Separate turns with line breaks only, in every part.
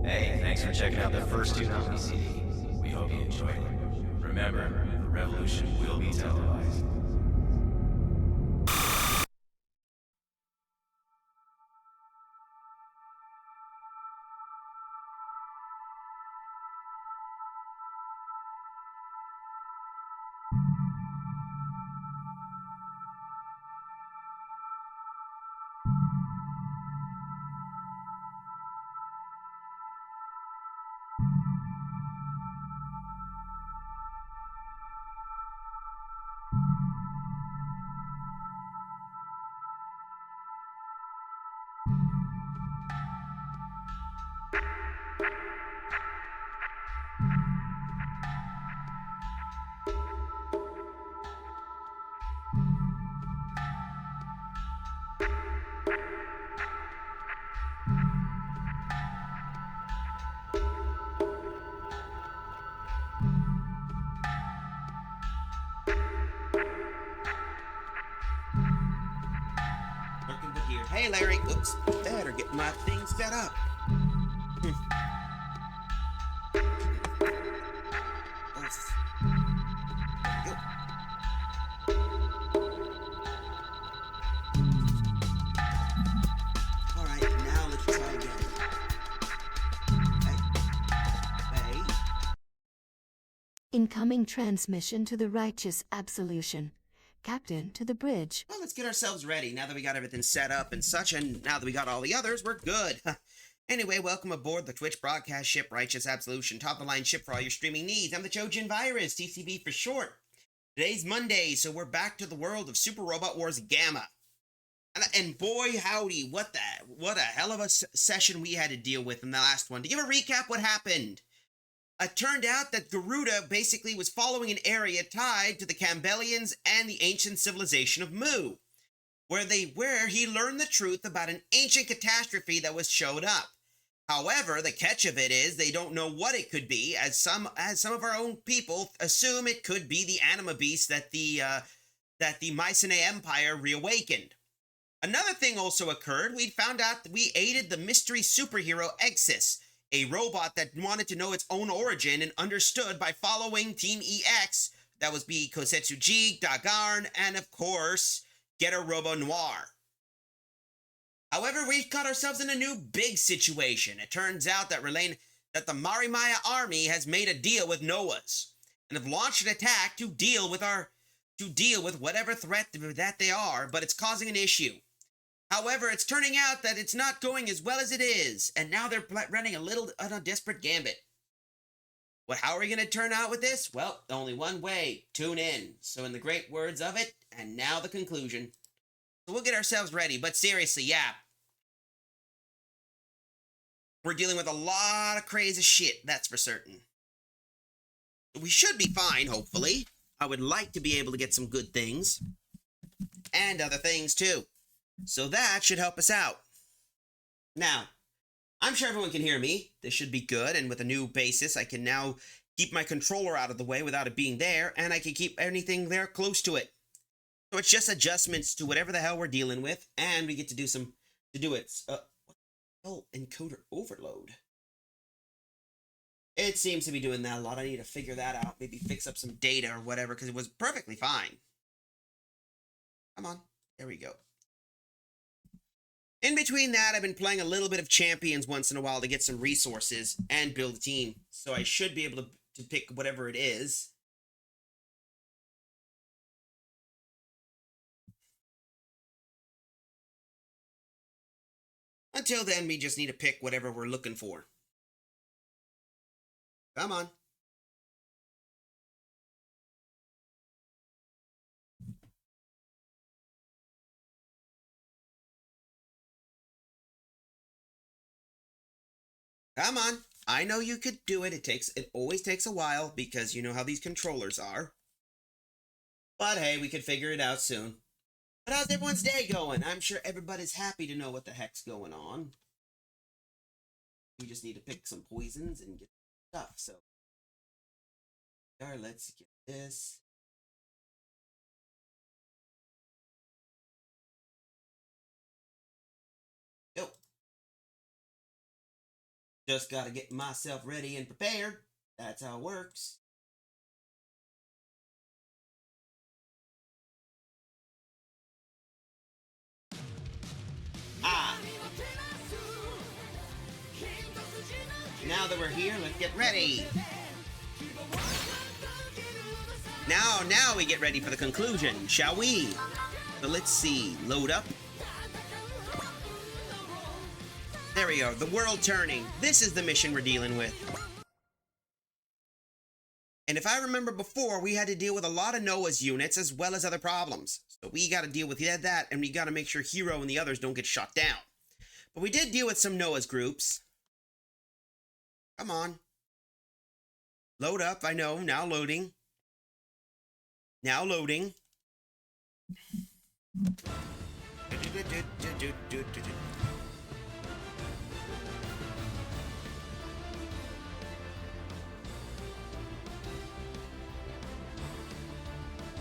Hey, thanks for checking out the first Tune On Me CD. We hope you enjoyed it. Remember, the revolution will be televised.
Lurking but here. Hey, Larry. Oops. Better get my thing set up. All right, now let's try again. Hey.
Incoming transmission to the righteous absolution. Captain to the bridge.
Well, let's get ourselves ready now that we got everything set up and such, and now that we got all the others, we're good. Anyway, welcome aboard the Twitch broadcast ship Righteous Absolution, top-of-the-line ship for all your streaming needs. I'm the Trojan Virus, TCV for short. Today's Monday, so we're back to the world of Super Robot Wars Gamma. And boy, howdy, what a hell of a session we had to deal with in the last one. To give a recap, what happened? It turned out that Garuda basically was following an area tied to the Campbellians and the ancient civilization of Mu, where he learned the truth about an ancient catastrophe that was showed up. However, the catch of it is they don't know what it could be, as some of our own people assume it could be the anima beast that the Mycenae Empire reawakened. Another thing also occurred. We found out that we aided the mystery superhero Exis, a robot that wanted to know its own origin and understood by following Team EX. That was be Kosetsu G, Dagarn, and of course, Getter Robo Noir. However, we've got ourselves in a new big situation. It turns out that the Marimaya army has made a deal with Noah's and have launched an attack to deal with whatever threat that they are, but it's causing an issue. However, it's turning out that it's not going as well as it is, and now they're running a desperate gambit. Well, how are we going to turn out with this? Well, only one way. Tune in. So in the great words of it, and now the conclusion. So we'll get ourselves ready, but seriously, yeah. We're dealing with a lot of crazy shit, that's for certain. We should be fine, hopefully. I would like to be able to get some good things. And other things, too. So that should help us out. Now, I'm sure everyone can hear me. This should be good, and with a new basis, I can now keep my controller out of the way without it being there, and I can keep anything there close to it. So it's just adjustments to whatever the hell we're dealing with, and we get to do it. Encoder overload. It seems to be doing that a lot. I need to figure that out. Maybe fix up some data or whatever, because it was perfectly fine. Come on. There we go. In between that, I've been playing a little bit of Champions once in a while to get some resources and build a team. So I should be able to pick whatever it is. Until then, we just need to pick whatever we're looking for. Come on. Come on. I know you could do it. It always takes a while because you know how these controllers are. But hey, we could figure it out soon. But how's everyone's day going? I'm sure everybody's happy to know what the heck's going on. We just need to pick some poisons and get stuff. So, alright, let's get this. Go. Just gotta get myself ready and prepared. That's how it works. Ah. Now that we're here, let's get ready. Now we get ready for the conclusion, shall we? So let's see. Load up. There we go. The world turning. This is the mission we're dealing with. And if I remember before, we had to deal with a lot of Noah's units as well as other problems. So we got to deal with that, and we got to make sure Hero and the others don't get shot down. But we did deal with some Noah's groups. Come on. Load up. I know. Now loading. Now loading.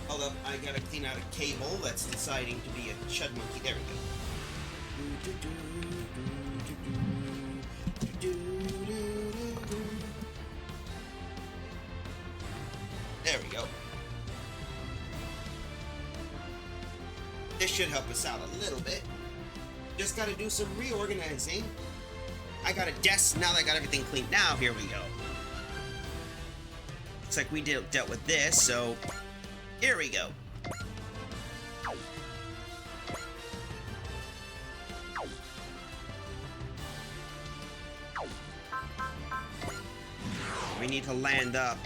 Hold up, I gotta clean out a cable that's deciding to be a chud monkey. There we go. There we go. This should help us out a little bit. Just gotta do some reorganizing. I got a desk now that I got everything cleaned. Now, here we go. Looks like we dealt with this, so here we go. We need to land up.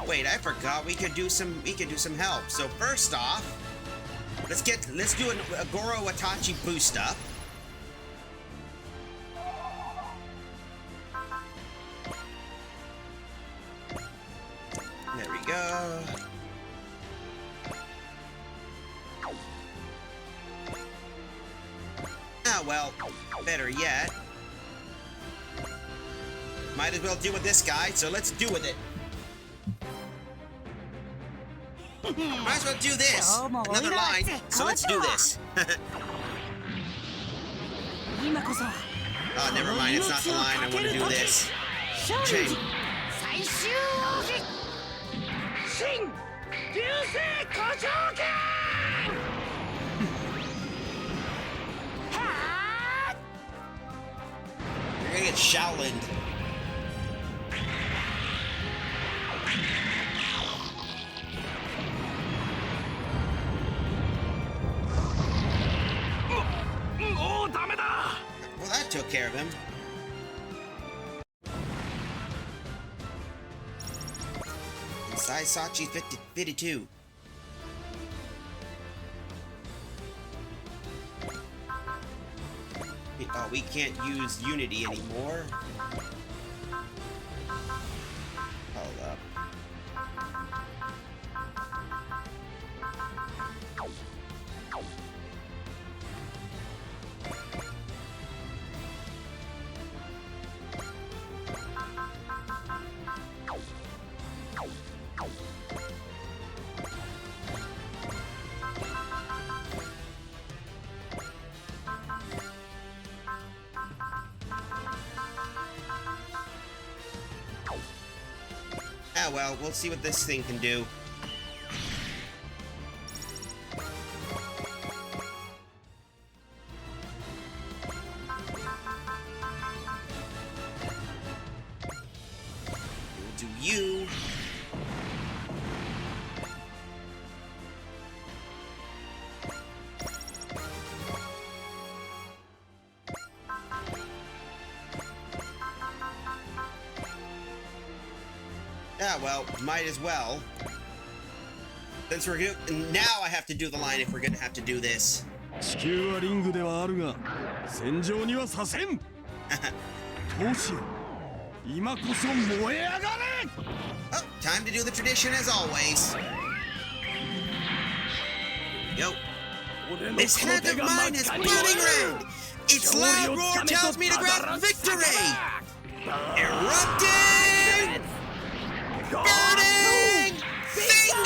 Wait, I forgot we could do some help. So first off, let's do an Agoro Watachi boost up. There we go. Ah, well, better yet. Might as well deal with this guy, so let's do with it. Might as well do this. Another line, so let's do this. Oh, never mind, it's not the line. I want to do this. Change. You're gonna get Shaolined. Well, that took care of him. Saisachi 52. Oh, we can't use Unity anymore. Hold up. Ah, well, we'll see what this thing can do. We'll do you. Yeah, well, might as well. Since we're gonna, now I have to do the line if we're gonna have to do this. Oh, time to do the tradition as always. Yo. This hand of mine is burning red. Its loud roar tells me to grab victory. Erupting! Burning finger!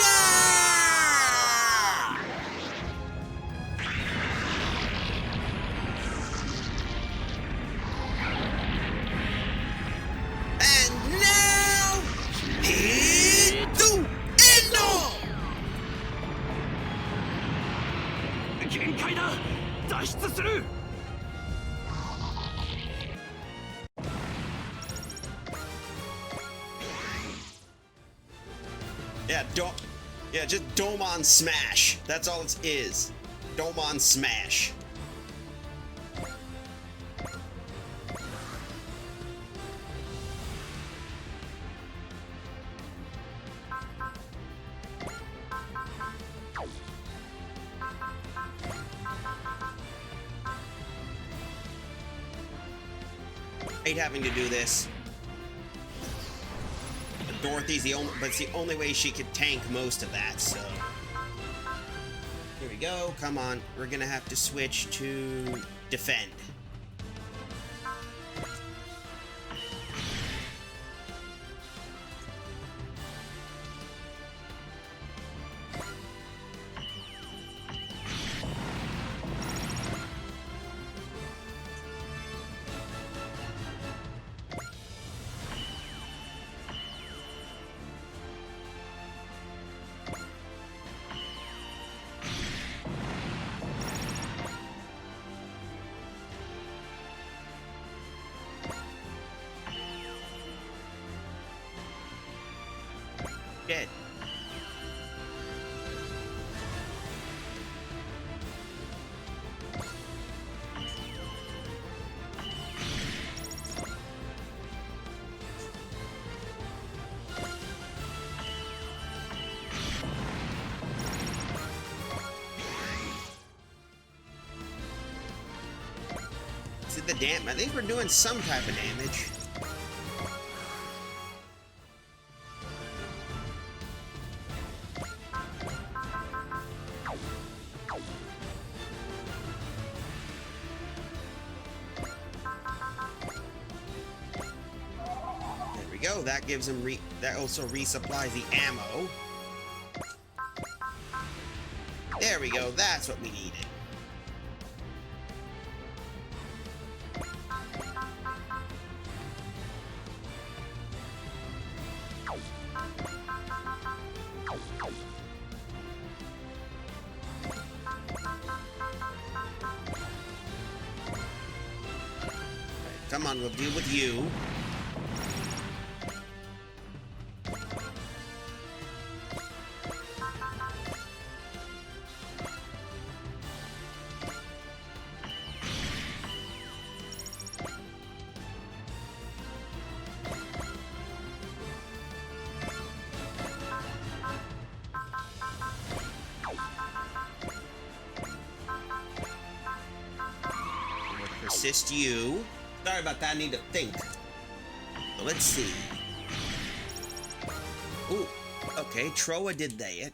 Yeah, just dome on smash. That's all it is. Dome on smash. I hate having to do this. But Dorothy's but it's the only way she could tank most of that, so. Here we go. Come on. We're gonna have to switch to defend. Dead. Is it the damage? I think we're doing some type of damage. Go. That gives him that also resupplies the ammo. There we go. That's what we needed. Come on, we'll deal with you. Assist you. Sorry about that, I need to think. So let's see. Ooh, okay, Troa did that.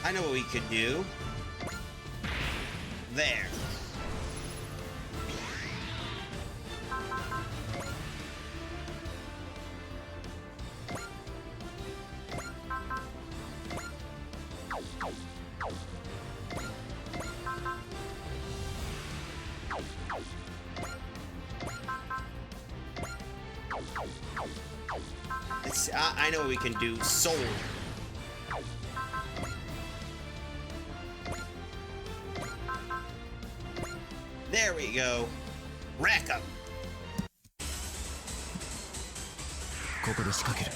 I know what we could do. There. I know what we can do. Soul. There we go. Rack 'em.
ここで仕掛ける。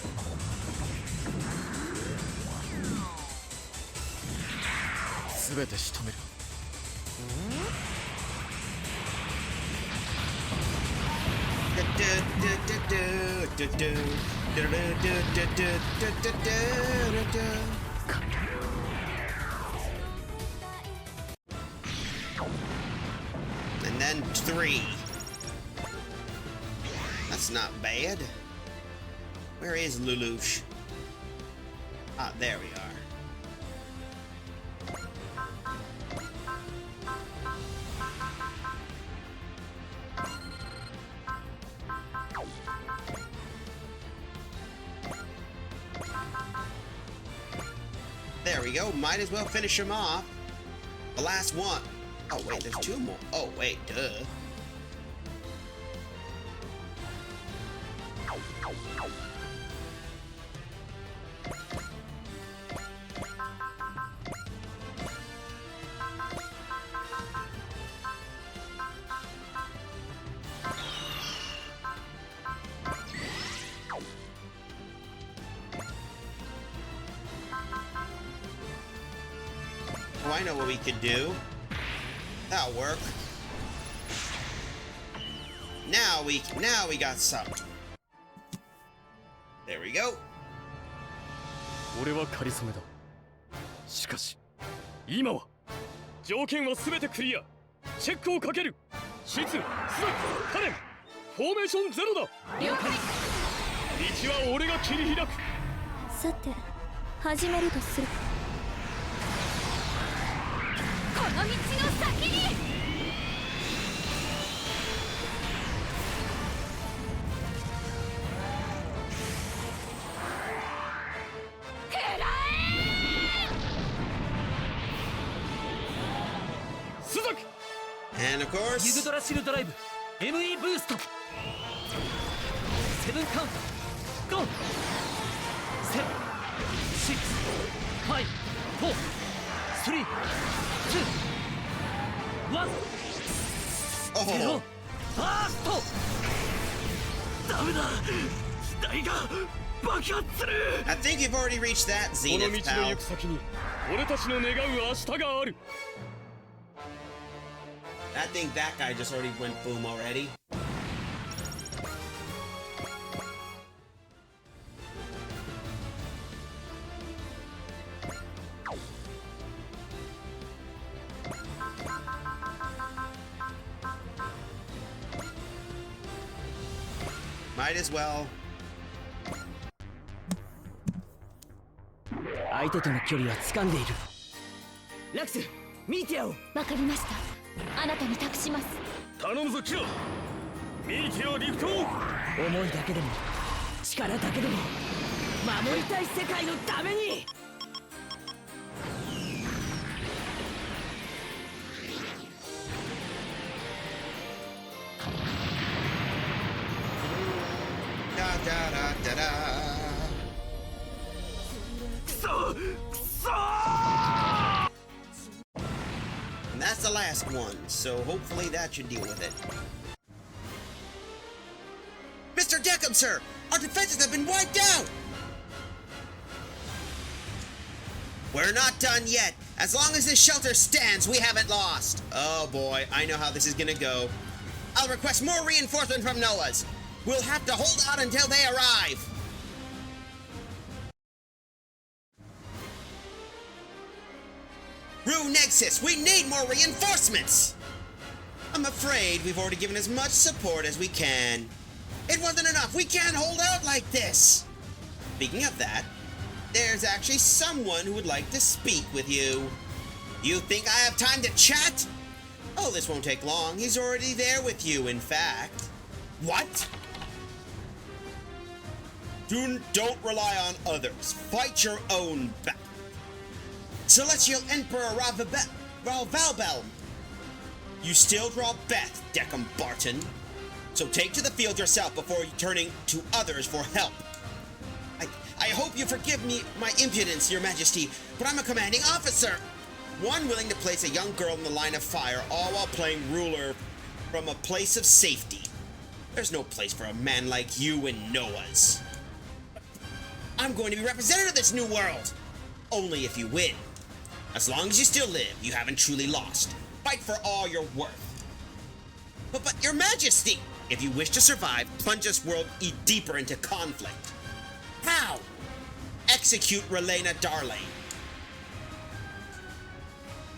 すべて仕留める。
And then 3. That's not bad. Where is Lelouch? Ah, there we are. There we go. Might as well finish him off. The last one. Oh, wait, there's two more. Oh, wait, duh. Oh, I know what we could do. That'll work. Now we got some. There we go.
俺は仮初めだ。しかし今は条件は全てクリア。チェックをかける。シツ、スナック、カレン、フォーメーションゼロだ。了解。道は俺が切り開く。
さて始めるとする。この道の先に食らえ。
スザク
And of
ユ
course,
グドラシルドライブ ME ブーストセブンカウントゴーセブンシックスファイブフォースリーツーワンゼロ
oh,
ファーストダメだ機体が爆発する
I think you've already reached that
この
zenith,
道の
pal.
行く先に俺たちの願う明日がある。
I think that guy just already went boom already. Might as well.
相手との距離は掴んでいる。ラクス見てよ。
わかりました。あなたに託します。
頼むぞキラ。ミーティア陸闘。
思いだけでも力だけでも守りたい世界のために。
Da da da da da.
くそくそ
And that's the last one, so hopefully that should deal with it. Mr. Deckham, sir! Our defenses have been wiped out! We're not done yet. As long as this shelter stands, we haven't lost. Oh boy, I know how this is gonna go. I'll request more reinforcement from Noah's. We'll have to hold out until they arrive. Rue Nexus, we need more reinforcements! I'm afraid we've already given as much support as we can. It wasn't enough. We can't hold out like this. Speaking of that, there's actually someone who would like to speak with you. You think I have time to chat? Oh, this won't take long. He's already there with you, in fact. What? Don't rely on others. Fight your own battle. Celestial Emperor Valbelm. You still draw Beth, Deckham Barton. So take to the field yourself before turning to others for help. I hope you forgive me my impudence, Your Majesty, but I'm a commanding officer. One willing to place a young girl in the line of fire, all while playing ruler from a place of safety. There's no place for a man like you in Noah's. I'm going to be representative of this new world. Only if you win. As long as you still live, you haven't truly lost. Fight for all you're worth. But Your Majesty, if you wish to survive, plunge this world deeper into conflict. How? Execute Relena Darlane.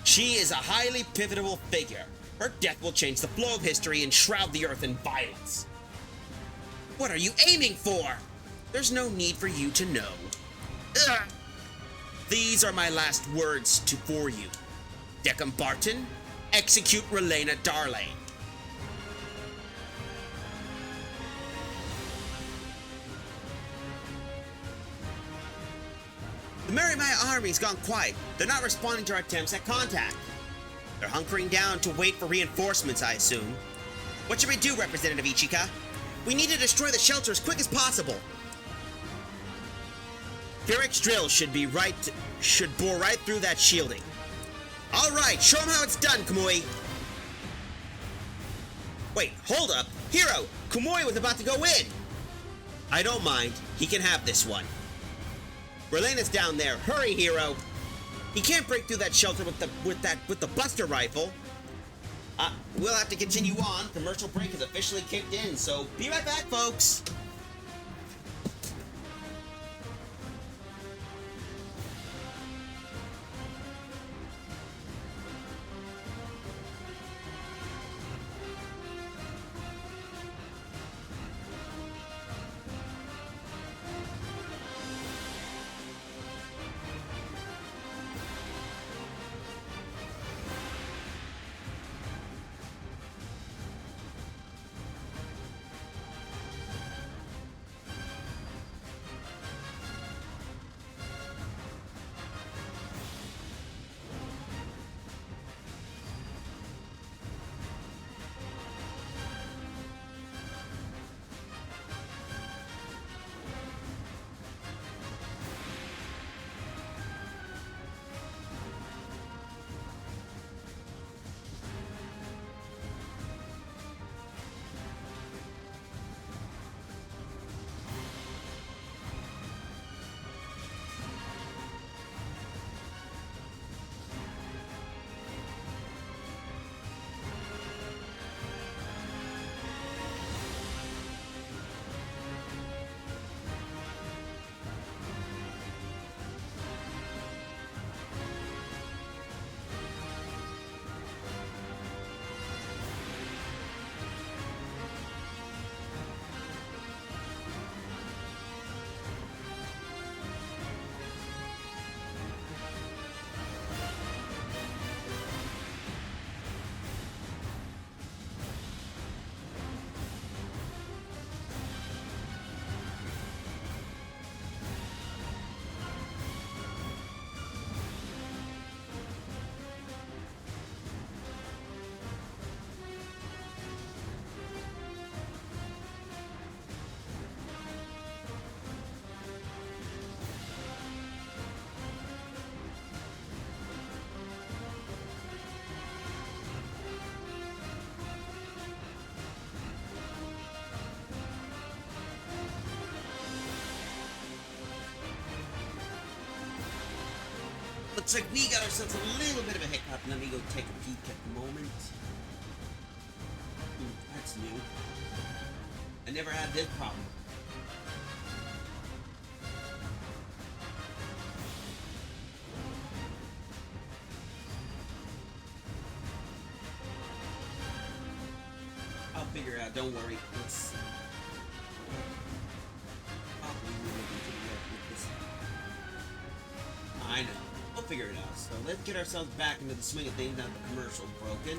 She is a highly pivotal figure. Her death will change the flow of history and shroud the earth in violence. What are you aiming for? There's no need for you to know. Ugh. These are my last words for you. Deckham Barton, execute Relena Darlane. The Merimaya army's gone quiet. They're not responding to our attempts at contact. They're hunkering down to wait for reinforcements, I assume. What should we do, Representative Ichika? We need to destroy the shelter as quick as possible. Fearix drill should bore right through that shielding. All right, show him how it's done, Kamui. Wait, hold up. Hero, Kamui was about to go in. I don't mind. He can have this one. Relena's down there. Hurry, Hero. He can't break through that shelter with the buster rifle. We'll have to continue on. Commercial break has officially kicked in, so be right back, folks. Looks like we got ourselves a little bit of a hiccup. Let me go take a peek at the moment. That's new. I never had this problem. I'll figure it out. Don't worry. Let's... I know. We'll figure it out. So let's get ourselves back into the swing of things now that the commercial's broken.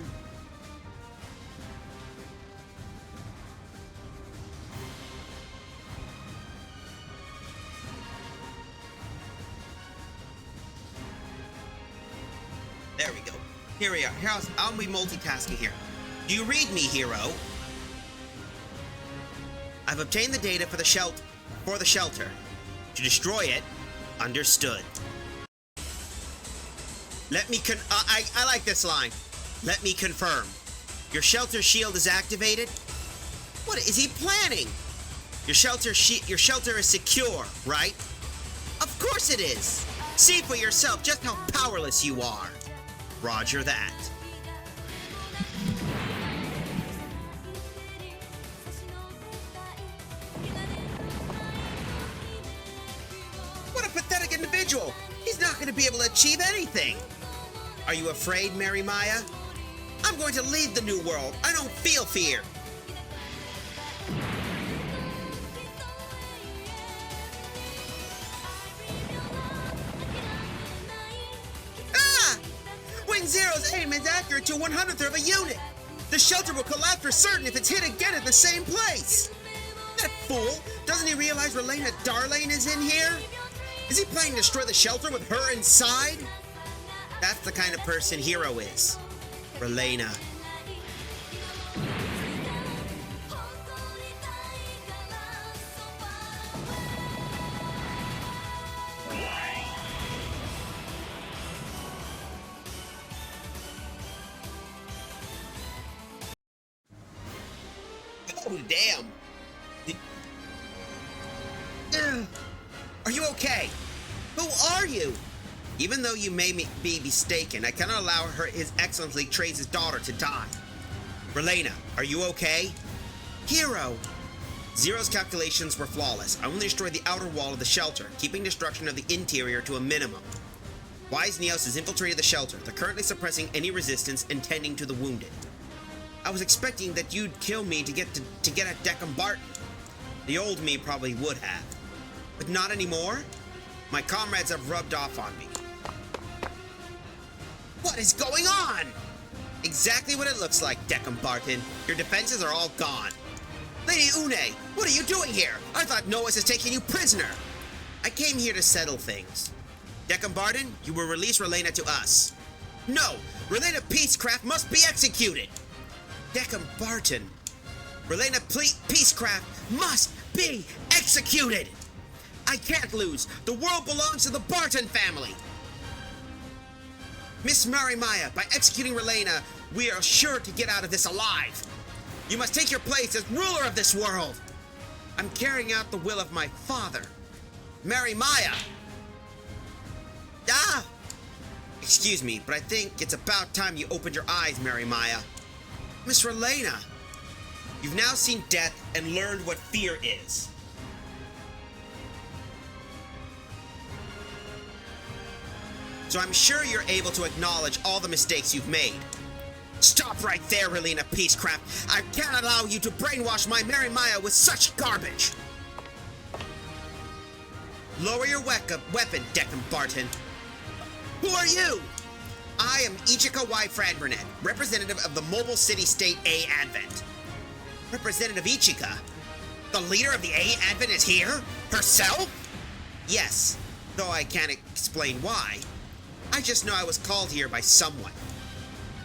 There we go. Here we are. I'll be multitasking here. Do you read me, Hero? I've obtained the data for the shelter. To destroy it, understood. Let me I like this line. Let me confirm. Your shelter shield is activated? What is he planning? Your shelter is secure, right? Of course it is. See for yourself just how powerless you are. Roger that. What a pathetic individual. He's not going to be able to achieve anything. Are you afraid, Merimaya? I'm going to lead the new world. I don't feel fear. Ah! Wing Zero's aim is accurate to 1/100th of a unit. The shelter will collapse for certain if it's hit again at the same place. That fool! Doesn't he realize Relena Darlane is in here? Is he planning to destroy the shelter with her inside? That's the kind of person Hero is. Relena. Oh, damn. Are you okay? Who are you? Even though you may be mistaken, I cannot allow His Excellency Trace's daughter to die. Relena, are you okay? Hero! Zero's calculations were flawless. I only destroyed the outer wall of the shelter, keeping destruction of the interior to a minimum. Wise Neos has infiltrated the shelter. They're currently suppressing any resistance and tending to the wounded. I was expecting that you'd kill me to get at Deckham Barton. The old me probably would have. But not anymore? My comrades have rubbed off on me. What is going on? Exactly what it looks like, Deckham Barton. Your defenses are all gone. Lady Une, what are you doing here? I thought Noah's is taking you prisoner. I came here to settle things. Deckham Barton, you will release Relena to us. No, Relena Peacecraft must be executed. Deckham Barton, Relena Peacecraft must be executed. I can't lose. The world belongs to the Barton family. Miss Marimaya, by executing Relena, we are sure to get out of this alive. You must take your place as ruler of this world. I'm carrying out the will of my father, Marimaya. Ah! Excuse me, but I think it's about time you opened your eyes, Marimaya. Miss Relena, you've now seen death and learned what fear is. So I'm sure you're able to acknowledge all the mistakes you've made. Stop right there, Relena Peacecraft. I can't allow you to brainwash my Marimaya with such garbage. Lower your weapon, Deckham Barton. Who are you? I am Ichika Y. Fradbernet, representative of the Mobile City State A Advent. Representative Ichika? The leader of the A Advent is here? Herself? Yes, though I can't explain why. I just know I was called here by someone.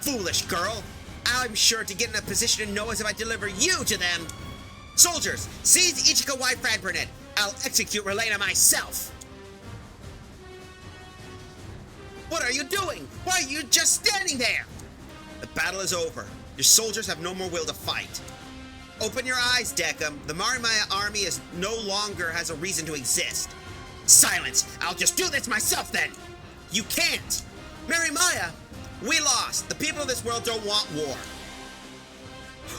Foolish girl. I'm sure to get in a position to know as if I deliver you to them. Soldiers, seize Ichika Y. Fradbernet. I'll execute Relena myself. What are you doing? Why are you just standing there? The battle is over. Your soldiers have no more will to fight. Open your eyes, Deckham. The Marimaya army no longer has a reason to exist. Silence! I'll just do this myself then! You can't! Marimaya! We lost! The people of this world don't want war!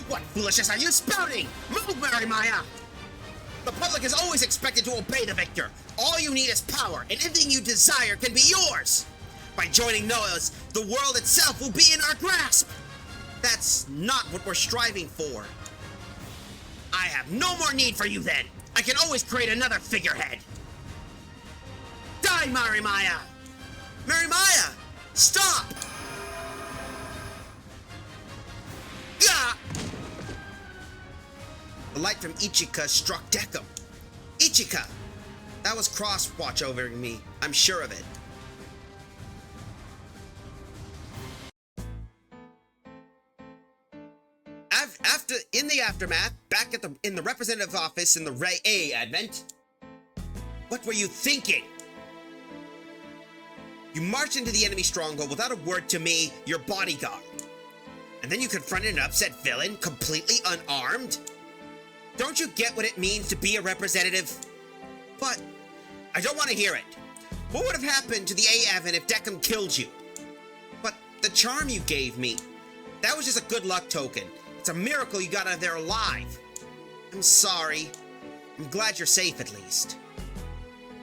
What foolishness are you spouting? Move, Marimaya! The public is always expected to obey the victor. All you need is power, and anything you desire can be yours! By joining Noah's, the world itself will be in our grasp! That's not what we're striving for. I have no more need for you then! I can always create another figurehead! Die, Marimaya! Marimaya! Stop! Gah! The light from Ichika struck Deckham. Ichika! That was Crosswatch over me. I'm sure of it. In the aftermath, back in the representative office in the Ray A Advent. What were you thinking? You marched into the enemy stronghold without a word to me, your bodyguard. And then you confronted an upset villain, completely unarmed? Don't you get what it means to be a representative? But I don't want to hear it. What would have happened to the A Advent if Deckham killed you? But the charm you gave me, that was just a good luck token. It's a miracle you got out of there alive. I'm sorry. I'm glad you're safe at least.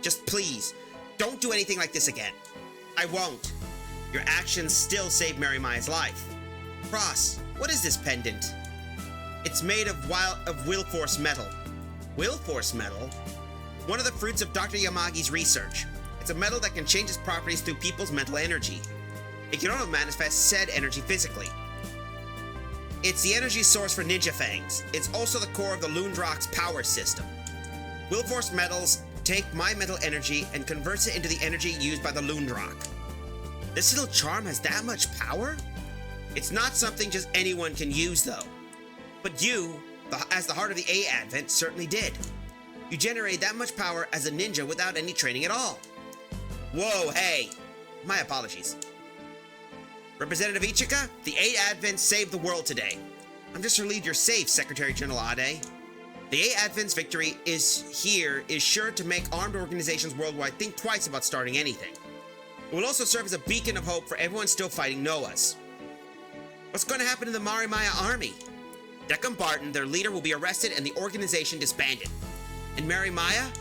Just please, don't do anything like this again. I won't. Your actions still saved Marimaya's life. Cross, what is this pendant? It's made of Willforce metal. Willforce metal? One of the fruits of Dr. Yamagi's research. It's a metal that can change its properties through people's mental energy. It can also manifest said energy physically. It's the energy source for Ninja Fangs. It's also the core of the Loondrock's power system. Willforce metals take my mental energy and converts it into the energy used by the Loonrock. This little charm has that much power? It's not something just anyone can use, though. But you, as the heart of the A Advent, certainly did. You generated that much power as a ninja without any training at all. Whoa, hey! My apologies. Representative Ichika, the A Advent saved the world today. I'm just relieved you're safe, Secretary General Ade. The A Advent's victory is sure to make armed organizations worldwide think twice about starting anything. It will also serve as a beacon of hope for everyone still fighting Noahs. What's going to happen to the Marimaya army? Deckham Barton, their leader, will be arrested and the organization disbanded. And Marimaya?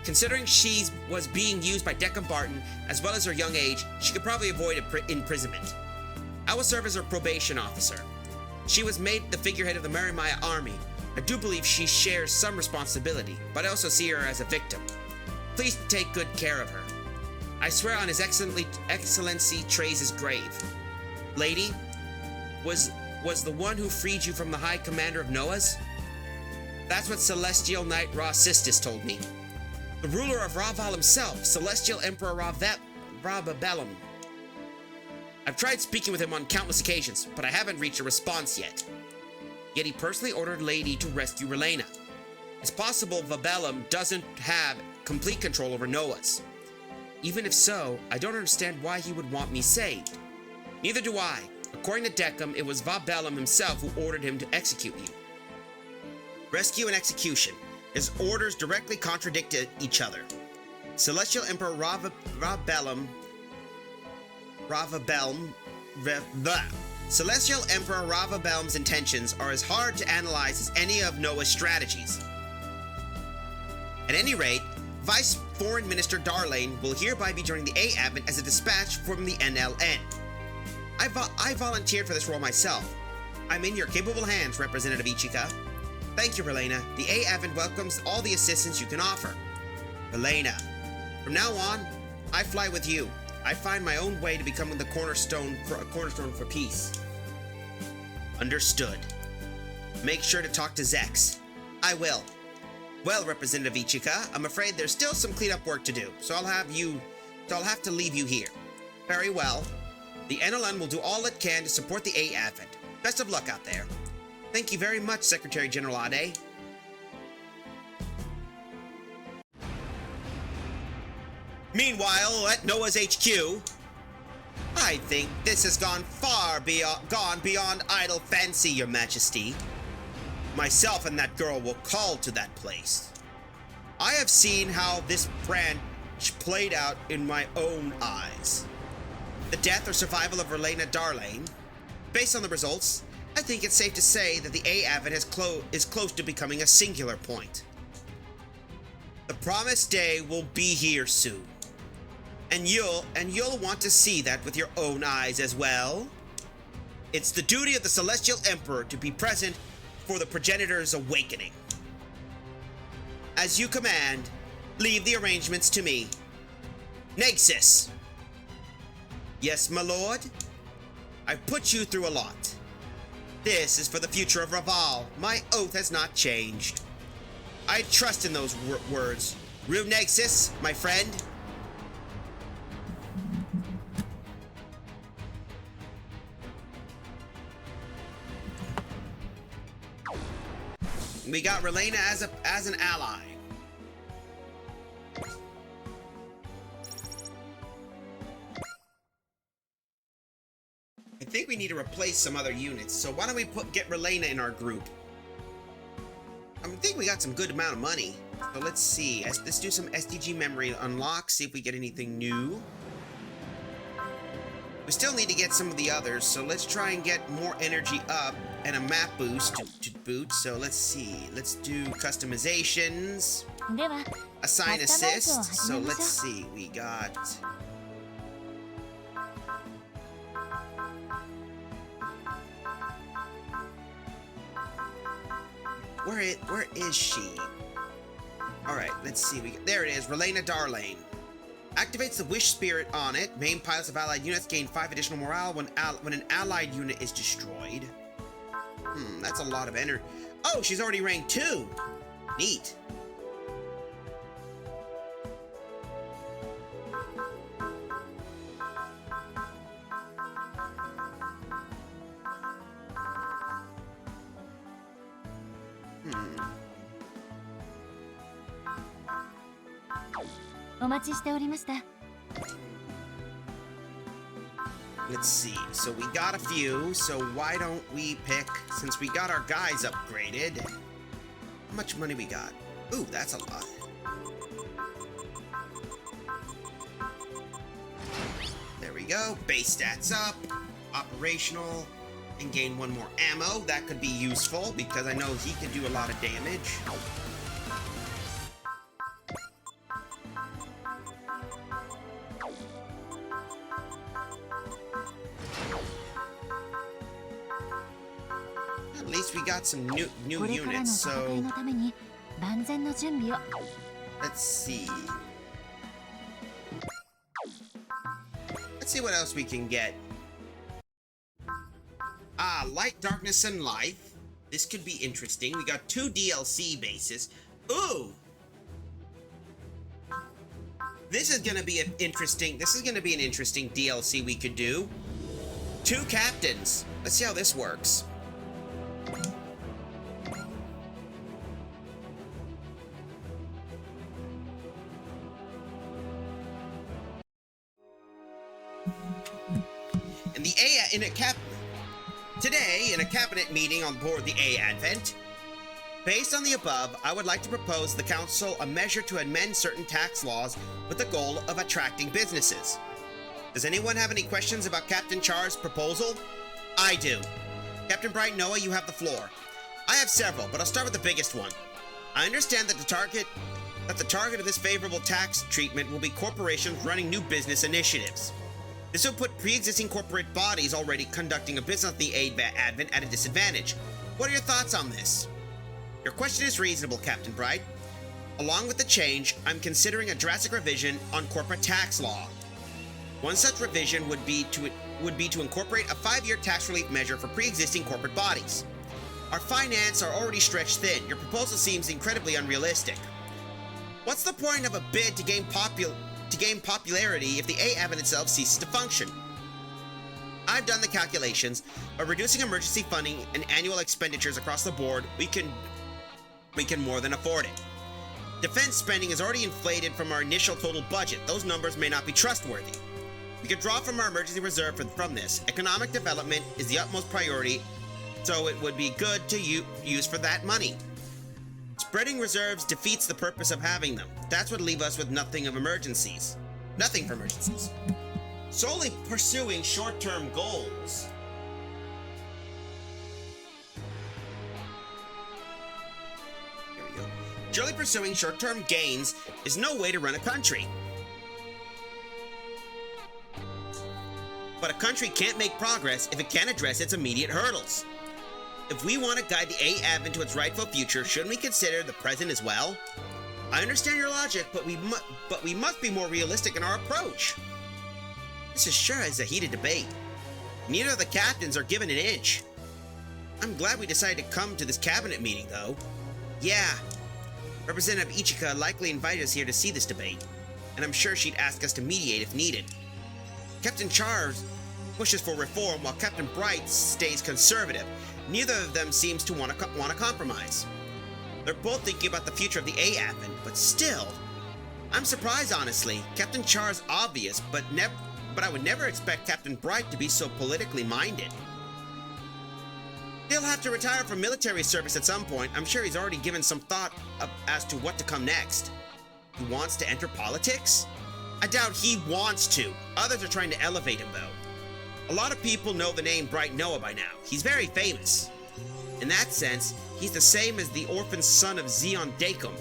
Considering she was being used by Deckham Barton, as well as her young age, she could probably avoid imprisonment. I will serve as her probation officer. She was made the figurehead of the Marimaya army. I do believe she shares some responsibility, but I also see her as a victim. Please take good care of her. I swear on His Excellency Trey's grave. Lady, was the one who freed you from the High Commander of Noahs? That's what Celestial Knight Ra Sistis told me. The ruler of Raval himself, Celestial Emperor Rababellum. I've tried speaking with him on countless occasions, but I haven't reached a response yet. Yet he personally ordered Lady to rescue Relena. It's possible Vabellum doesn't have complete control over Noahs. Even if so, I don't understand why he would want me saved. Neither do I. According to Deckham, it was Vabellum himself who ordered him to execute you. Rescue and execution. His orders directly contradicted each other. Celestial Emperor Celestial Emperor Ravabellum's intentions are as hard to analyze as any of Noah's strategies. At any rate, Vice Foreign Minister Darlane will hereby be joining the A Advent as a dispatch from the NLN. I volunteered for this role myself. I'm in your capable hands, Representative Ichika. Thank you, Relena. The A Advent welcomes all the assistance you can offer. Relena, from now on, I fly with you. I find my own way to becoming the cornerstone for peace. Understood. Make sure to talk to Zex. I will. Well, Representative Ichika, I'm afraid there's still some cleanup work to do, so I'll have to leave you here. Very well. The NLN will do all it can to support the A Advent. Best of luck out there. Thank you very much, Secretary General Ade. Meanwhile, at Noah's HQ, I think this has gone beyond idle fancy, Your Majesty. Myself and that girl will call to that place. I have seen how this branch played out in my own eyes. The death or survival of Relena Darlane. Based on the results, I think it's safe to say that the A Advent is close to becoming a singular point. The promised day will be here soon. And you'll want to see that with your own eyes as well. It's the duty of the Celestial Emperor to be present for the progenitor's awakening. As you command, leave the arrangements to me. Nexus. Yes, my lord? I've put you through a lot. This is for the future of Raval. My oath has not changed. I trust in those words. Rue Nexus, my friend. We got Relena as an ally. I think we need to replace some other units, so why don't we get Relena in our group? I think we got some good amount of money. So let's see. Let's do some SDG memory unlock, see if we get anything new. We still need to get some of the others, so let's try and get more energy up and a map boost to boot. So let's see. Let's do customizations. Assign assist. So let's see. We got... Where is she? Alright, let's see. There it is. Relena Darlane. Activates the wish spirit on it. Main pilots of allied units gain 5 additional morale when an allied unit is destroyed. That's a lot of energy. Oh, she's already rank 2. Neat.
お待ちしておりました。
Let's see. So we got a few. So why don't we pick, since we got our guys upgraded, how much money we got? Ooh, that's a lot. There we go. Base stats up. Operational. And gain one more ammo. That could be useful because I know he can do a lot of damage. At least we got some new
これからの
units,
戦い
so
のために万全の準備を。
let's see. Let's see what else we can get. Ah, Light, Darkness, and Life. This could be interesting. We got 2 DLC bases. Ooh! This is gonna be an interesting DLC we could do. 2 captains. Let's see how this works. Today, in a cabinet meeting on board the A Advent, based on the above, I would like to propose to the Council a measure to amend certain tax laws with the goal of attracting businesses. Does anyone have any questions about Captain Char's proposal? I do. Captain Bright Noah, you have the floor. I have several, but I'll start with the biggest one. I understand that the target of this favorable tax treatment will be corporations running new business initiatives. This will put pre-existing corporate bodies already conducting a business on the Advent at a disadvantage. What are your thoughts on this? Your question is reasonable, Captain Bright. Along with the change, I'm considering a drastic revision on corporate tax law. One such revision would be to incorporate a 5-year tax relief measure for pre-existing corporate bodies. Our finance are already stretched thin. Your proposal seems incredibly unrealistic. What's the point of a bid to gain popularity if the A Advent itself ceases to function? I've done the calculations. By reducing emergency funding and annual expenditures across the board, we can more than afford it. Defense spending is already inflated from our initial total budget. Those numbers may not be trustworthy. We could draw from our emergency reserve from this. Economic development is the utmost priority, so it would be good to use for that money. Spreading reserves defeats the purpose of having them. That's what leave us with nothing for emergencies. Solely pursuing short-term goals. Here we go. Solely pursuing short-term gains is no way to run a country. But a country can't make progress if it can't address its immediate hurdles. If we want to guide the A Advent to its rightful future, shouldn't we consider the present as well? I understand your logic, but we must be more realistic in our approach. This is sure is a heated debate. Neither of the captains are given an inch. I'm glad we decided to come to this cabinet meeting, though. Yeah, Representative Ichika likely invited us here to see this debate, and I'm sure she'd ask us to mediate if needed. Captain Charles pushes for reform while Captain Bright stays conservative. Neither of them seems to want to compromise. They're both thinking about the future of the A Advent, but still, I'm surprised, honestly. Captain Char's obvious, but I would never expect Captain Bright to be so politically minded. He'll have to retire from military service at some point. I'm sure he's already given some thought as to what to come next. He wants to enter politics? I doubt he wants to. Others are trying to elevate him, though. A lot of people know the name Bright Noah by now. He's very famous. In that sense, he's the same as the orphan son of Zeon Dacom.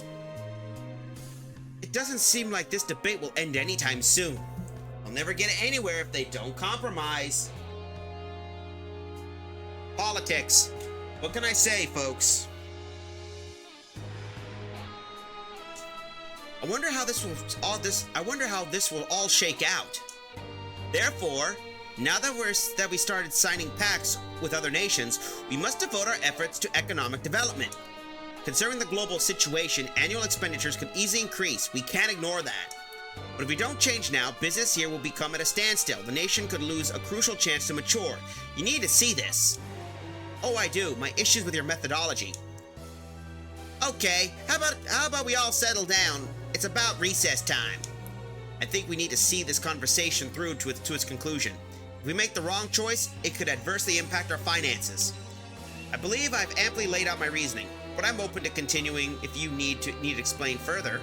It doesn't seem like this debate will end anytime soon. They'll never get anywhere if they don't compromise. Politics. What can I say, folks? I wonder how this will all shake out. Therefore, now that we started signing pacts with other nations, we must devote our efforts to economic development. Considering the global situation, annual expenditures could easily increase. We can't ignore that. But if we don't change now, business here will become at a standstill. The nation could lose a crucial chance to mature. You need to see this. Oh, I do. My issues with your methodology. Okay, how about we all settle down? It's about recess time. I think we need to see this conversation through to its conclusion. If we make the wrong choice, it could adversely impact our finances. I believe I've amply laid out my reasoning, but I'm open to continuing if you need to explain further.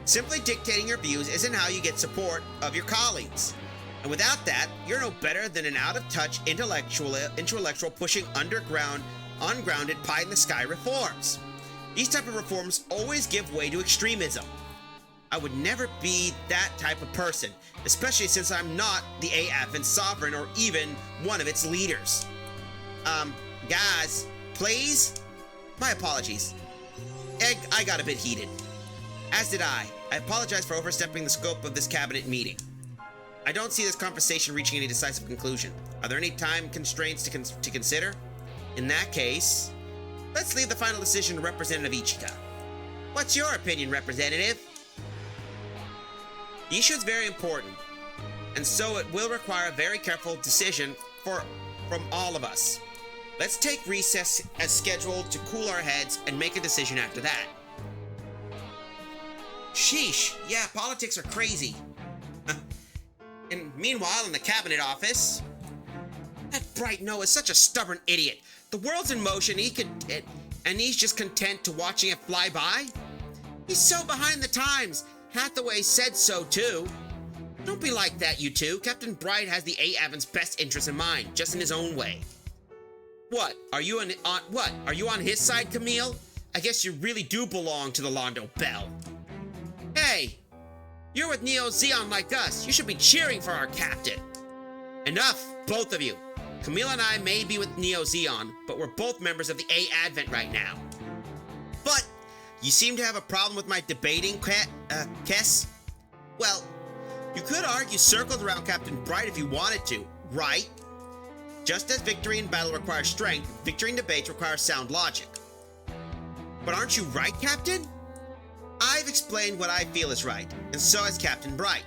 Simply dictating your views isn't how you get support of your colleagues. And without that, you're no better than an out-of-touch intellectual pushing ungrounded pie-in-the-sky reforms. These type of reforms always give way to extremism. I would never be that type of person, especially since I'm not the Advent sovereign or even one of its leaders. Guys, please? My apologies. I got a bit heated. As did I. I apologize for overstepping the scope of this cabinet meeting. I don't see this conversation reaching any decisive conclusion. Are there any time constraints to consider? In that case, let's leave the final decision to Representative Ichika. What's your opinion, Representative? The issue is very important, and so it will require a very careful decision from all of us. Let's take recess as scheduled to cool our heads and make a decision after that. Sheesh, yeah, politics are crazy. And meanwhile, in the cabinet office, that Bright Noah is such a stubborn idiot. The world's in motion, and he's just content to watching it fly by? He's so behind the times. Hathaway said so too. Don't be like that, you two. Captain Bright has the Avon's best interest in mind, just in his own way. What? Are you on his side, Camille? I guess you really do belong to the Londo Bell. Hey, you're with Neo Zeon like us. You should be cheering for our captain. Enough, both of you. Camille and I may be with Neo Zeon, but we're both members of the Advent right now. But you seem to have a problem with my debating, Kess? Well, you could argue circles around Captain Bright if you wanted to, right? Just as victory in battle requires strength, victory in debates requires sound logic. But aren't you right, Captain? I've explained what I feel is right, and so has Captain Bright.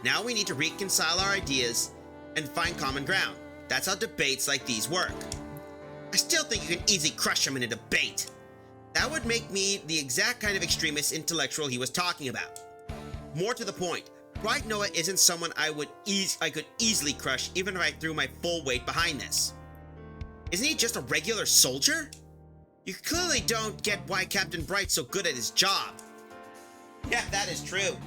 Now we need to reconcile our ideas and find common ground. That's how debates like these work. I still think you can easily crush him in a debate. That would make me the exact kind of extremist intellectual he was talking about. More to the point, Bright Noah isn't someone I could easily crush even if I threw my full weight behind this. Isn't he just a regular soldier? You clearly don't get why Captain Bright's so good at his job. Yeah, that is true.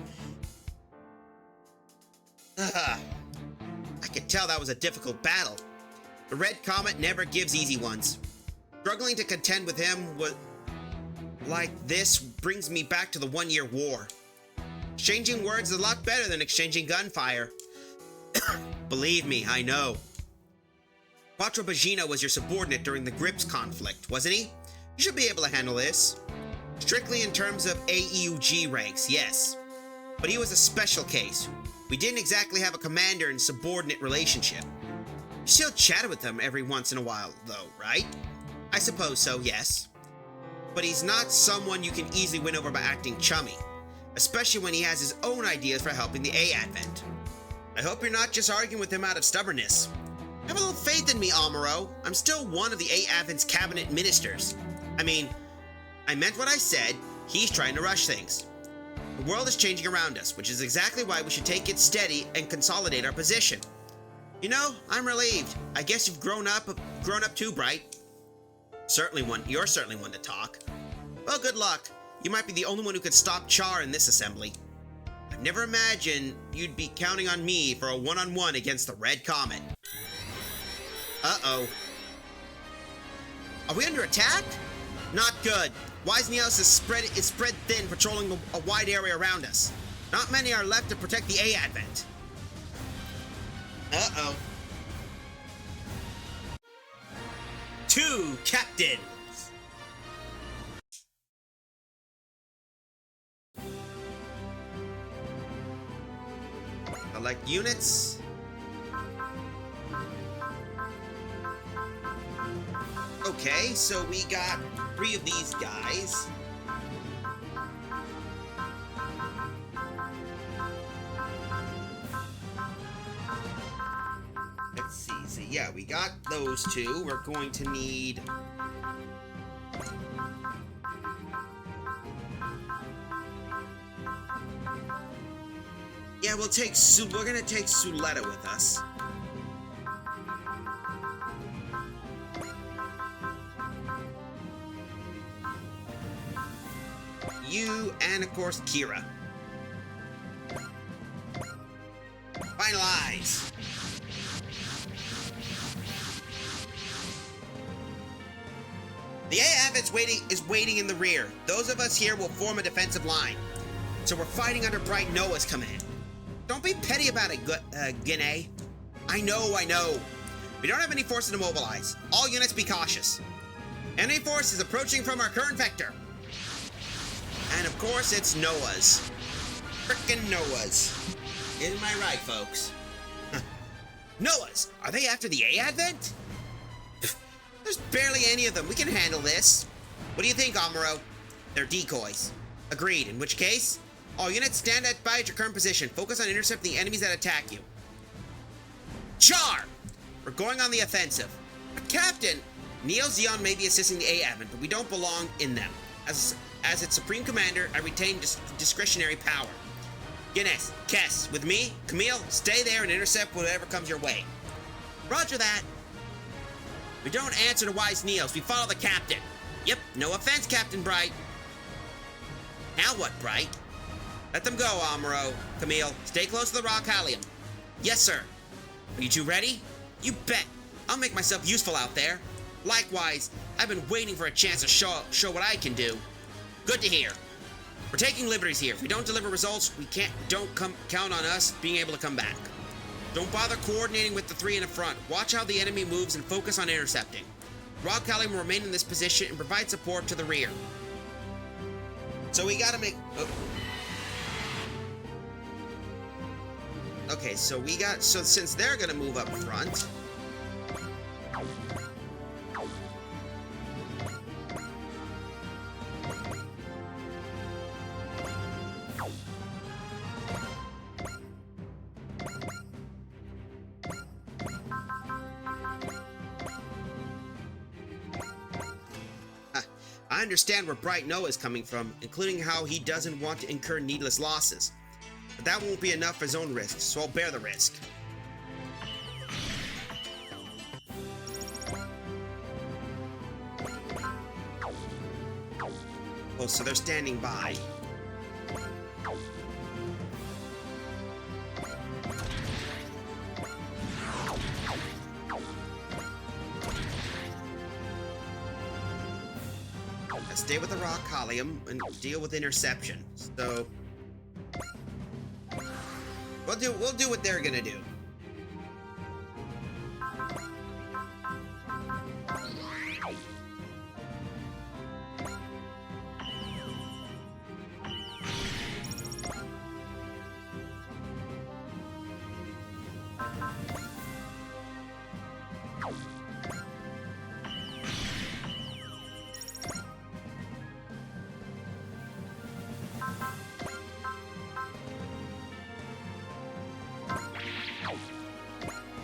I could tell that was a difficult battle. The Red Comet never gives easy ones. Struggling to contend with him like this brings me back to the 1-year war. Exchanging words is a lot better than exchanging gunfire. Believe me, I know. Quattro Bagino was your subordinate during the Grips conflict, wasn't he? You should be able to handle this. Strictly in terms of AEUG ranks, yes. But he was a special case. We didn't exactly have a commander and subordinate relationship. You still chatted with him every once in a while, though, right? I suppose so, yes. But he's not someone you can easily win over by acting chummy, especially when he has his own ideas for helping the Advent. I hope you're not just arguing with him out of stubbornness. Have a little faith in me, Amuro. I'm still one of the Advent's cabinet ministers. I meant what I said. He's trying to rush things. The world is changing around us, which is exactly why we should take it steady and consolidate our position. You know, I'm relieved. I guess you've grown up too, Bright. You're certainly one to talk. Well, good luck. You might be the only one who could stop Char in this assembly. I've never imagined you'd be counting on me for a one-on-one against the Red Comet. Uh-oh. Are we under attack? Not good. Wise Neos is spread thin, patrolling a wide area around us. Not many are left to protect the Advent. Uh-oh. 2 captains. Select units. Okay, so we got 3 of these guys. Let's see. So yeah, we got those 2. We're going to need... Yeah, we're gonna take Suletta with us. You, and of course, Kira. Finalize! The AF is waiting in the rear. Those of us here will form a defensive line. So we're fighting under Bright Noah's command. Don't be petty about it, Guinea. I know. We don't have any forces to mobilize. All units be cautious. Enemy force is approaching from our current vector. And of course, it's Noah's. Frickin' Noah's. Isn't I right, folks? Noah's! Are they after the A-Advent? There's barely any of them. We can handle this. What do you think, Amuro? They're decoys. Agreed. In which case, all units stand by at your current position. Focus on intercepting the enemies that attack you. Char! We're going on the offensive. But Captain, Neo Zeon may be assisting the A-Advent, but we don't belong in them. As its supreme commander, I retain discretionary power. Guinness, Kess, with me, Camille, stay there and intercept whatever comes your way. Roger that. We don't answer to wise Neos, we follow the captain. Yep, no offense, Captain Bright. Now what, Bright? Let them go, Amuro. Camille, stay close to the Rock Hallium. Yes, sir. Are you two ready? You bet. I'll make myself useful out there. Likewise, I've been waiting for a chance to show what I can do. Good to hear. We're taking liberties here. If we don't deliver results, don't count on us being able to come back. Don't bother coordinating with the three in the front. Watch how the enemy moves and focus on intercepting. Rock Hallium will remain in this position and provide support to the rear. So we gotta make... Oh. Okay, so since they're gonna move up front... I understand where Bright Noah is coming from, including how he doesn't want to incur needless losses. But that won't be enough for his own risk, so I'll bear the risk. Oh, so they're standing by. Stay with the Rock Hallium and deal with interception. So we'll do what they're gonna do.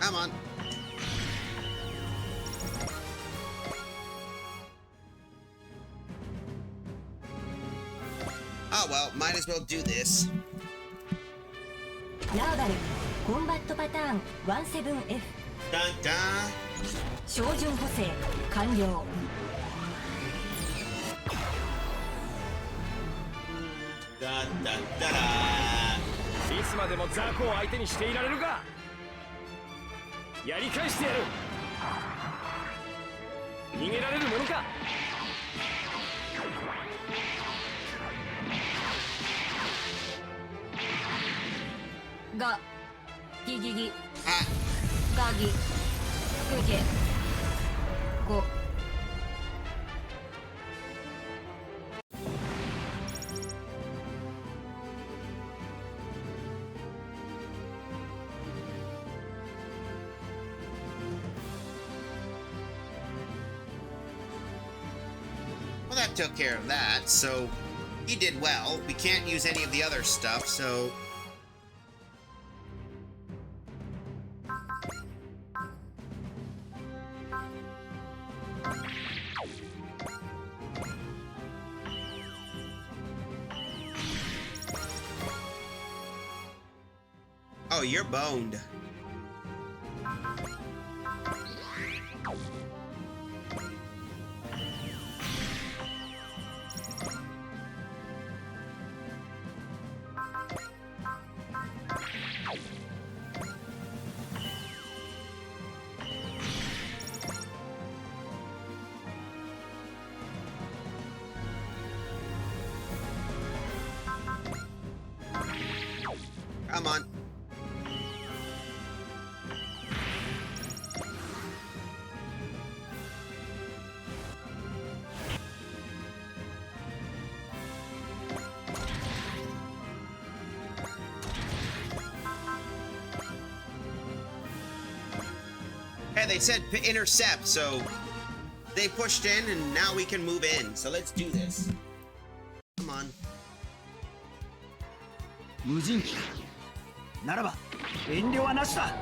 Come on. Oh well, might as well do this.
ラーバルコンバットパターン 17F
Dun dun.
照準補正完了
Dun dun dun.
いつまでも雑魚を相手にしていられるか。やり返してやる。逃げられるものか。
がギギギ
Ah,
ガギグゲゴ
well, that took care of that, so he did well. We can't use any of the other stuff, so... Oh, you're boned. Come on. Hey, they said intercept, so they pushed in and now we can move in. So let's do this. Come on.
無人機ならば遠慮はなしだ。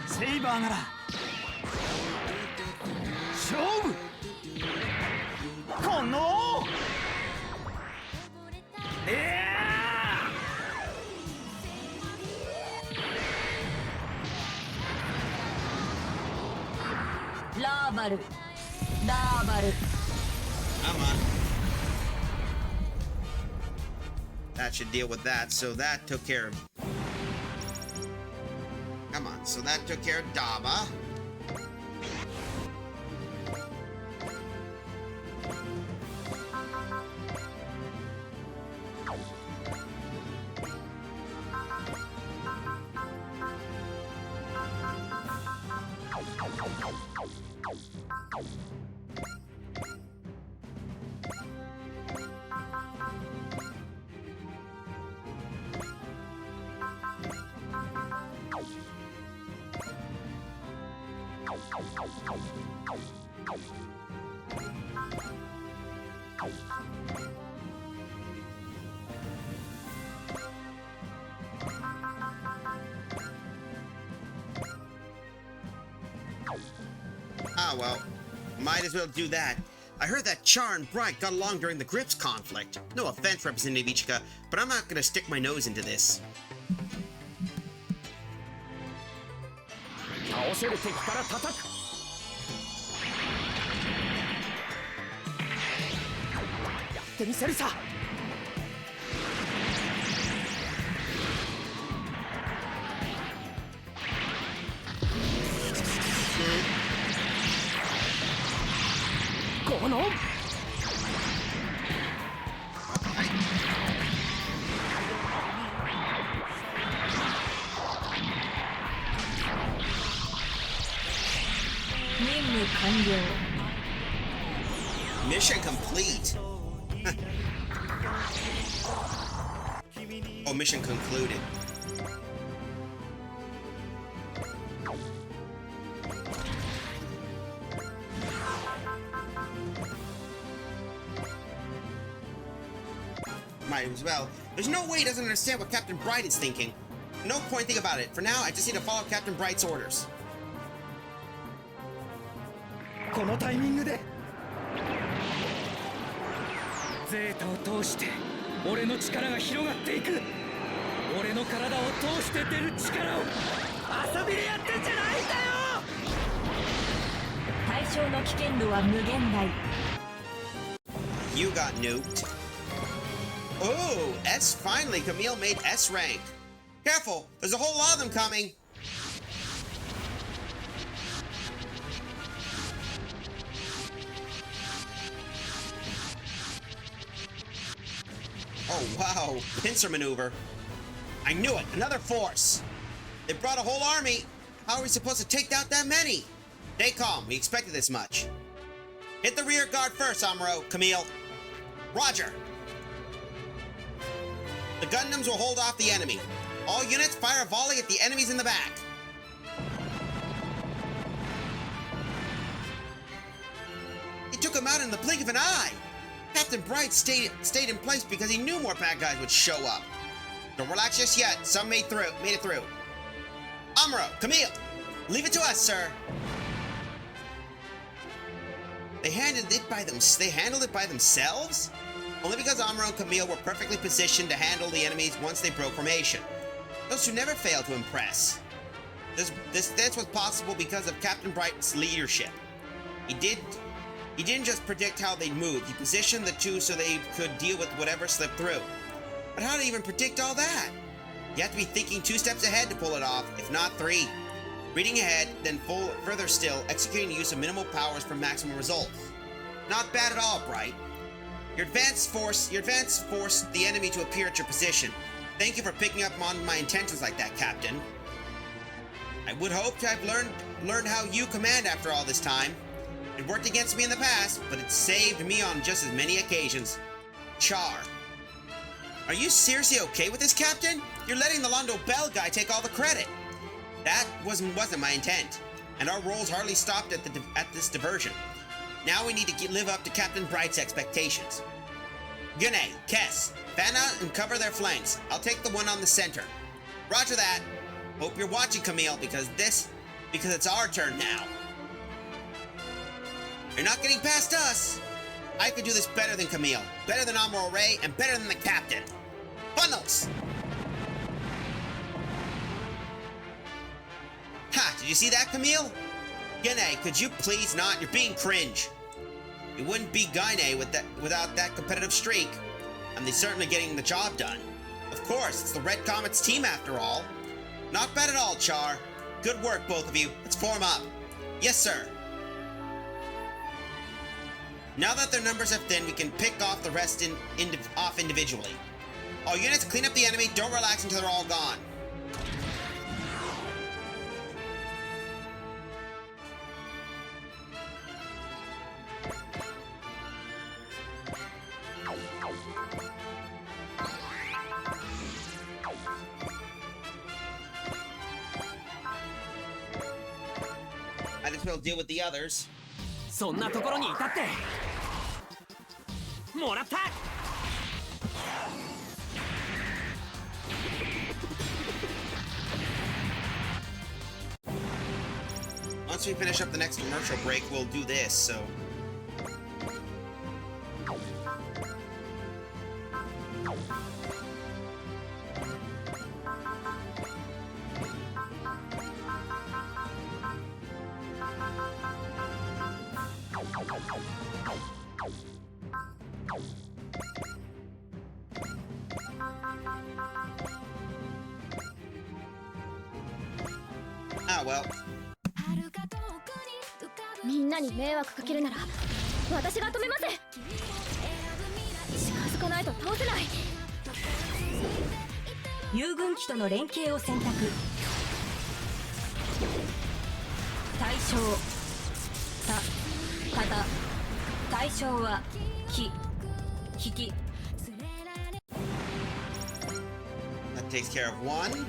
セイバーなら勝負。この
ラーバルラーバル
Come on. That should deal with that. So that took care of. Come on. So that took care of Daba. Ah, well, might as well do that. I heard that Char and Bright got along during the Grips conflict. No offense, Representative Ichika, but I'm not gonna stick my nose into this.
倒せる敵から叩く。やってみせるさ。この
任務完了
Mission complete. Oh, mission concluded. Might as well. There's no way he doesn't understand what Captain Bright is thinking. No point thinking about it. For now, I just need to follow Captain Bright's orders.
このタイミングでゼータを通して俺の力が広がっていく。俺の体を通して出る力を遊びでやってんじゃないんだよ。
対象の危険度は無限大
You got nuked. Oh, S finally, Camille made S rank. Careful, there's a whole lot of them coming. Oh wow, pincer maneuver. I knew it, another force. They brought a whole army. How are we supposed to take out that many? Stay calm, we expected this much. Hit the rear guard first, Amuro, Camille. Roger. The Gundams will hold off the enemy. All units fire a volley at the enemies in the back. He took him out in the blink of an eye. Captain Bright stayed in place because he knew more bad guys would show up. Don't relax just yet. Some made it through. Amuro, Camille, leave it to us, sir. They handled it by themselves? Only because Amuro and Camille were perfectly positioned to handle the enemies once they broke formation. Those who never fail to impress. This was possible because of Captain Bright's leadership. He didn't just predict how they'd move, he positioned the two so they could deal with whatever slipped through. But how to even predict all that? You have to be thinking 2 steps ahead to pull it off, if not 3. Reading ahead, then further still, executing the use of minimal powers for maximum results. Not bad at all, Bright. Your advance forced the enemy to appear at your position. Thank you for picking up on my intentions like that, Captain. I would hope to have learned how you command after all this time. It worked against me in the past, but it saved me on just as many occasions. Char. Are you seriously okay with this, Captain? You're letting the Londo Bell guy take all the credit. That wasn't my intent, and our roles hardly stopped at this diversion. Now we need to live up to Captain Bright's expectations. Gunay, Kess, fan out and cover their flanks. I'll take the one on the center. Roger that. Hope you're watching, Camille, because it's our turn now. You're not getting past us. I could do this better than Camille, better than Admiral Ray, and better than the Captain. Funnels! Ha! Did you see that, Camille? Gunay, could you please not? You're being cringe. It wouldn't be Gunay without that competitive streak. And they're certainly getting the job done. Of course, it's the Red Comet's team after all. Not bad at all, Char. Good work, both of you. Let's form up. Yes, sir. Now that their numbers have thinned, we can pick off the rest off individually. All units, clean up the enemy. Don't relax until they're all gone. Might as well deal with the others.
そんなところにいたってもらった
Once we finish up the next commercial break, we'll do this, so... Ah, well.
みんなに迷惑かけるなら私が止めます。近づかないと倒せない。
友軍機との連携を選択。対象対象は引き
That takes care of one.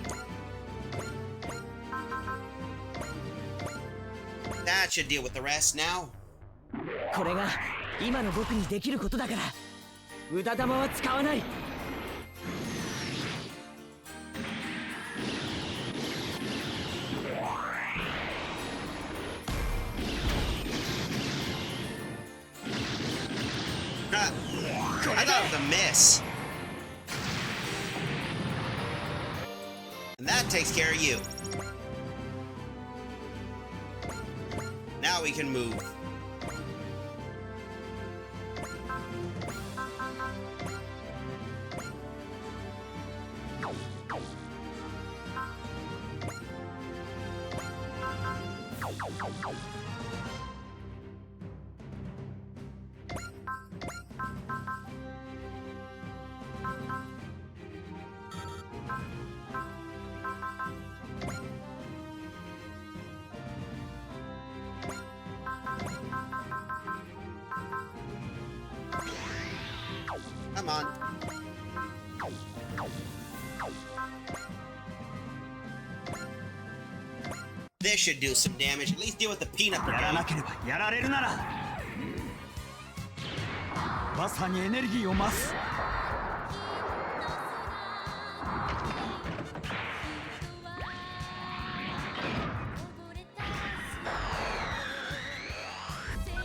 That should deal with the rest now.
これが今の僕にできることだから無駄玉は使わない。
I thought it was a miss. And that takes care of you. Now we can move. Come on. This should do some damage. At least deal with the peanut
やらな
brigade.
ければやられるならまさにエネルギーを増す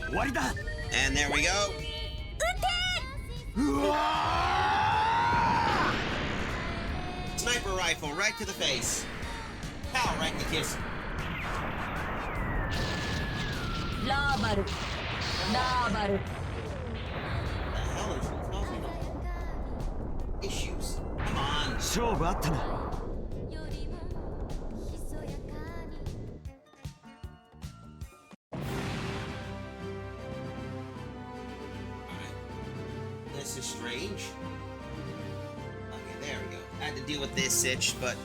終わりだ
And there we go. sniper rifle right to the face. Pow, right in the kiss.
ラーバルラーバル
What the hell is causing issues? Come on.
勝負あったな。
This is strange. Okay, there we go. I had to deal with this sitch, but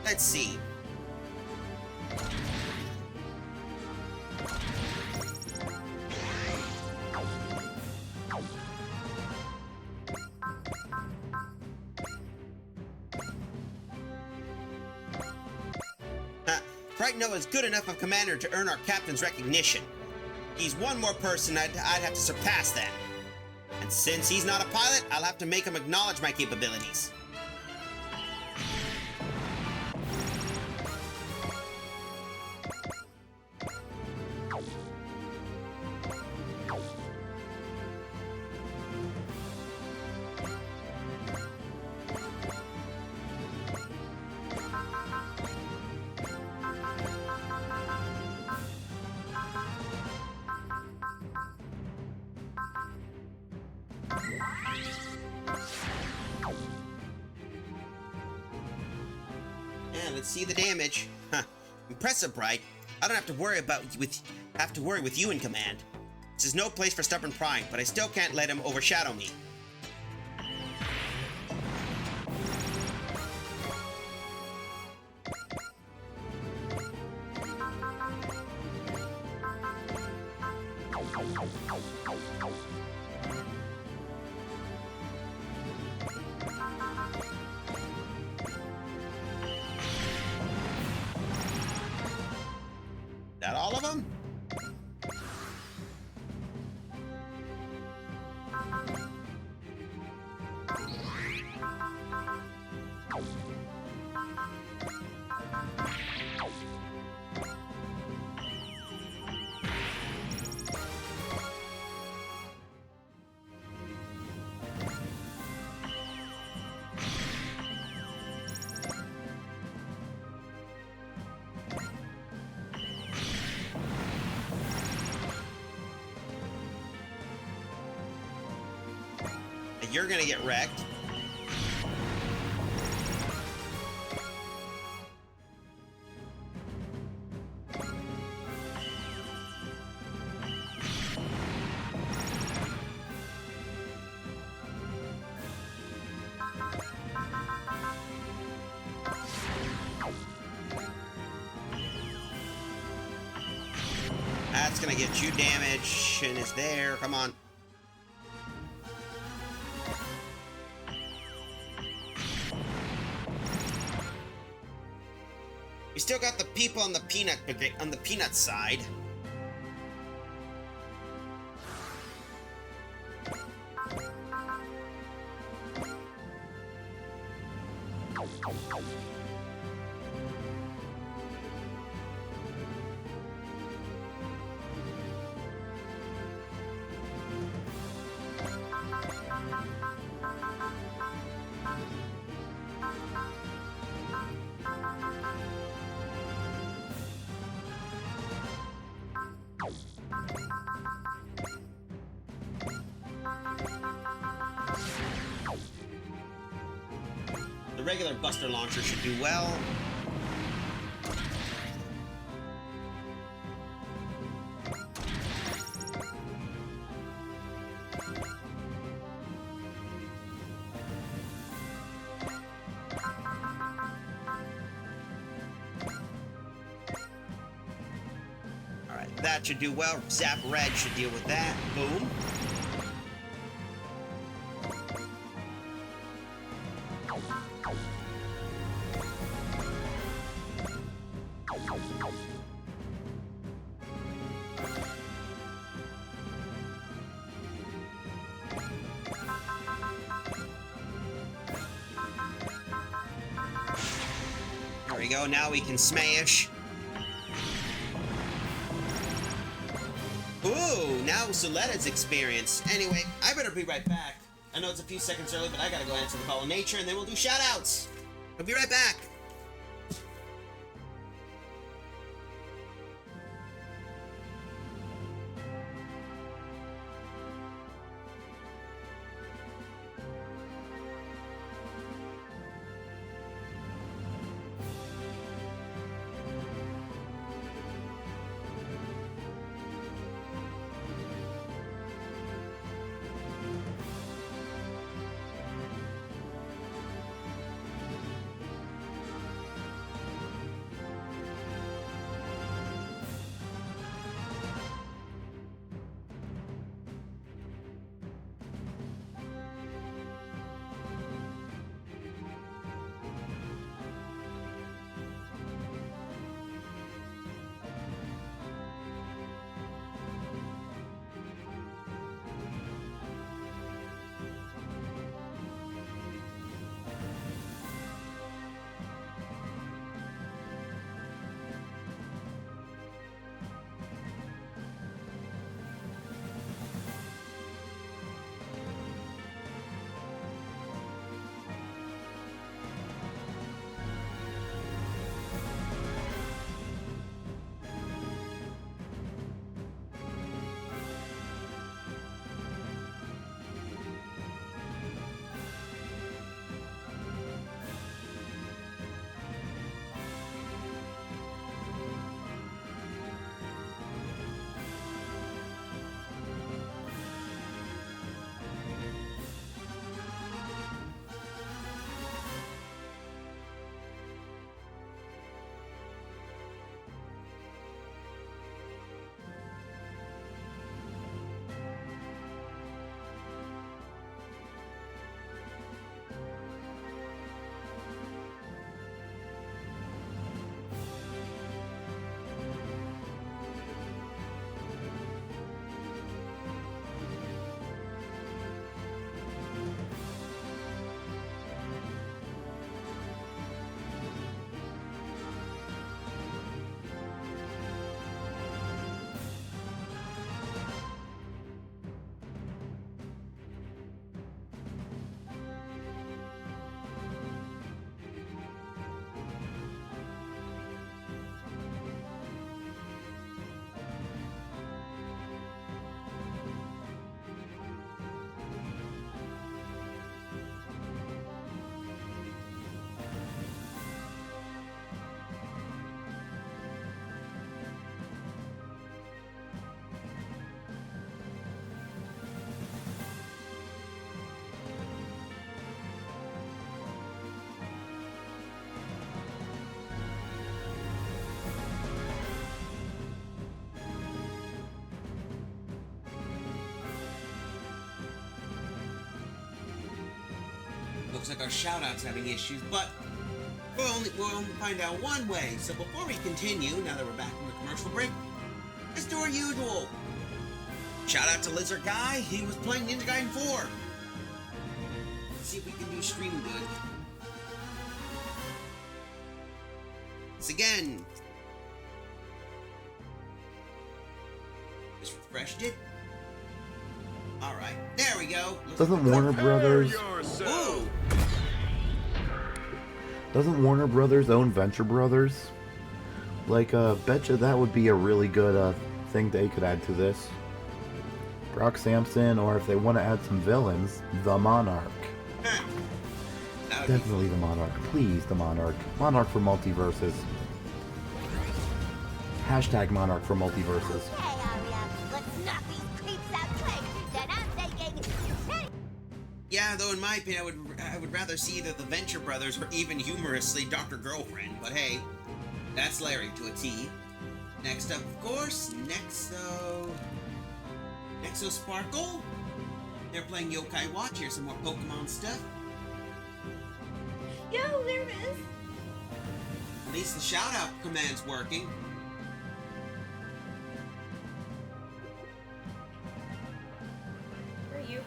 let's see. Right now is good enough of commander to earn our captain's recognition. He's one more person I'd have to surpass that. And since he's not a pilot, I'll have to make him acknowledge my capabilities. Yeah, let's see the damage. Huh. Impressive, Bright. I don't have to worry with you in command. This is no place for stubborn pride, but I still can't let him overshadow me. That all of them? You're gonna get wrecked. That's gonna get you damage, and it's there. Come on. We still got the people on the peanut side. The regular Buster Launcher should do well. Alright, that should do well. Zap Red should deal with that. Boom. There we go, now we can smash. Ooh, now Soletta's experience. Anyway, I better be right back. I know it's a few seconds early, but I gotta go answer the call of nature, and then we'll do shoutouts. I'll be right back. Looks like our shout-out's having issues, but we'll only find out one way. So before we continue, now that we're back from the commercial break, let's do our usual. Shout out to Lizard Guy. He was playing Ninja Gaiden 4. Let's see if we can do stream good. Once again. Just refreshed it. Alright, there we go.
Doesn't Warner Brothers...
Whoa!
Doesn't Warner Brothers own Venture Brothers? Like, betcha that would be a really good, thing they could add to this. Brock Sampson, or if they want to add some villains, the Monarch. Definitely the Monarch. Please, the Monarch. Monarch for multiverses. Hashtag Monarch for multiverses.
Yeah, though in my opinion, I would rather see either the Venture Brothers or even humorously Dr. Girlfriend. But hey, that's Larry to a T. Next up, of course, Nexo Sparkle. They're playing Yokai Watch. Here's some more Pokemon stuff.
Yo, there it is.
At least the shout-out command's working.
Where are you?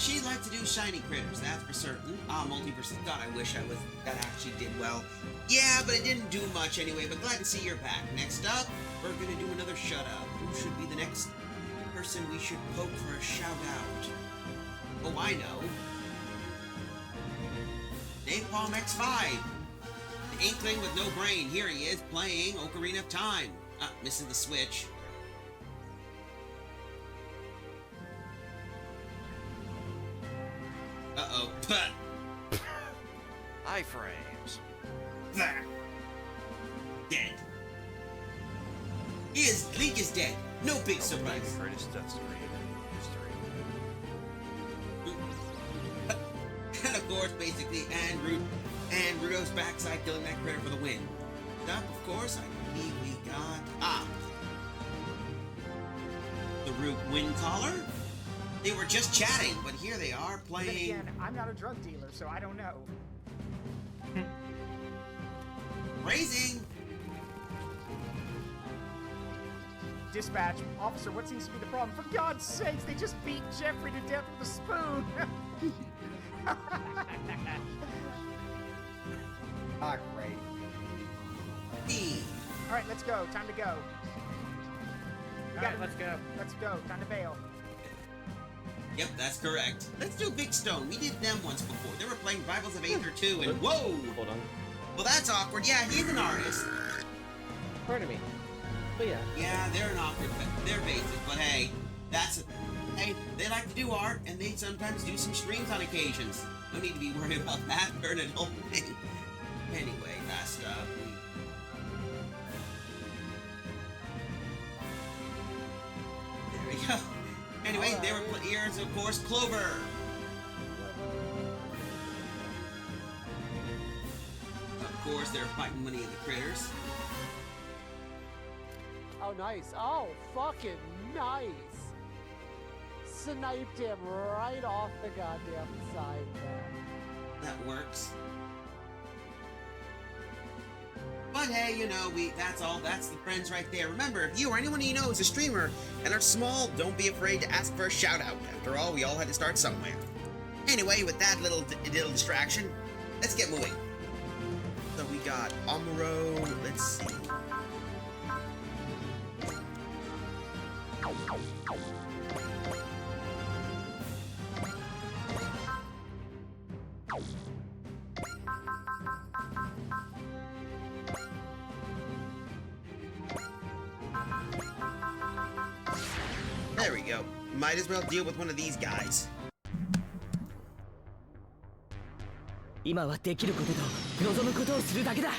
She likes to do shiny critters, that's for certain. Multiverse. God, I wish that actually did well. Yeah, but it didn't do much anyway, but glad to see you're back. Next up, we're gonna do another shut-up. Who should be the next person we should poke for a shout-out? Oh, I know. Napalm X5. The Inkling with no brain. Here he is, playing Ocarina of Time. Missing the switch. Uh-oh.
Iframes.
Dead. Link is dead. No big surprise.
Greatest death story in history.
And of course, basically, and Rudo's backside killing that critter for the win. Up, of course, I believe we got the Root Wind Collar. They were just chatting, but here they are playing.
Then again, I'm not a drug dealer, so I don't know.
Raising.
Dispatch, officer, what seems to be the problem? For God's sakes, they just beat Jeffrey to death with a spoon.
Ah, great.
All right, let's go. Time to go.
All right, let's go.
Let's go. Time to bail.
Yep, that's correct. Let's do Big Stone. We did them once before. They were playing Rivals of Aether 2, and whoa!
Hold on.
Well, that's awkward. Yeah, he's an artist.
Pardon me. But yeah.
Yeah, they're an awkward. They're basic, but hey, hey, they like to do art, and they sometimes do some streams on occasions. No need to be worried about that. They're an adult thing. Anyway, last up. There we go. Anyway, they were ears, of course, Clover. Of course, they're fighting many of the critters.
Oh, nice. Oh, fucking nice. Sniped him right off the goddamn side there.
That works. But hey, you know, that's the friends right there. Remember, if you or anyone you know is a streamer and are small, don't be afraid to ask for a shout out. After all, we all had to start somewhere. Anyway, with that little distraction, let's get moving. So we got Amuro, let's see. There we go. Might as well deal with one of these guys.
今はできることと望むことをするだけだ。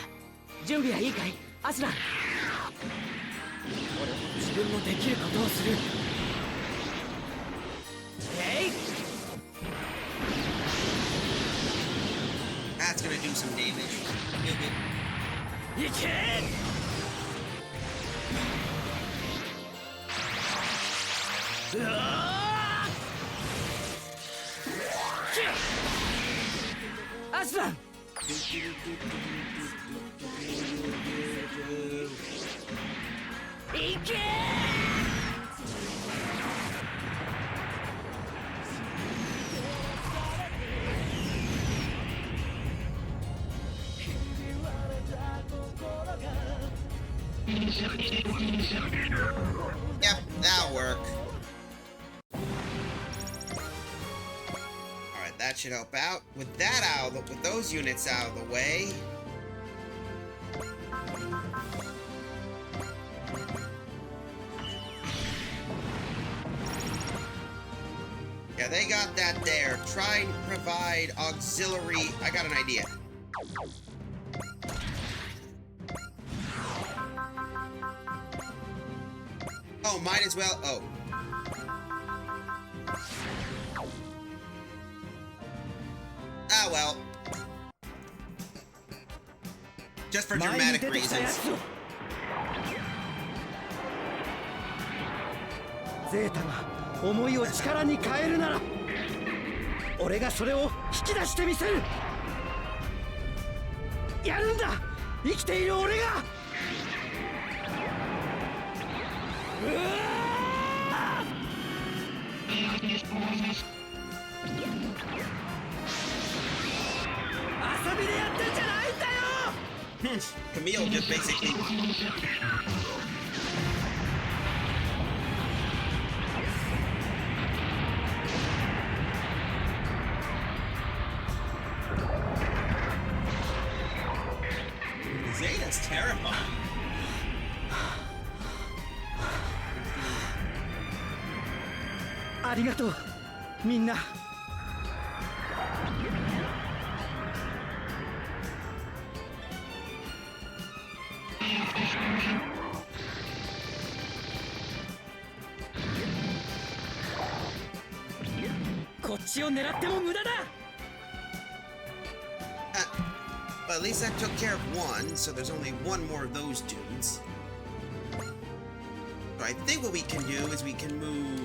準備はいいかい、アスラン。俺も自分のできることをする。えい。
That's gonna do some damage.
いけ。アスラン。いけ。
Yep, that'll work. Alright, that should help out. With those units out of the way. Yeah, they got that there. Try and provide auxiliary. I got an idea. Oh, might as well. Oh. Ah, well. Just for dramatic reasons.
ゼータが思いを力に変えるなら、俺がそれを引き出してみせる。やるんだ、生きている俺が。遊びでやってんじゃないんだよ。
Camille just basically. Zeta's terrifying.
ありがとうみんな。こっちを狙っても無駄だ。
But at least that took care of one, so there's only one more of those dudes. So I think what we can do is we can move.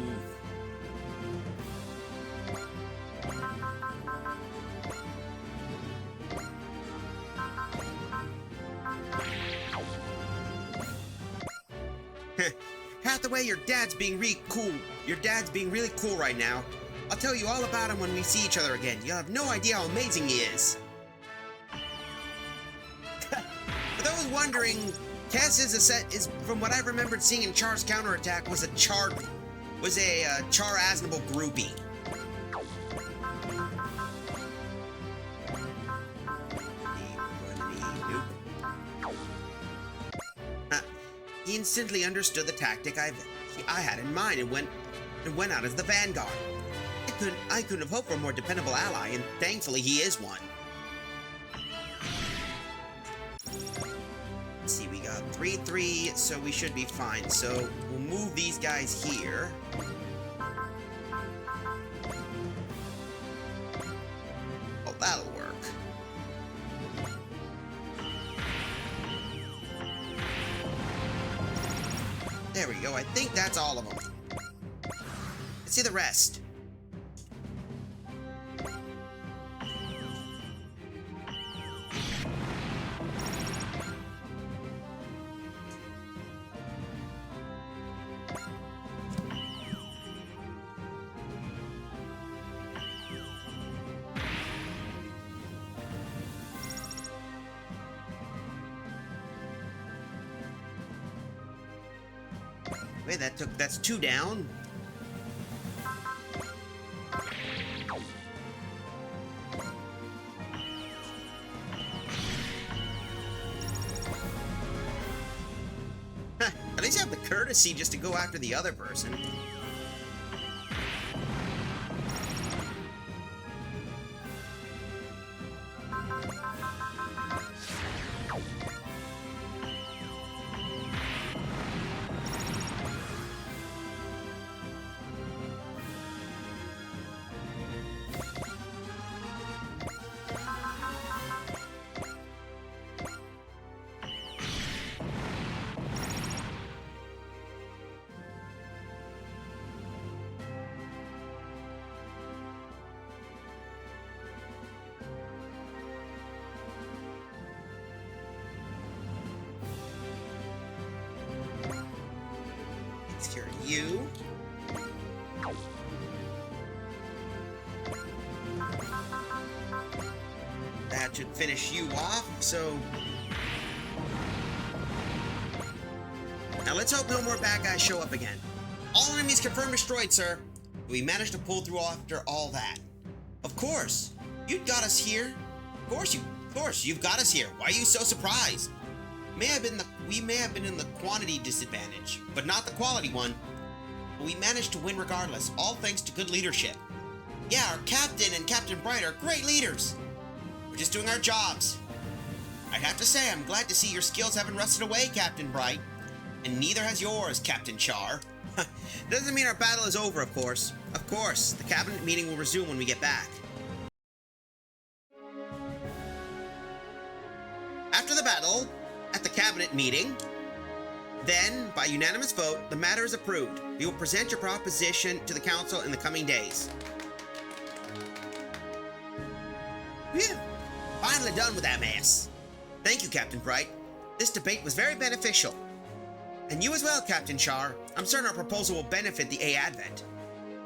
Hathaway, your dad's being cool. Your dad's being really cool right now. I'll tell you all about him when we see each other again. You'll have no idea how amazing he is. For those wondering, Cass is from what I remembered seeing in Char's counterattack was a Char Aznable groupie. He instantly understood the tactic I had in mind and went out as the vanguard. I couldn't have hoped for a more dependable ally, and thankfully he is one. Let's see, we got 3-3, so we should be fine. So we'll move these guys here. Oh, that'll work. There we go. I think that's all of them. Let's see the rest. Wait, that's 2 down. At least you have the courtesy just to go after the other person. Secure you. That should finish you off, so... Now let's hope no more bad guys show up again. All enemies confirmed destroyed, sir. We managed to pull through after all that. Of course. You got us here. Of course, you've got us here. Why are you so surprised? We may have been in the quantity disadvantage, but not the quality one. But we managed to win regardless, all thanks to good leadership. Yeah, our captain and Captain Bright are great leaders. We're just doing our jobs. I'd have to say I'm glad to see your skills haven't rusted away, Captain Bright. And neither has yours, Captain Char. Doesn't mean our battle is over, of course. Of course, the cabinet meeting will resume when we get back. After the battle, at the cabinet meeting, then, by unanimous vote, the matter is approved. We will present your proposition to the council in the coming days. Phew! Finally done with that mess. Thank you, Captain Bright. This debate was very beneficial. And you as well, Captain Char. I'm certain our proposal will benefit the A-Advent.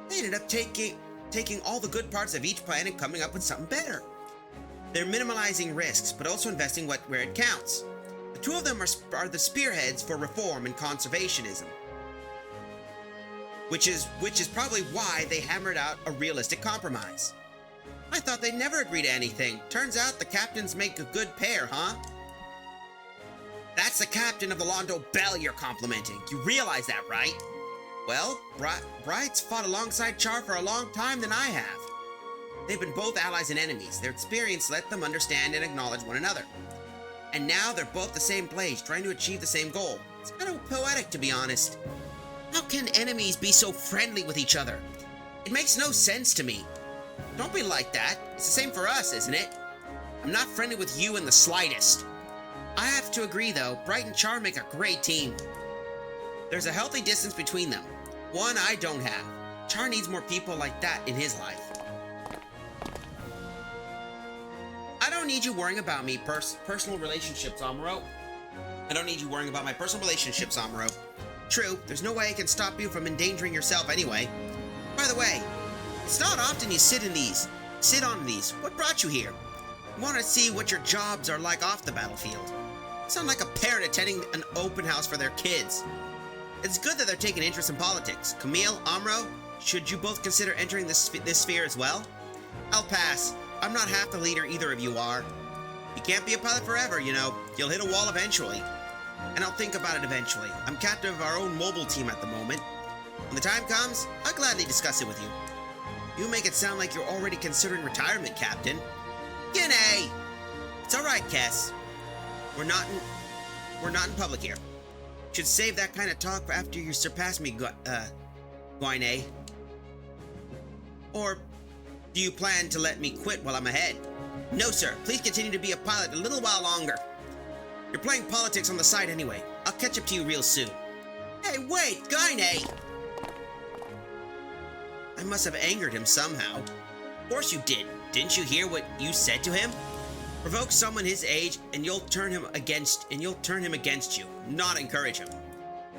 They ended up taking all the good parts of each plan and coming up with something better. They're minimizing risks, but also investing where it counts. The two of them are the spearheads for reform and conservationism. Which is probably why they hammered out a realistic compromise. I thought they'd never agree to anything. Turns out the captains make a good pair, huh? That's the captain of the Londo Bell you're complimenting. You realize that, right? Well, Bright's fought alongside Char for a long time than I have. They've been both allies and enemies. Their experience let them understand and acknowledge one another. And now they're both the same place, trying to achieve the same goal. It's kind of poetic, to be honest. How can enemies be so friendly with each other? It makes no sense to me. Don't be like that. It's the same for us, isn't it? I'm not friendly with you in the slightest. I have to agree, though. Bright and Char make a great team. There's a healthy distance between them. One I don't have. Char needs more people like that in his life. I don't need you worrying about me personal relationships, Amuro. I don't need you worrying about my personal relationships, Amuro. True, there's no way I can stop you from endangering yourself anyway. By the way, it's not often you sit on these. What brought you here? I want to see what your jobs are like off the battlefield. You sound like a parent attending an open house for their kids. It's good that they're taking interest in politics. Camille, Amro, should you both consider entering this sphere as well? I'll pass. I'm not half the leader either of you are. You can't be a pilot forever, you know. You'll hit a wall eventually. And I'll think about it eventually. I'm captain of our own mobile team at the moment. When the time comes, I'll gladly discuss it with you. You make it sound like you're already considering retirement, Captain. Guinea! It's alright, Cass. We're not in public here. Should save that kind of talk for after you surpass me, Guinea. Or do you plan to let me quit while I'm ahead? No, sir. Please continue to be a pilot a little while longer. You're playing politics on the side anyway. I'll catch up to you real soon. Hey, wait, Guinea! I must have angered him somehow. Of course you did. Didn't you hear what you said to him? Provoke someone his age and you'll turn him against you, not encourage him.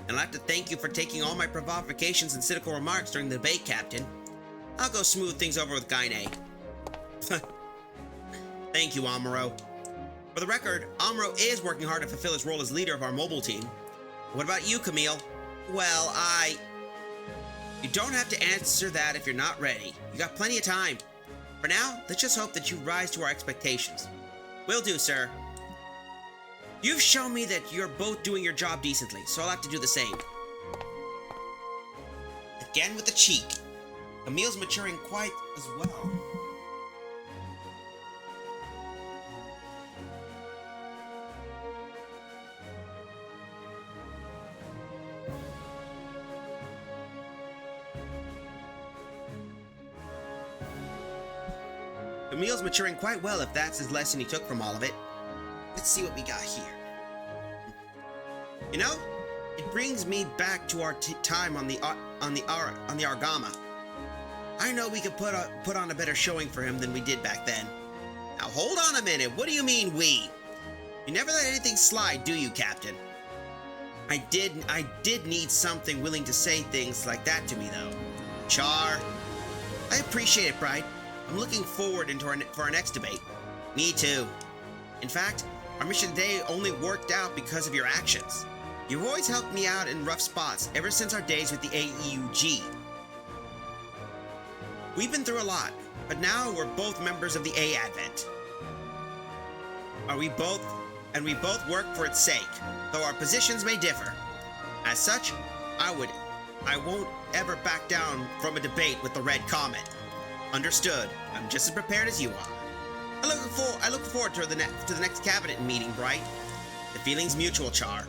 And I'll have to thank you for taking all my provocations and cynical remarks during the debate, Captain. I'll go smooth things over with Guinea. Thank you, Amuro. For the record, Amuro is working hard to fulfill his role as leader of our mobile team. What about you, Camille? Well, You don't have to answer that if you're not ready. You got plenty of time. For now, let's just hope that you rise to our expectations. Will do, sir. You've shown me that you're both doing your job decently, so I'll have to do the same. Again with the cheek. Camille's maturing quite as well. Camille's maturing quite well if that's his lesson he took from all of it. Let's see what we got here. You know, it brings me back to our time on the Argama. I know we could put on a better showing for him than we did back then. Now hold on a minute, what do you mean we? You never let anything slide, do you, Captain? I did need something willing to say things like that to me, though. Char. I appreciate it, Bright. I'm looking forward for our next debate. Me too. In fact, our mission today only worked out because of your actions. You've always helped me out in rough spots ever since our days with the AEUG. We've been through a lot, but now we're both members of the A-Advent. We both work for its sake, though our positions may differ. As such, I won't ever back down from a debate with the Red Comet. Understood. I'm just as prepared as you are. I look forward to the next cabinet meeting, Bright. The feeling's mutual, Char.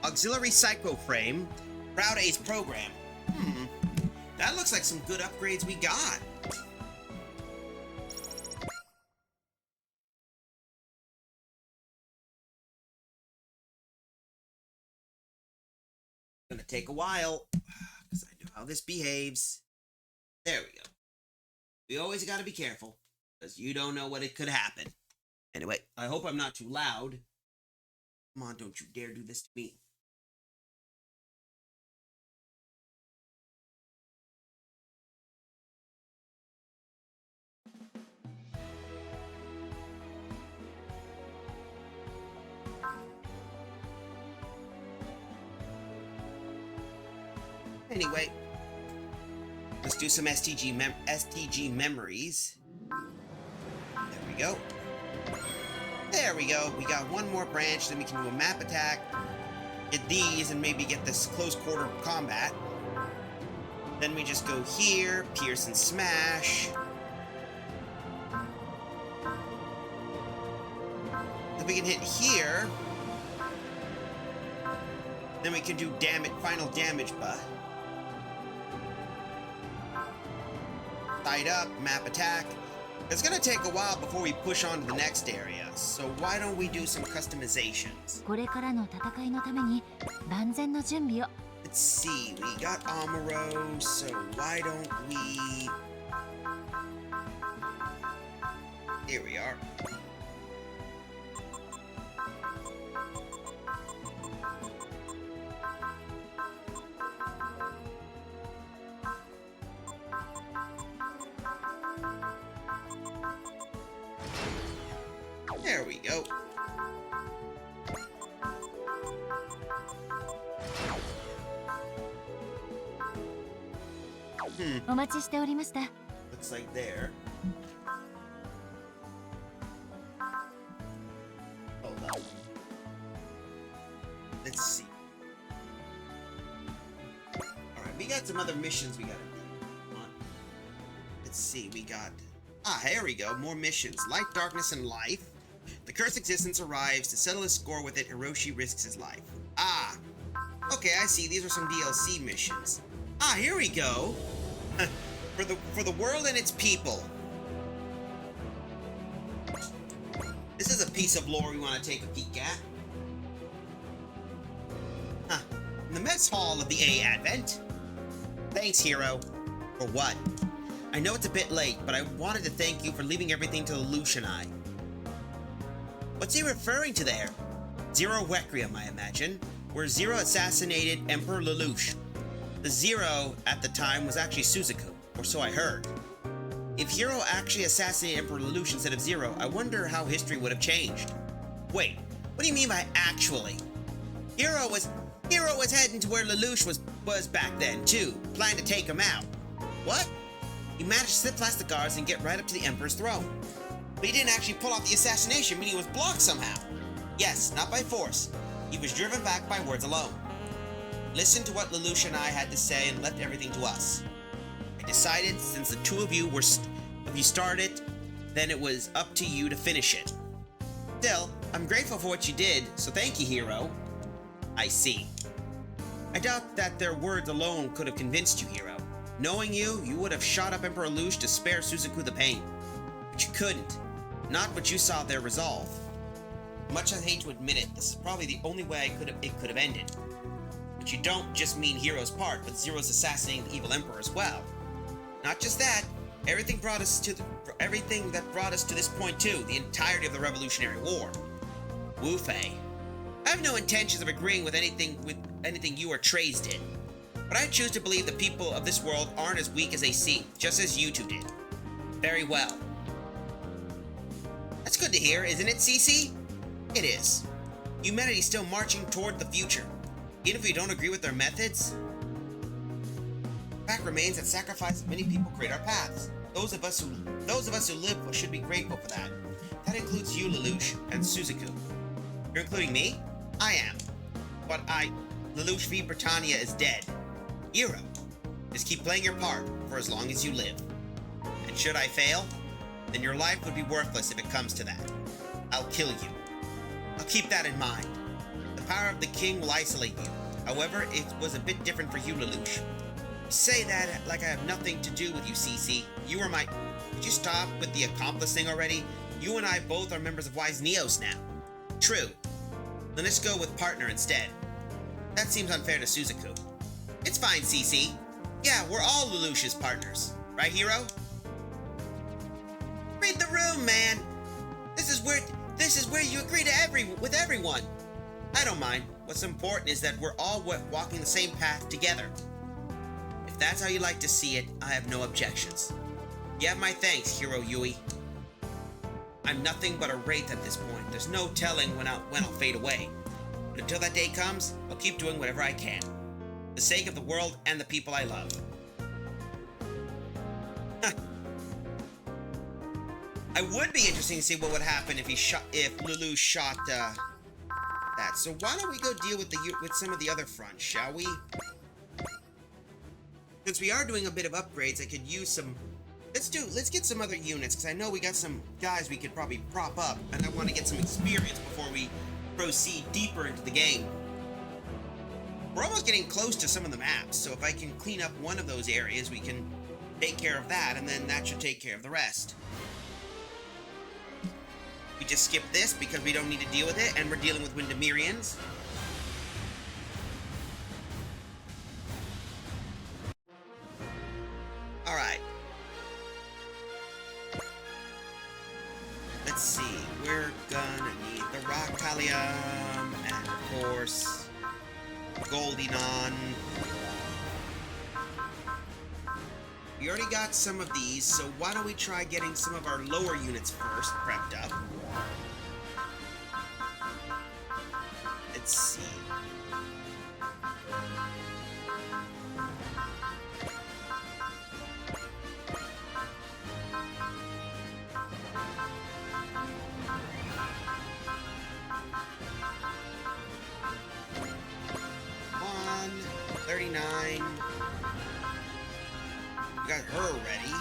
Auxiliary Psycho Frame, Proud Ace Program. That looks like some good upgrades we got. Gonna take a while, because I know how this behaves. There we go. We always gotta be careful, because you don't know what it could happen. Anyway, I hope I'm not too loud. Come on, don't you dare do this to me. Anyway, let's do some STG memories. There we go. There we go. We got one more branch, then we can do a map attack, get these, and maybe get this close quarter combat. Then we just go here, pierce and smash. If we can hit here, then we can do damage, final damage buff. Tied up, map attack. It's gonna take a while before we push on to the next area, so why don't we do some customizations?
これからの戦いのために万全の準備を。
Let's see, we got Amuro, so why don't we... Here we are. There we go.
お待ちしておりました。
Looks like there. Hold on. Let's see. Alright, we got some other missions we gotta do. Come on. Let's see, we got... Ah, here we go. More missions. Light, darkness, and life. The cursed existence arrives. To settle his score with it, Hiroshi risks his life. Ah! Okay, I see. These are some DLC missions. Ah, here we go! for the world and its people. This is a piece of lore we want to take a peek at. Huh. In the mess hall of the A Advent. Thanks, hero. For what? I know it's a bit late, but I wanted to thank you for leaving everything to Lelouch and I. What's he referring to there? Zero Requiem, I imagine, where Zero assassinated Emperor Lelouch. The Zero at the time was actually Suzaku, or so I heard. If Hero actually assassinated Emperor Lelouch instead of Zero, I wonder how history would have changed. Wait, what do you mean by actually? Hero was heading to where Lelouch was back then, too, planning to take him out. What? He managed to slip past the guards and get right up to the Emperor's throne. But he didn't actually pull off the assassination, meaning he was blocked somehow. Yes, not by force. He was driven back by words alone. Listen to what Lelouch and I had to say and left everything to us. I decided since the two of you started, then it was up to you to finish it. Still, I'm grateful for what you did, so thank you, hero. I see. I doubt that their words alone could have convinced you, hero. Knowing you, you would have shot up Emperor Lelouch to spare Suzaku the pain. But you couldn't. Not what you saw their resolve. Much as I hate to admit it, this is probably the only way it could have ended. But you don't just mean Hero's part, but Zero's assassinating the evil Emperor as well. Not just that, everything that brought us to this point too, the entirety of the Revolutionary War. Wu Fei. I have no intentions of agreeing with anything you or Trey's did. But I choose to believe the people of this world aren't as weak as they seem, just as you two did. Very well. That's good to hear, isn't it, CC? It is. Humanity's still marching toward the future. Even if we don't agree with their methods, the fact remains that sacrifice of many people create our paths. Those of us who live should be grateful for that. That includes you, Lelouch, and Suzaku. You're including me? I am. But Lelouch v. Britannia is dead. Hero, just keep playing your part for as long as you live. And should I fail, then your life would be worthless if it comes to that. I'll kill you. I'll keep that in mind. The power of the king will isolate you. However, it was a bit different for you, Lelouch. You say that like I have nothing to do with you, CC. You are my... Did you stop with the accomplice thing already? You and I both are members of Wise Neos now. True. Then let's go with partner instead. That seems unfair to Suzaku. It's fine, CC. Yeah, we're all Lelouch's partners. Right, hero? Read the room, man. This is where you agree to with everyone. I don't mind. What's important is that we're all walking the same path together. If that's how you like to see it, I have no objections. You have my thanks, Hero Yui. I'm nothing but a wraith at this point. There's no telling when I'll fade away. But until that day comes, I'll keep doing whatever I can. For the sake of the world and the people I love. I would be interesting to see what would happen if Lulu shot that. So why don't we go deal with some of the other fronts, shall we? Since we are doing a bit of upgrades, I could use some. Let's get some other units, because I know we got some guys we could probably prop up, and I want to get some experience before we proceed deeper into the game. We're almost getting close to some of the maps, so if I can clean up one of those areas, we can take care of that, and then that should take care of the rest. We just skip this because we don't need to deal with it, and we're dealing with Windemirians. Alright. Let's see. We're gonna need the Rock Thallium, and of course, Goldinon. We already got some of these, so why don't we try getting some of our lower units first prepped up. Let's see. On 39. We got her ready.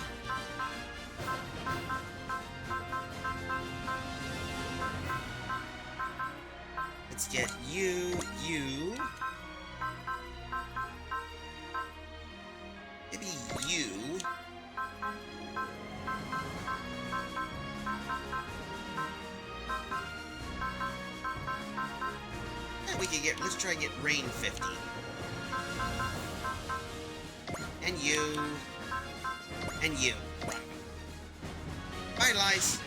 Let's get you. Maybe you. And we could let's try and get Rain 50. And you. And you. Bye, Lice.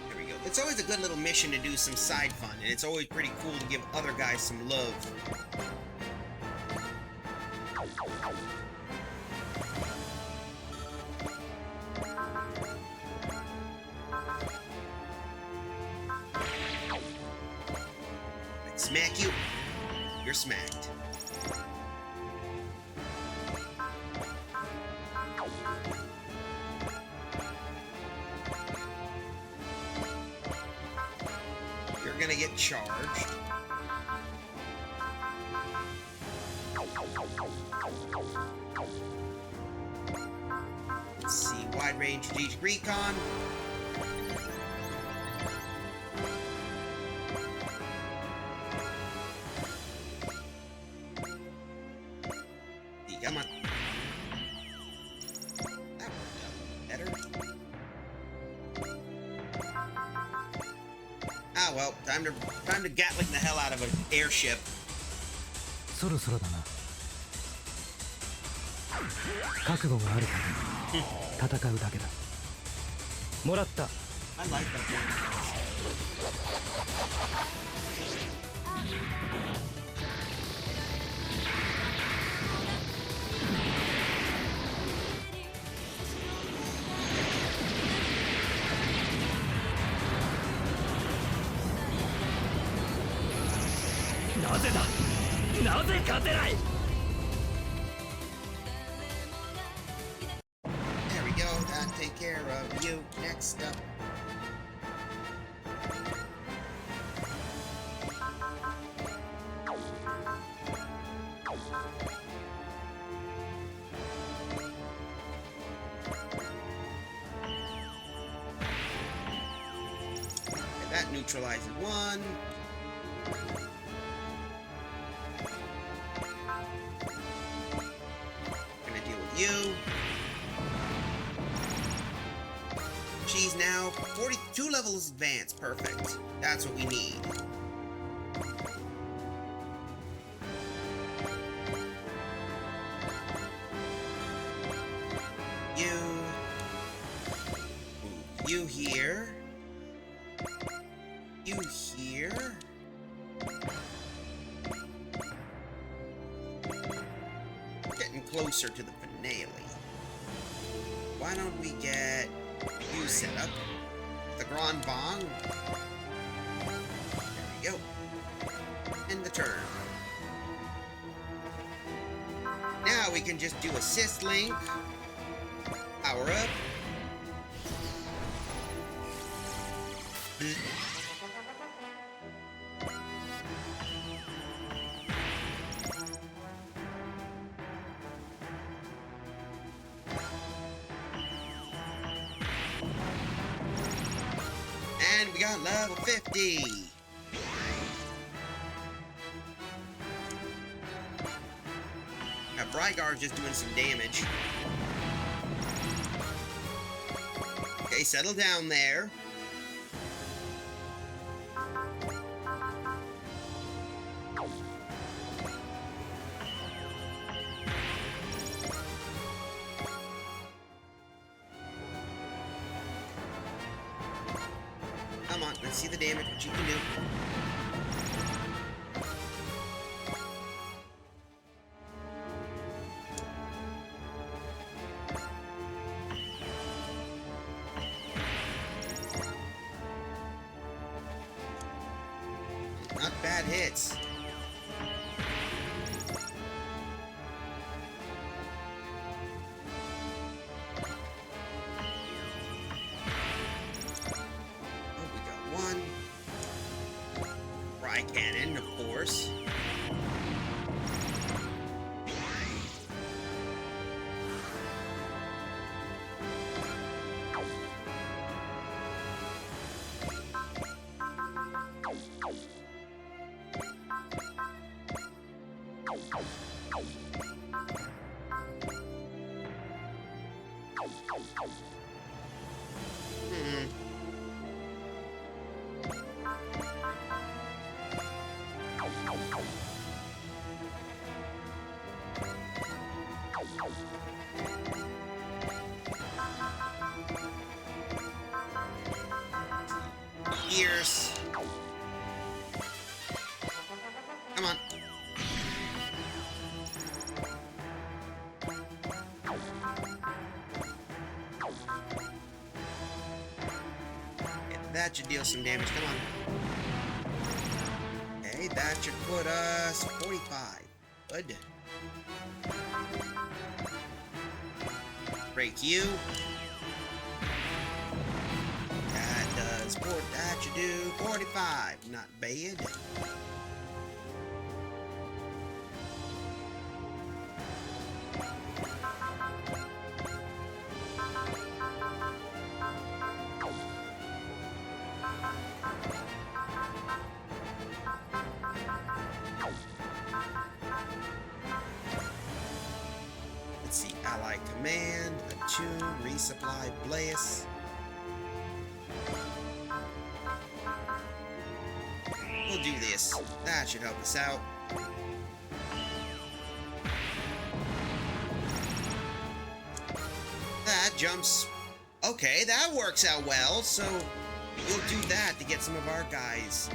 There we go. It's always a good little mission to do some side fun, and it's always pretty cool to give other guys some love. Smack you. You're smacked. You're gonna get charged. Let's see, wide range strategic recon. Come on. That worked out better. Ah well, time to Gatling the hell out of an airship.
そろそろだな。覚悟があるから戦うだけだ。もらった。
I like that one.
なぜだ。なぜ勝てない。
There we go. That'll take care of you. Next up. Okay, that neutralizes one. Gonna deal with you. She's now 42 levels advanced. Perfect. That's what we need. You here. You here. Getting closer to the finale. Why don't we get you set up? The Grand Bong. There we go. End the turn. Now we can just do assist link. Power up. And we got level 50. Now Brygar's just doing some damage. Okay, settle down there. Come on, let's see the damage, what you can do. Not bad hits. Cannon, of course. Ears. Come on. Yeah, that should deal some damage. Come on. Okay, that should put us 45. Good. Break you. That should do 45. Not bad. Let's see. Ally Command, Attune, Resupply, Blaze. We'll do this. That should help us out. That jumps. Okay, that works out well, so we'll do that to get some of our guys.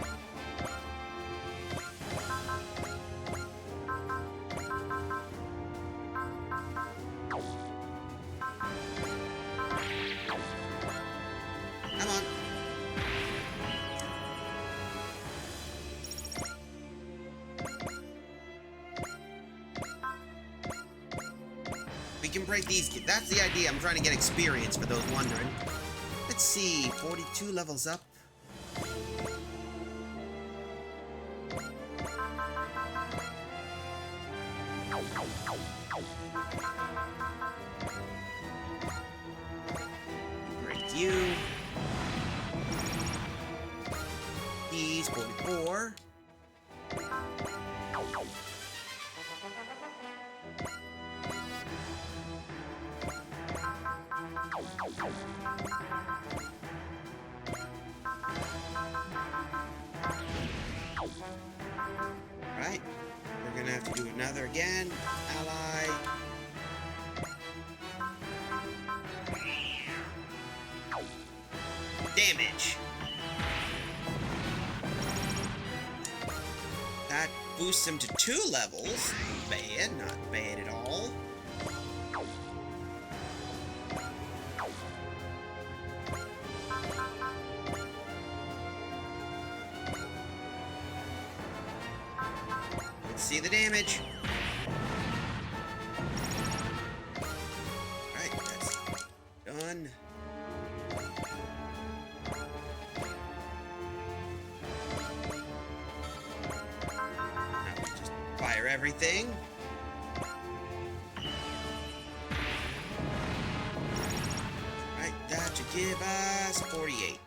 Come on. We can break these. That's the idea. I'm trying to get experience for those wondering. Let's see. 42 levels up. Break you. He's 44. Right. We're gonna have to do another again. Ally. damage. That boosts him to 2 levels. Not bad at all. Let's see the damage. Alright, that's done. Fire everything. Right, that should give us 48.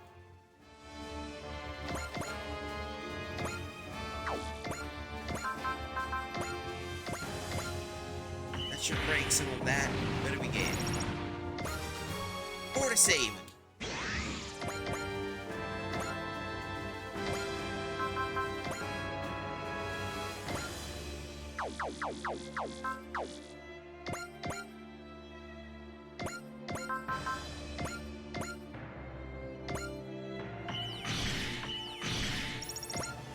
That should break some of that. What do we get? 4 to save.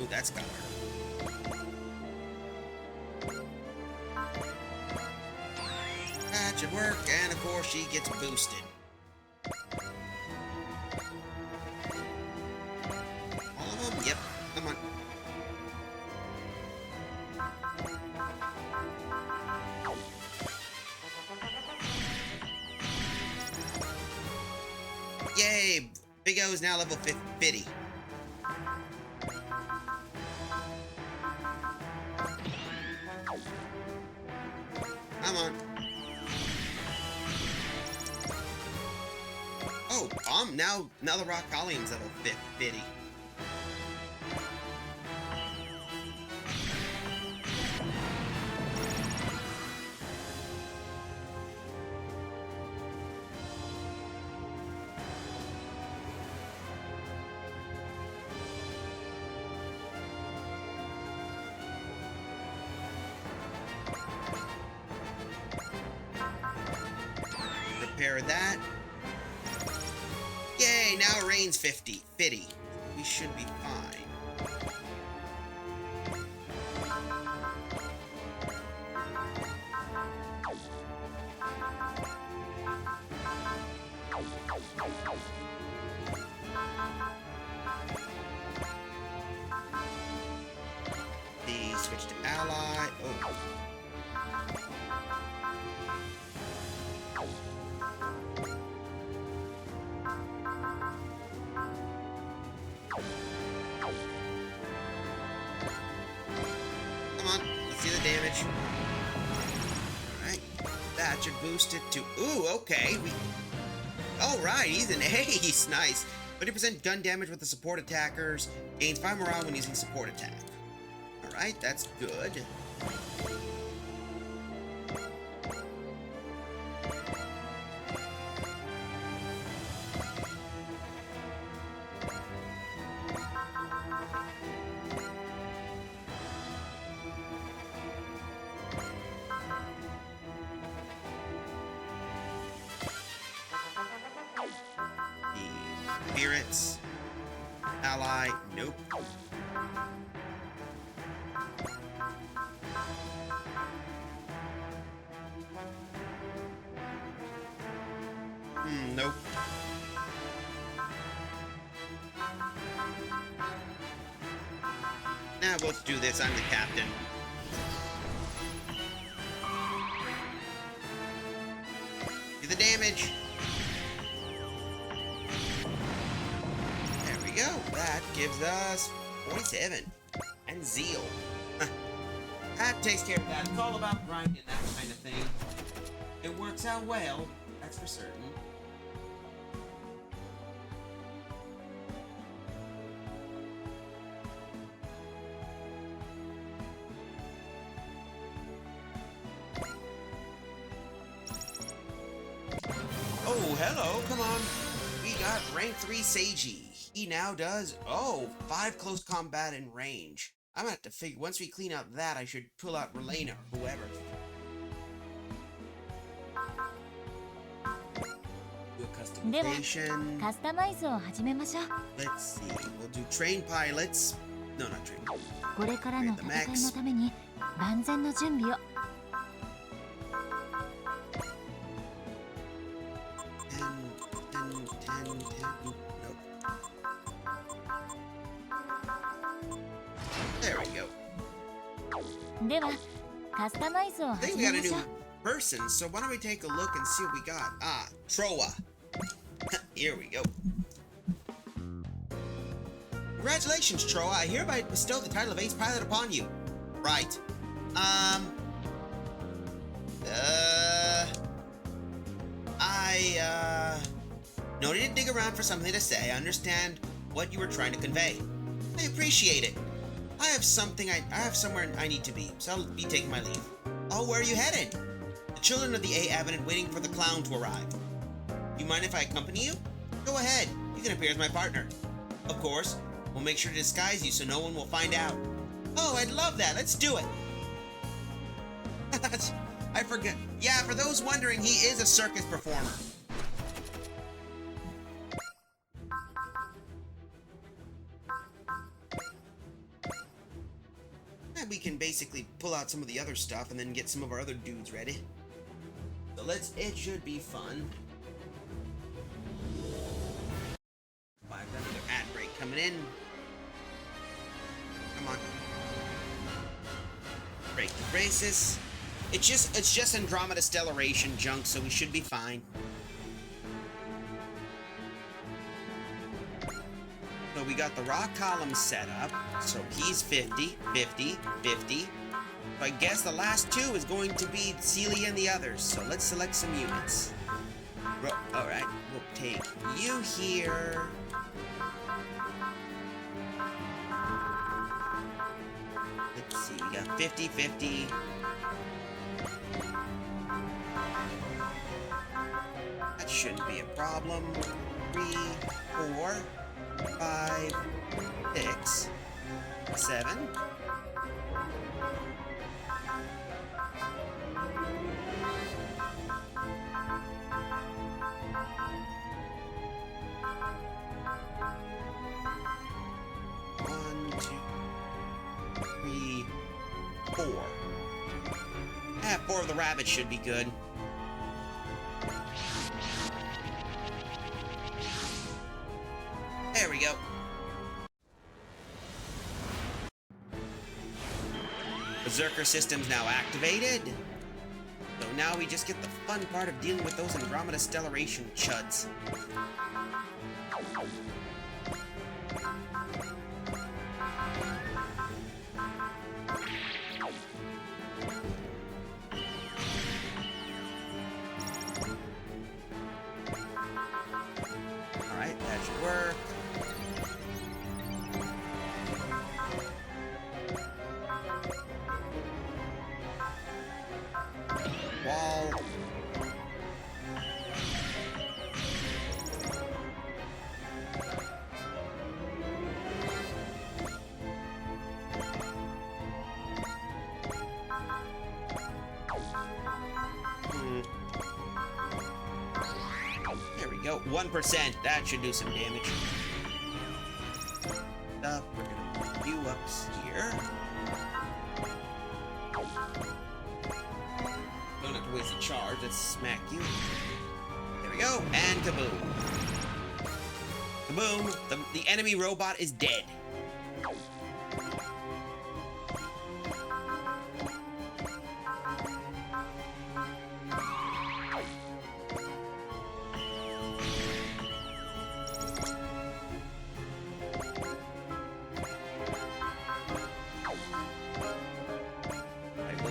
Ooh, that's got her. That should work, and of course she gets boosted. All of them? Yep. Come on. Yay! Big O is now level 50. Come on. Oh, now the Rock Colleen's level 50. Repair that. Yay, now Rain's 50. We should be fine. The switch to ally. Oh. Come on, let's see the damage. Alright, that should boost it to... Ooh, okay. Alright, he's an ace. Nice. 20% gun damage with the support attackers. Gains 5 morale when using support attack. Alright, that's good. Spirits. Ally. Nope. Nope. Now let's do this. I'm the captain. Do the damage. There we go. That gives us 47. And zeal. That takes care of that. It's all about grinding, that kind of thing. It works out well, that's for certain. Oh, hello, come on. We got rank 3 Seiji. He now does, 5 close combat and range. I'm gonna have to figure, once we clean out that, I should pull out Relena or whoever. Do a
では
Customization.
カスタマイズを始めましょう。
Let's see. We'll do train pilots. No, not train.
これからの戦いのために万全の準備を。
10. Nope. there we go.
ではカスタマイズを
I think
始
we
め
got
ま
a
し
new
ょう。
person, so why don't we take a look and see what we got? Ah, Troa. Here we go. Congratulations, Troa. I hereby bestow the title of Ace Pilot upon you. Right. No need to dig around for something to say. I understand what you were trying to convey. I appreciate it. I have somewhere I need to be, so I'll be taking my leave. Oh, where are you headed? The children of the A Avenue waiting for the clown to arrive. Do you mind if I accompany you? Go ahead. You can appear as my partner. Of course, we'll make sure to disguise you so no one will find out. Oh, I'd love that. Let's do it. I forget. Yeah, for those wondering, he is a circus performer. And we can basically pull out some of the other stuff and then get some of our other dudes ready. So it should be fun. I've got another ad break coming in. Come on. Break the braces. It's just Andromeda Stellation junk, so we should be fine. So we got the rock column set up. So he's 50, 50, 50. So I guess the last two is going to be Celia and the others. So let's select some units. Alright, we'll take you here. Let's see, we got 50, 50. That shouldn't be a problem. 3, 4, 5, 6, 7. One, 2, 3, 4. 4 of the rabbits should be good. There we go. Berserker system's now activated. So now we just get the fun part of dealing with those Andromeda Stellation chuds. Alright, that should work. Wall. There we go. 1%. That should do some damage. We're gonna move you up here. Don't have to waste a charge. Let's smack you. There we go. And kaboom. Kaboom. The enemy robot is dead.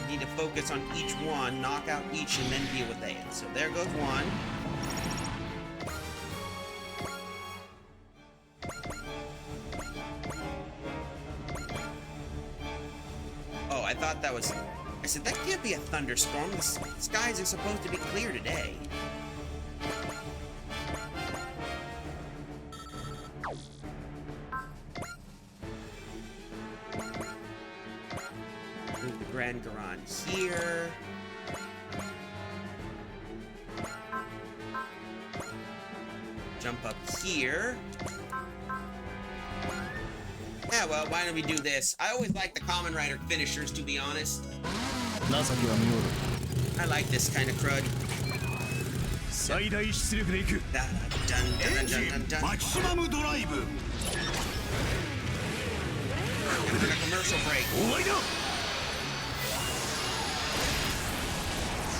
Need to focus on each one, knock out each, and then deal with that. So there goes one. Oh, I thought that was... I said, that can't be a thunderstorm. The skies are supposed to be clear today. Move the Grand Garon here. jump up here. Yeah, well, why don't we do this? I always like the Common Rider finishers, to be honest. I like this kind of crud.
最大出力でいく
Dun, dun, dun, dun, dun,
マキシマムドライブ
Gonna put a commercial break.
終わりだ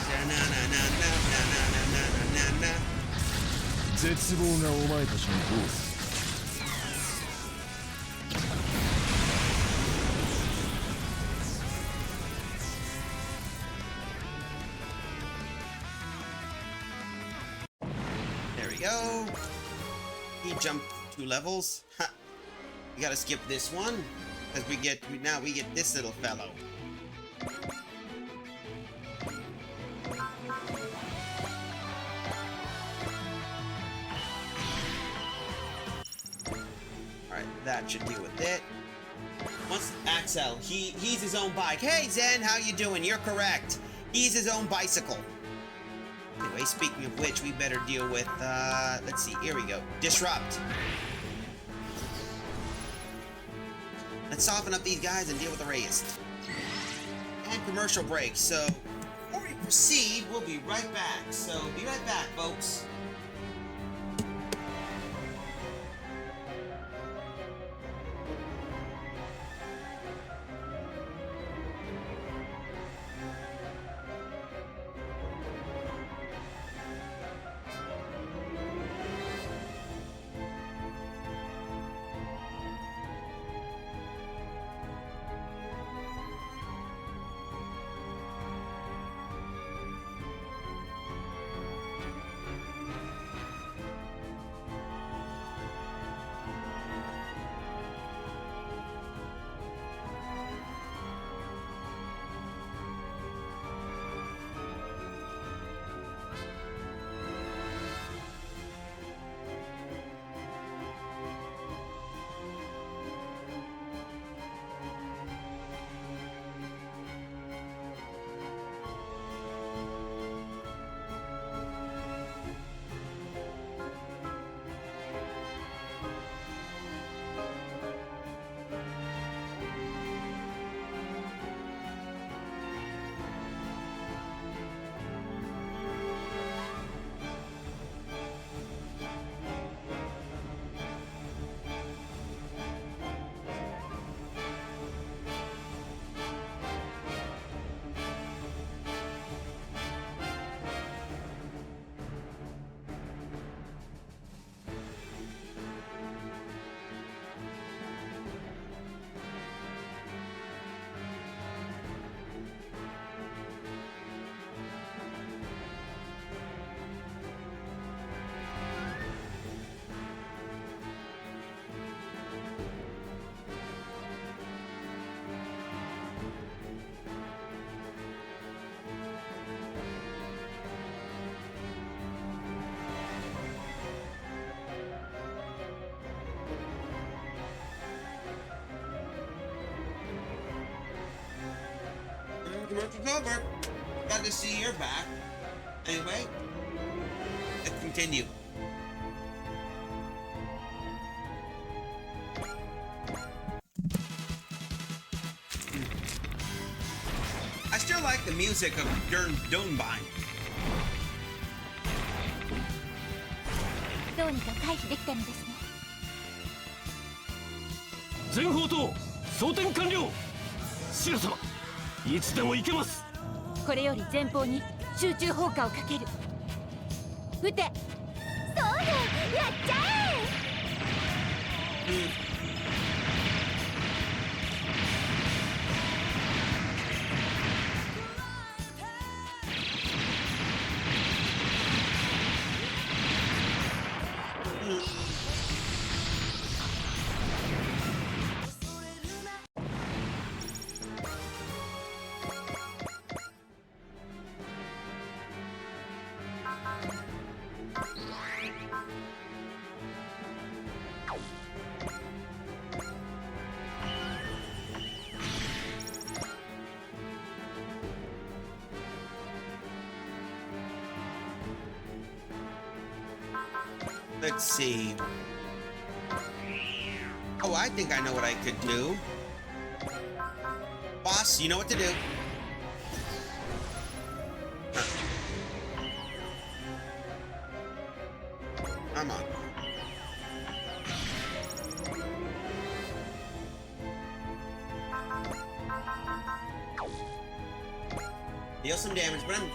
Da-na-na-na-na-na-na-na-na-na.
絶望がお前たちのボス
There we go. He jumped 2 levels. Ha. We gotta skip this one because we get this little fellow. All right, that should deal with it. Once Axel, he's his own bike. Hey Zen, how you doing? You're correct. He's his own bicycle. Anyway, speaking of which, we better deal with, let's see, here we go. Disrupt. Let's soften up these guys and deal with the raised. And commercial break, so before we proceed, we'll be right back. So, be right back, folks. Commercial's over. Glad to see you're back. Anyway, let's continue. I still like the music of Dunbine.
どうにか回避できたのですね。
全砲塔装填完了シラ様いつでも行けます。
これより前方に集中砲火をかける。撃て。そうよ、やっちゃえ。
Let's see. Oh, I think I know what I could do. Boss, you know what to do. Come on. Deal some damage, but I'm...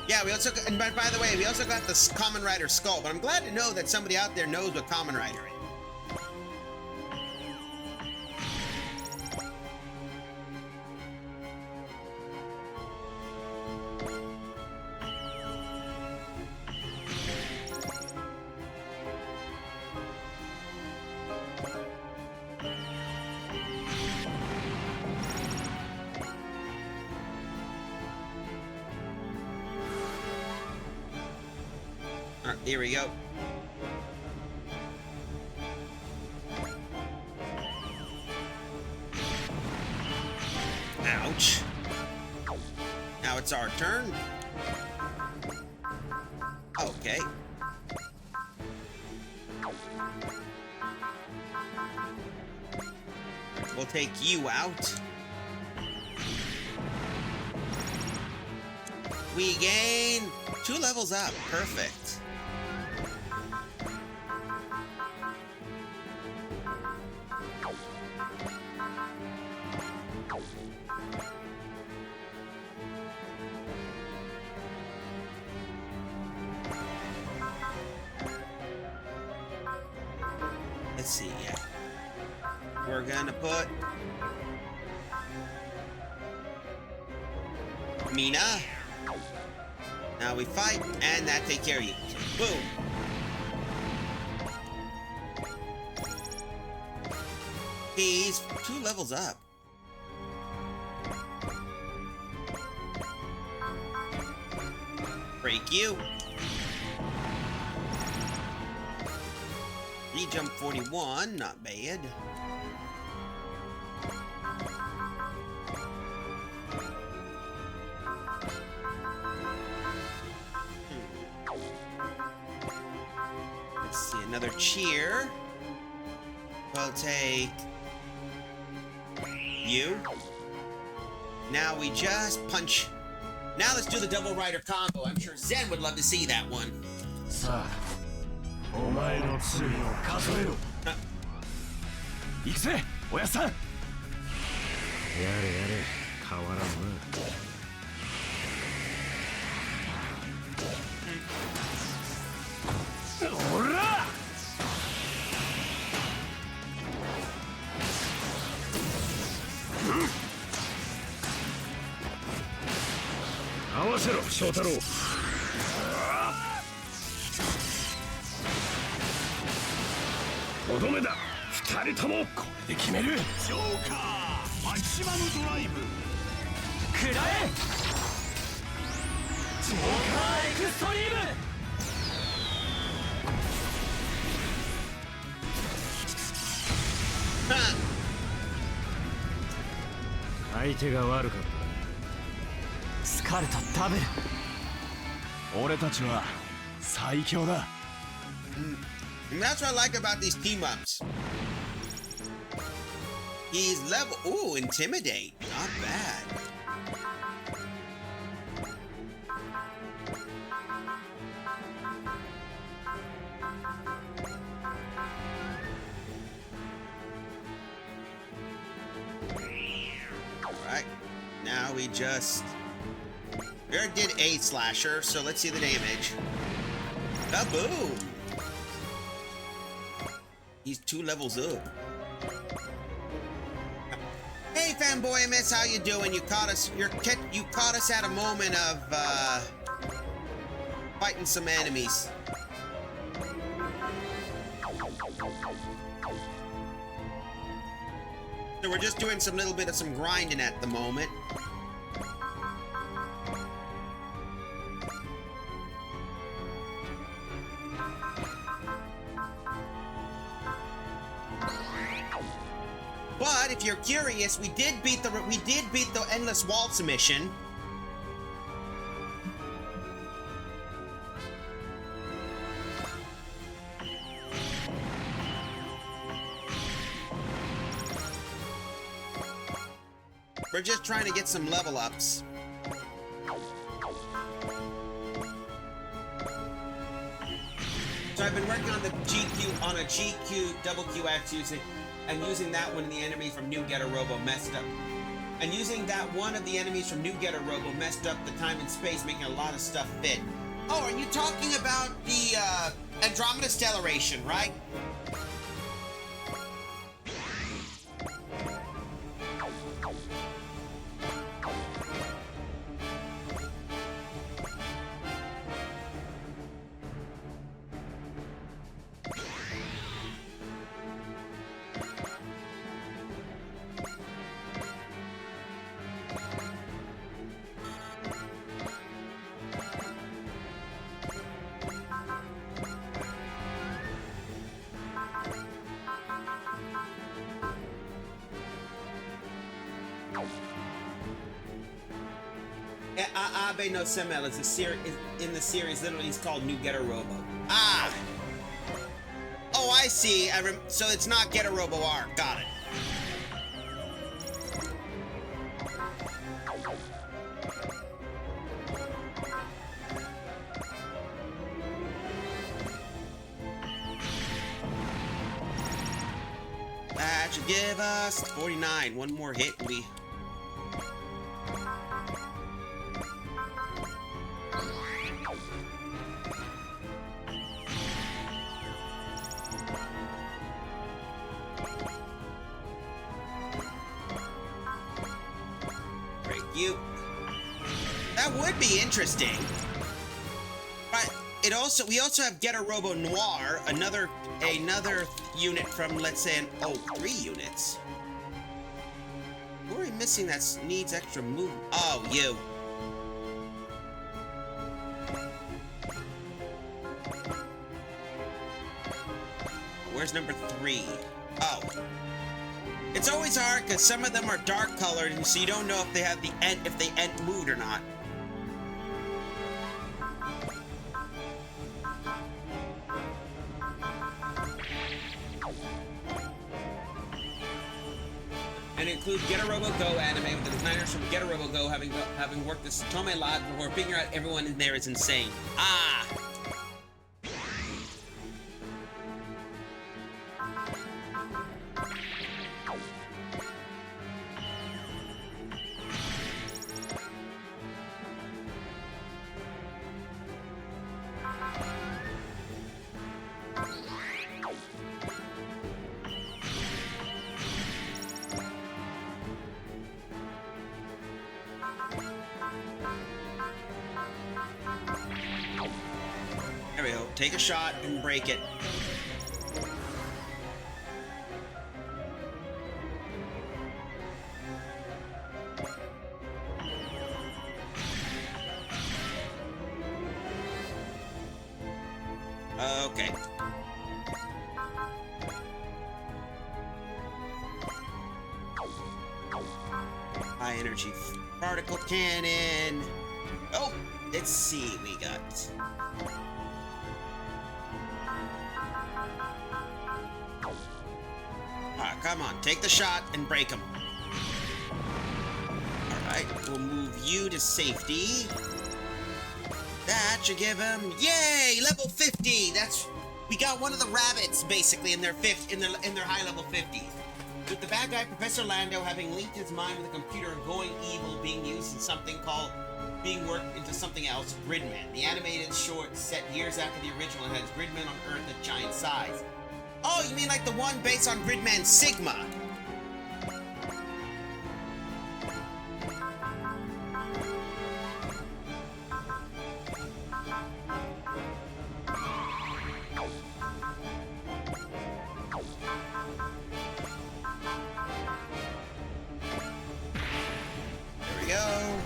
Yeah, we also, and by the way, we also got the Common Rider skull, but I'm glad to know that somebody out there knows what Common Rider is. Here we go. Ouch. Now it's our turn. Okay. We'll take you out. We gain 2 levels up. Perfect. Let's see, yeah. We're gonna put Mina. Now we fight, and that take care of you. Boom. He's 2 levels up. Break you. Jump 41, not bad. Let's see, another cheer. We'll take you. Now we just punch. Now let's do the double rider combo. I'm sure Zen would love to see that one.
お前の罪を数えろ。行くぜ、おやっさん。やれやれ、変わらんな。おら！合わせろ、翔太郎。とどめだ、2人とも。これで決める。ジョーカーマキシマムドライブ。くらえ、ジョーカーエクストリーム。相手が悪かった。スカルとダブル。俺たちは最強だ。
And that's what I like about these team-ups. He's level... Ooh, intimidate. Not bad. Alright. Now we just... We already did a slasher, so let's see the damage. Kaboom! He's 2 levels up. Hey, fanboy miss, how you doing? You caught us. You caught us at a moment of fighting some enemies. So we're just doing some little bit of some grinding at the moment. if you're curious, we did beat the endless waltz mission. We're just trying to get some level ups. So I've been working on the GQ on a GQ double QX using that one of the enemies from New Getter Robo messed up. And using that one of the enemies from New Getter Robo messed up the time and space, making a lot of stuff fit. Oh, are you talking about the Andromeda Stellation, right? Abe no Semel is in the series. Literally, he's called New Getter Robo. Ah. Oh, I see. So it's not Getter Robo R. Got it. That should give us 49. One more hit and we... That would be interesting. But we also have Getter Robo Noir, another unit from, let's say, 3 units. Who are we missing that needs extra move? Oh, you. Where's number 3? Oh. It's always hard because some of them are dark colored, and so you don't know if they have if they end mood or not. And include Getter Robo Go anime with the designers from Getter Robo Go having worked this Tome Lab before, figuring out everyone in there is insane. Ah! There we go. Take a shot and break it. Okay. High energy particle cannon. Oh, let's see. We got. Come on, take the shot and break him. Alright, we'll move you to safety. That should give him, yay, level 50. We got one of the rabbits basically in their high level 50s. With the bad guy Professor Lando having linked his mind with a computer and going evil, being used in something called being worked into something else, Gridman. The animated short set years after the original has Gridman on Earth at giant size. Oh, you mean like the one based on Gridman Sigma? There we go.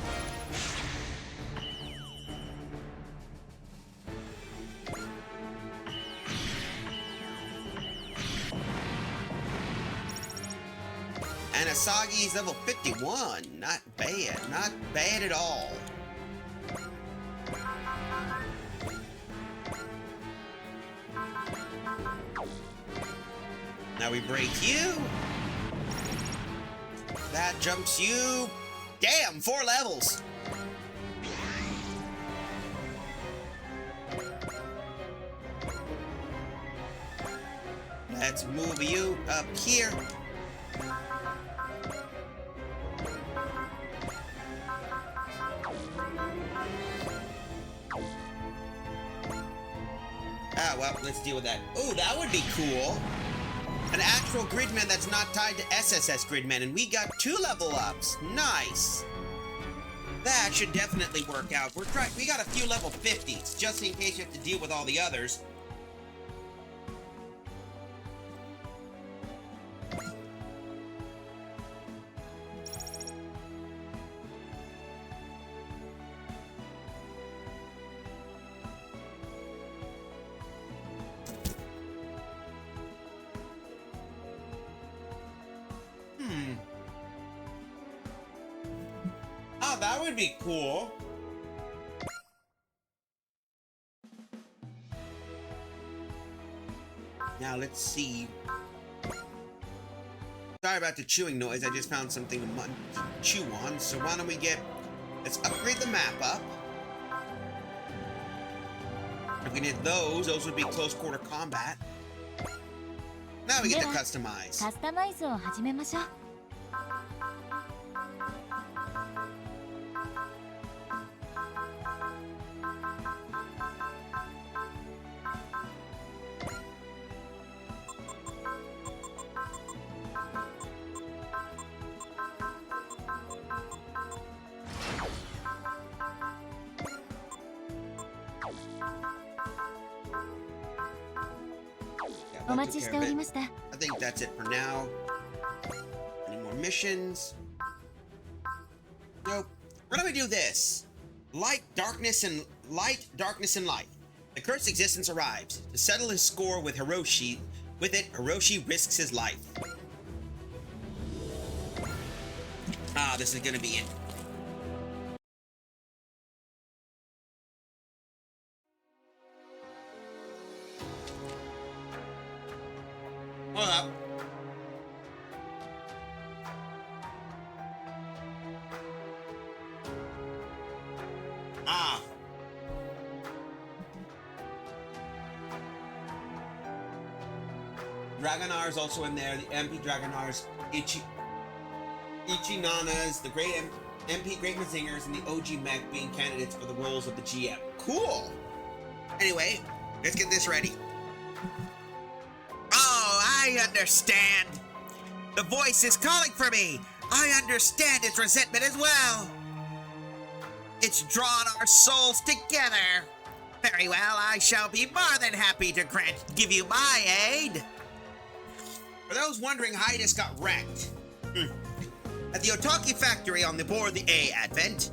Asagi's level 51. Not bad. Not bad at all. Now we break you. That jumps you. Damn, 4 levels. Let's move you up here. Ah, well, let's deal with that. Ooh, that would be cool. An actual gridman that's not tied to SSS gridman, and we got 2 level ups. Nice. That should definitely work out. We got a few level 50s, just in case you have to deal with all the others. Oh, that would be cool. Now let's see. Sorry about the chewing noise. I just found something to chew on. So why don't we let's upgrade the map up. If we did those would be close quarter combat. Now we get to customize.
カスタマイズを始めましょう。お待ちしておりました。
I think that's it for now. Any more missions? Nope. Why don't we do this? Light, darkness, and light. The cursed existence arrives. To settle his score with Hiroshi, Hiroshi risks his life. Ah, this is gonna be it. Hold up. Ah. Dragonar is also in there. The MP Dragonars, Ichinanas, the great MP Great Mazingers, and the OG Mech being candidates for the roles of the GM. Cool. Anyway, let's get this ready. Oh, I understand. The voice is calling for me. I understand its resentment as well. It's drawn our souls together. Very well, I shall be more than happy to give you my aid. For those wondering how I just got wrecked, at the Otaki factory on the board the A Advent.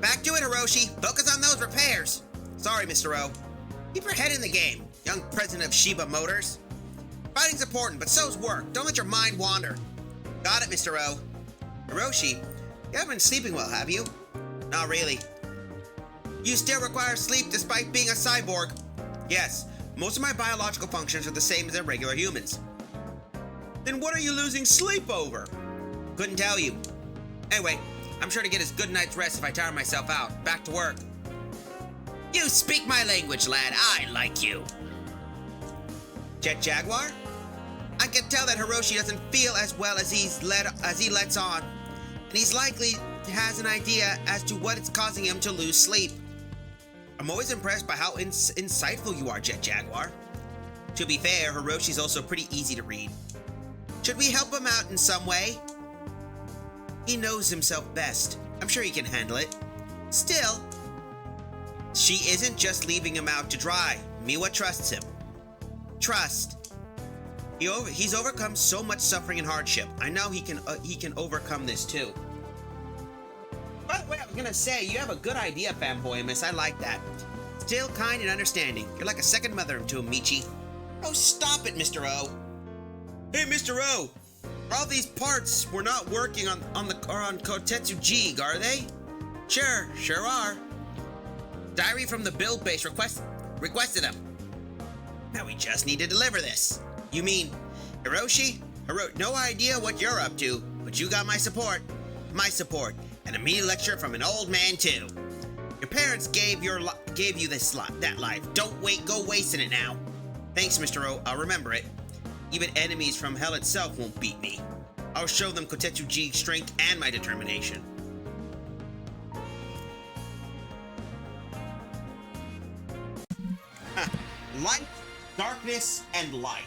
Back to it, Hiroshi. Focus on those repairs. Sorry, Mr. O. Keep your head in the game, young president of Shiba Motors. Fighting's important, but so's work. Don't let your mind wander. Got it, Mr. O. Hiroshi, you haven't been sleeping well, have you? Not really. You still require sleep despite being a cyborg. Yes, most of my biological functions are the same as their regular humans. Then what are you losing sleep over? Couldn't tell you. Anyway, I'm sure to get a good night's rest if I tire myself out. Back to work. You speak my language, lad. I like you. Jet Jaguar? I can tell that Hiroshi doesn't feel as well as he lets on, and he's likely has an idea as to what is causing him to lose sleep. I'm always impressed by how insightful you are, Jet Jaguar. To be fair, Hiroshi's also pretty easy to read. Should we help him out in some way? He knows himself best. I'm sure he can handle it. Still, she isn't just leaving him out to dry. Miwa trusts him. Trust. He's overcome so much suffering and hardship. I know he can overcome this too. By the way, I was gonna say, you have a good idea, fanboy miss. I like that. Still kind and understanding. You're like a second mother to him, Michi. Oh, stop it, Mr. O. Hey, Mr. O! All these parts were not working on Kotetsu Jig, are they? Sure are. Diary from the build base requested them. Now we just need to deliver this. You mean Hiroshi? No idea what you're up to, but you got my support. And a mean lecture from an old man too. Your parents gave you that life. Don't go wasting it now. Thanks, Mr. O. I'll remember it. Even enemies from hell itself won't beat me. I'll show them Kotetsu Jig's strength and my determination. Light, darkness, and light.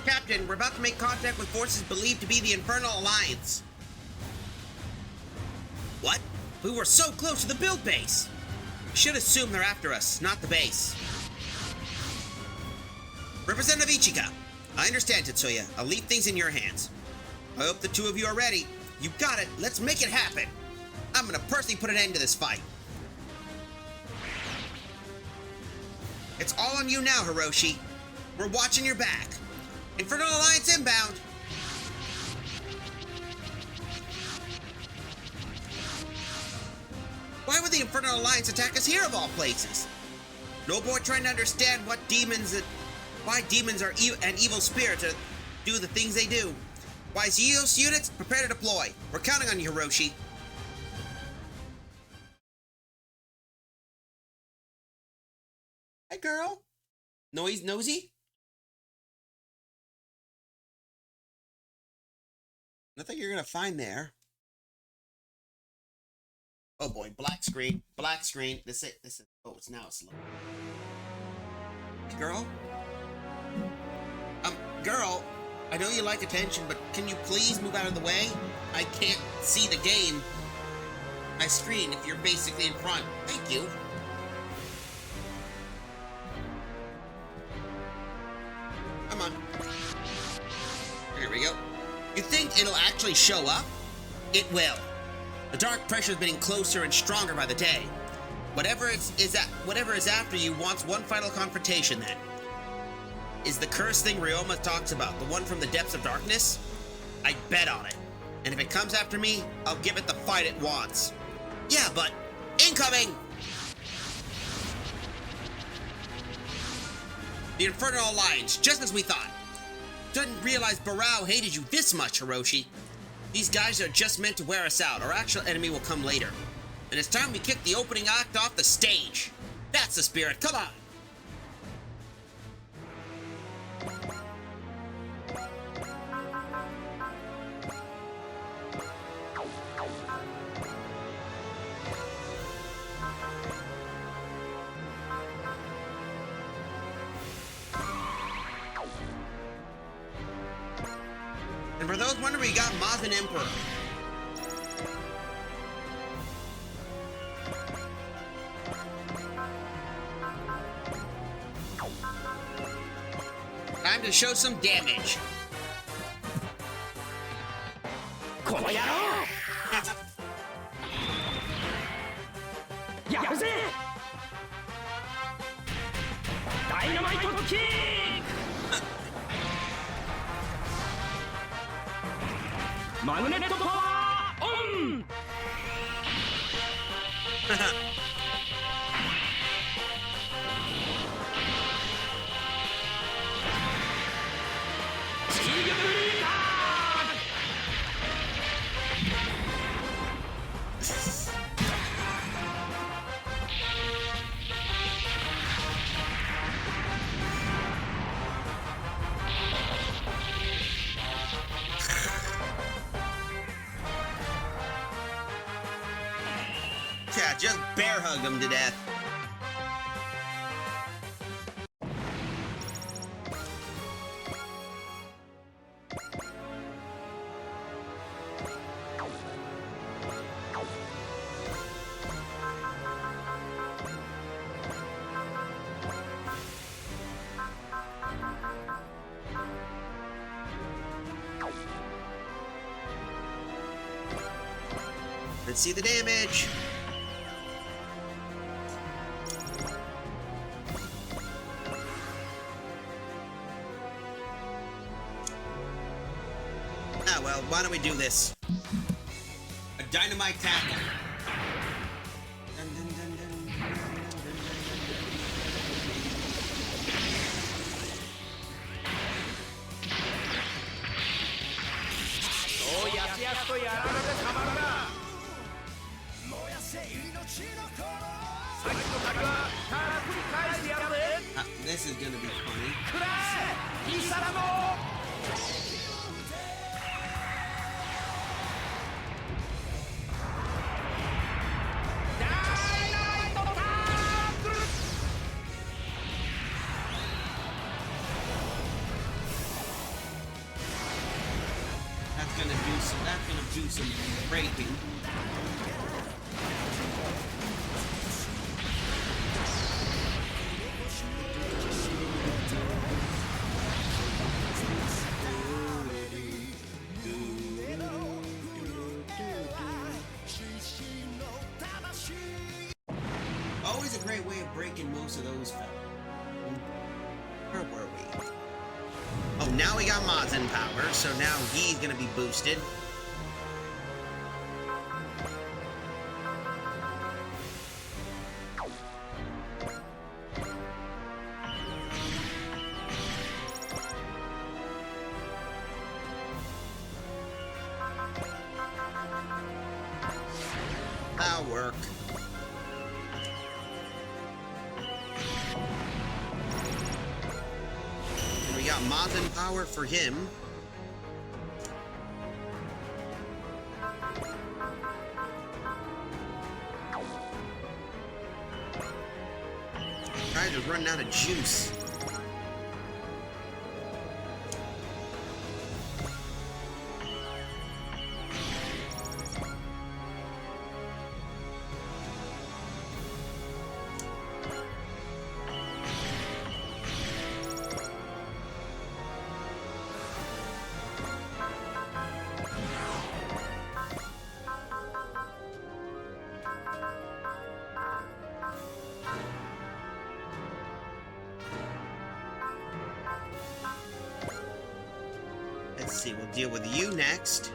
Captain, we're about to make contact with forces believed to be the Infernal Alliance. What? We were so close to the build base. We should assume they're after us, not the base. Representative Ichika, I understand, Tetsuya. I'll leave things in your hands. I hope the two of you are ready. You got it. Let's make it happen. I'm gonna personally put an end to this fight. It's all on you now, Hiroshi. We're watching your back. Infernal Alliance inbound. Why would the Infernal Alliance attack us here of all places? No boy trying to understand why demons are and evil spirits do the things they do. Why Zeus units, prepare to deploy. We're counting on you, Hiroshi. Hi, girl. Nosy? Nothing you're gonna find there. Oh boy, black screen. This is. Oh, it's now slow. Girl? Girl, I know you like attention, but can you please move out of the way? I can't see the game. My screen, if you're basically in front. Thank you. Come on. Here we go. You think it'll actually show up? It will. The dark pressure is getting closer and stronger by the day. Whatever is after you wants one final confrontation then. Is the cursed thing Ryoma talks about, the one from the depths of darkness? I'd bet on it. And if it comes after me, I'll give it the fight it wants. Yeah, but incoming! The Infernal Alliance, just as we thought. Didn't realize Barao hated you this much, Hiroshi. These guys are just meant to wear us out. Our actual enemy will come later. And it's time we kick the opening act off the stage. That's the spirit. Come on! And for those wondering, we got Mazin Emperor. Time to show some damage.
Dynamite kick! Magnet power on!
Yeah, just bear hug him to death. Let's see the damage. Ah, well, why don't we do this? A dynamite tackle. Dun, dun, dun, dun, dun, dun, dun, dun. This is gonna be funny. That's gonna do some breaking. Always a great way of breaking most of those fellas. Where were we? Oh, now we got Mazin power, so now he's gonna be boosted. That'll work. And we got Mazin power for him. Trying to run out of juice. Let's see, we'll deal with you next.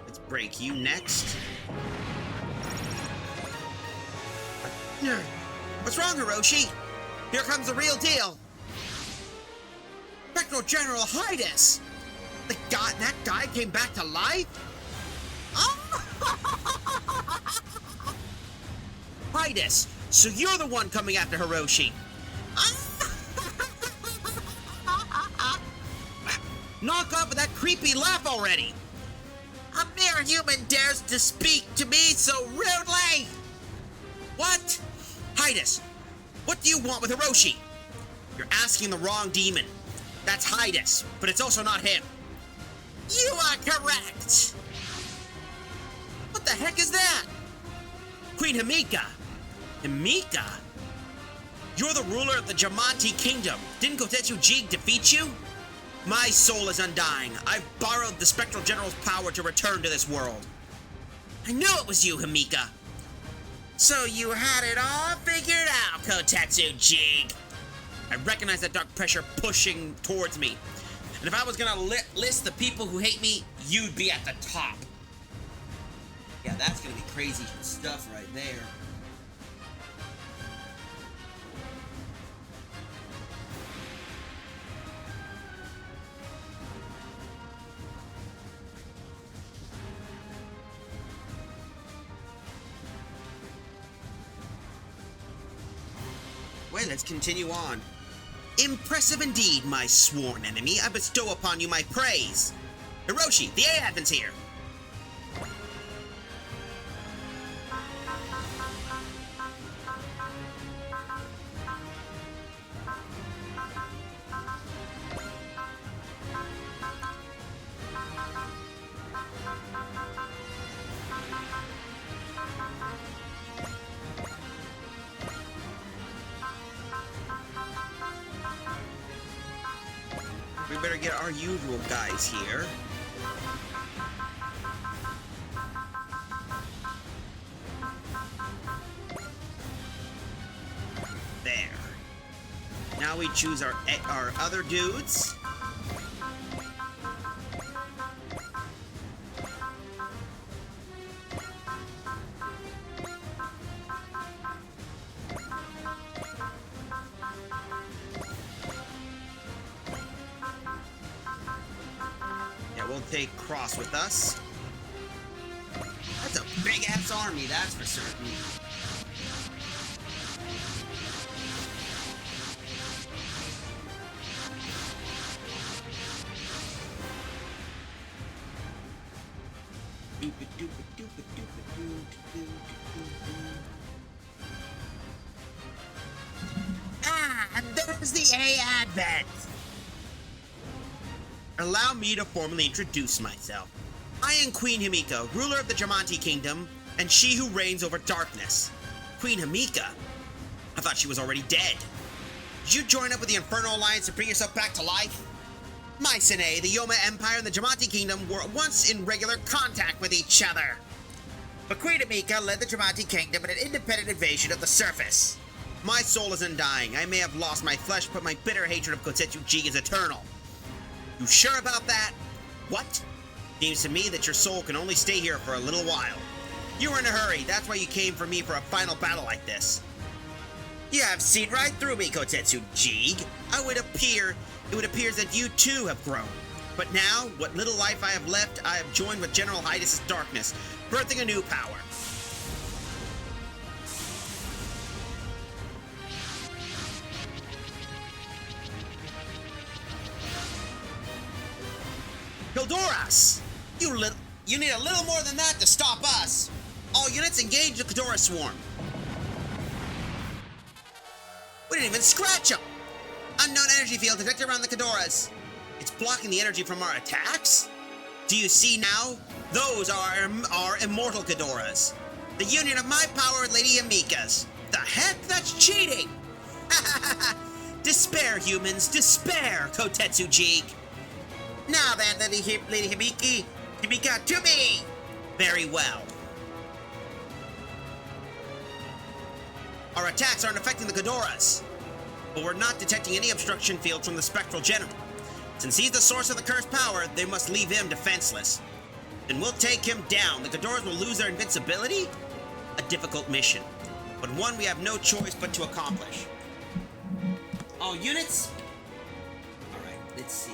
Let's break you next. What's wrong, Hiroshi? Here comes the real deal. Spectral General Hydus! That guy came back to life? Oh! Hydus, so you're the one coming after Hiroshi. Knock off with that creepy laugh already. A mere human dares to speak to me so rudely. What? Hydus, what do you want with Hiroshi? You're asking the wrong demon. That's Hydus, but it's also not him. You are correct! What the heck is that? Queen Himika. Himika? You're the ruler of the Jamanti Kingdom. Didn't Kotetsu Jig defeat you? My soul is undying. I've borrowed the Spectral General's power to return to this world. I knew it was you, Himika. So you had it all figured out, Kotetsu Jig. I recognize that dark pressure pushing towards me. And if I was gonna list the people who hate me, you'd be at the top. Yeah, that's gonna be crazy stuff right there. Well, let's continue on. Impressive indeed, my sworn enemy. I bestow upon you my praise. Hiroshi, the A-Advent's here. we better get our usual guys here. There. Now we choose our other dudes. Yeah, we'll take Cross with us. That's a big-ass army, that's for certain. Ah, there's the A advent. Allow me to formally introduce myself. I am Queen Himiko, ruler of the Jamanti Kingdom, and she who reigns over darkness. Queen Himika? I thought she was already dead. Did you join up with the Infernal Alliance to bring yourself back to life? Mycenae, the Yoma Empire, and the Jamanti Kingdom were once in regular contact with each other. But Queen Himika led the Jamanti Kingdom in an independent invasion of the surface. My soul is undying. I may have lost my flesh, but my bitter hatred of Kotetsu-ji is eternal. You sure about that? What? Seems to me that your soul can only stay here for a little while. You were in a hurry. That's why you came for me for a final battle like this. You have seen right through me, Kotetsu-ji. It would appear that you too have grown. But now, what little life I have left, I have joined with General Hydus' darkness, birthing a new power. Hildoras! You need a little more than that to stop us! All units engage the Ghidorah swarm. We didn't even scratch them! Unknown energy field detected around the Ghidorahs. It's blocking the energy from our attacks? Do you see now? Those are our immortal Ghidorahs. The union of my power with Lady Himika's. The heck? That's cheating! Despair, humans, despair, Kotetsu-ji. Now then, Lady Himika, to me! Very well. Our attacks aren't affecting the Ghidorahs, but we're not detecting any obstruction fields from the Spectral General. Since he's the source of the cursed power, they must leave him defenseless. Then we'll take him down. The Ghidorahs will lose their invincibility? A difficult mission, but one we have no choice but to accomplish. All units? Alright, let's see.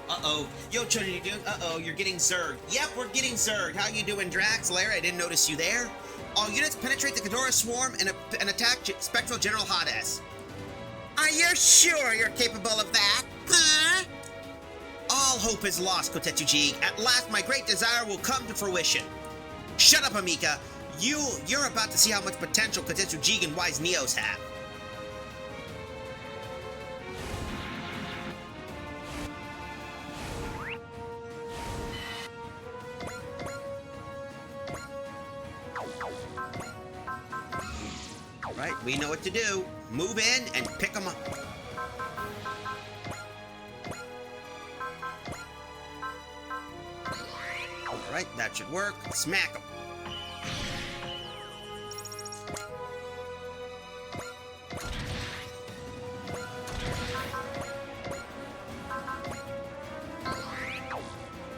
Uh-oh. Yo, Children, you doing? Uh-oh, you're getting zerged. Yep, we're getting zerged. How you doing, Drax? Larry, I didn't notice you there. All units penetrate the Ghidorah swarm and attack Spectral General Hades. Are you sure you're capable of that? Huh? All hope is lost, Kotetsu-ji. At last, my great desire will come to fruition. Shut up, Himika. You're about to see how much potential Kotetsu-ji and Wise Neos have. Right, we know what to do. Move in and pick them up. Alright, that should work. Smack them.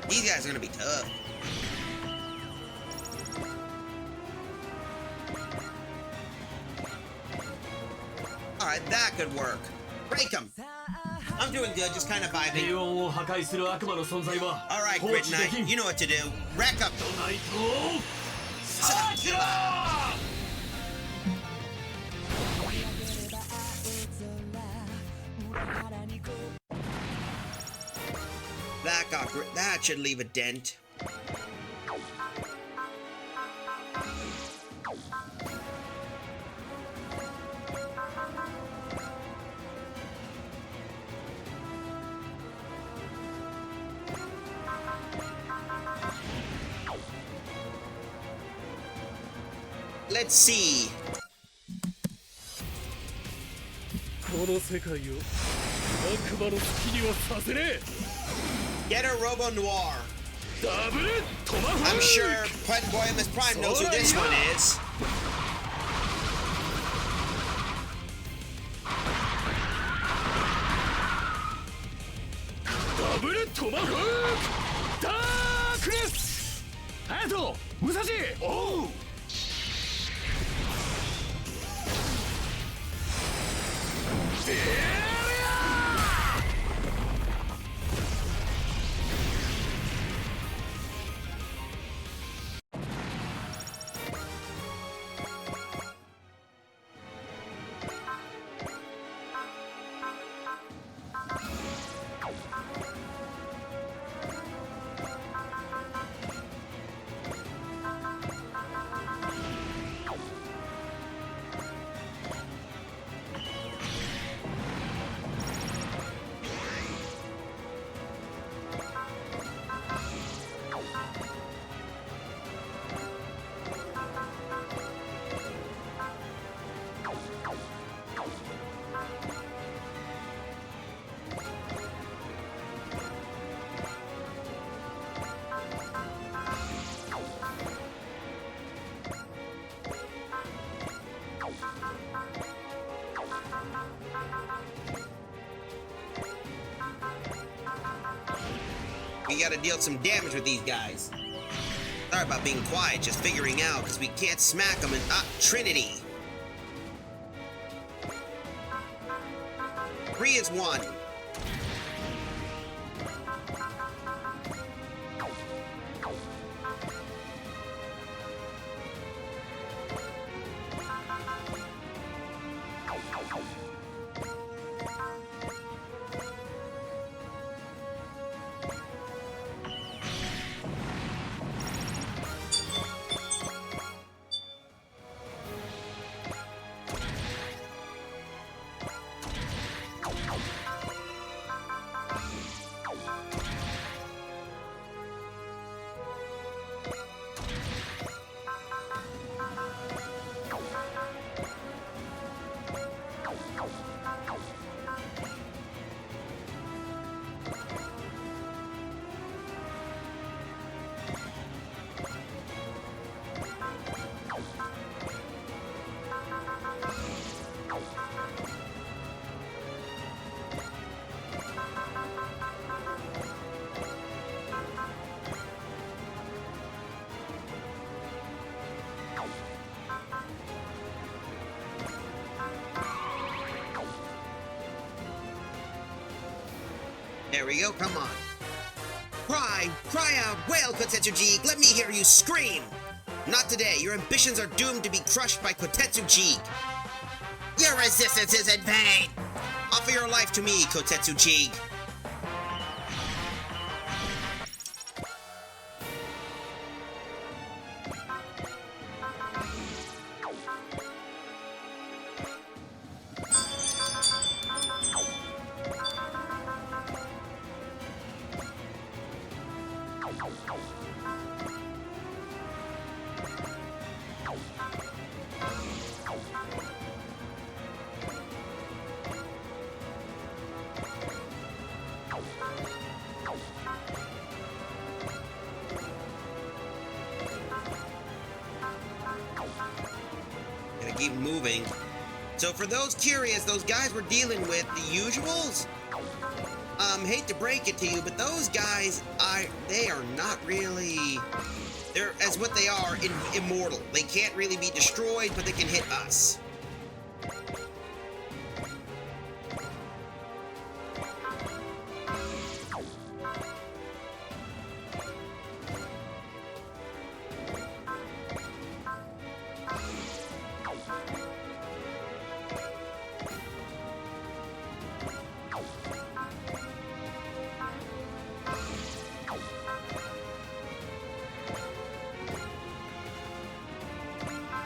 These guys are gonna be tough. Alright, that could work. Break them. I'm doing good, just kind of vibing. Alright, Grid Knight, you know what to do. Rack up. That should leave a dent. Let's see.
この世界を悪魔の好きにはさせねえ。
Get a Robo Noir.
ダブルトマホーク。
I'm sure Pet Boy Miss Prime knows who this one is.
ダブルトマホークダークネス。隼人武蔵おう。
We gotta deal some damage with these guys. Sorry about being quiet, just figuring out, because we can't smack them in Trinity. 3 is 1. There we go, come on. Cry out, wail, Kotetsuji, let me hear you scream! Not today, your ambitions are doomed to be crushed by Kotetsuji. Your resistance is in vain! Offer your life to me, Kotetsuji. Keep moving. So for those curious, those guys we're dealing with, the usuals, hate to break it to you, but those guys, they are not really, they're, as what they are, immortal. They can't really be destroyed, but they can hit us.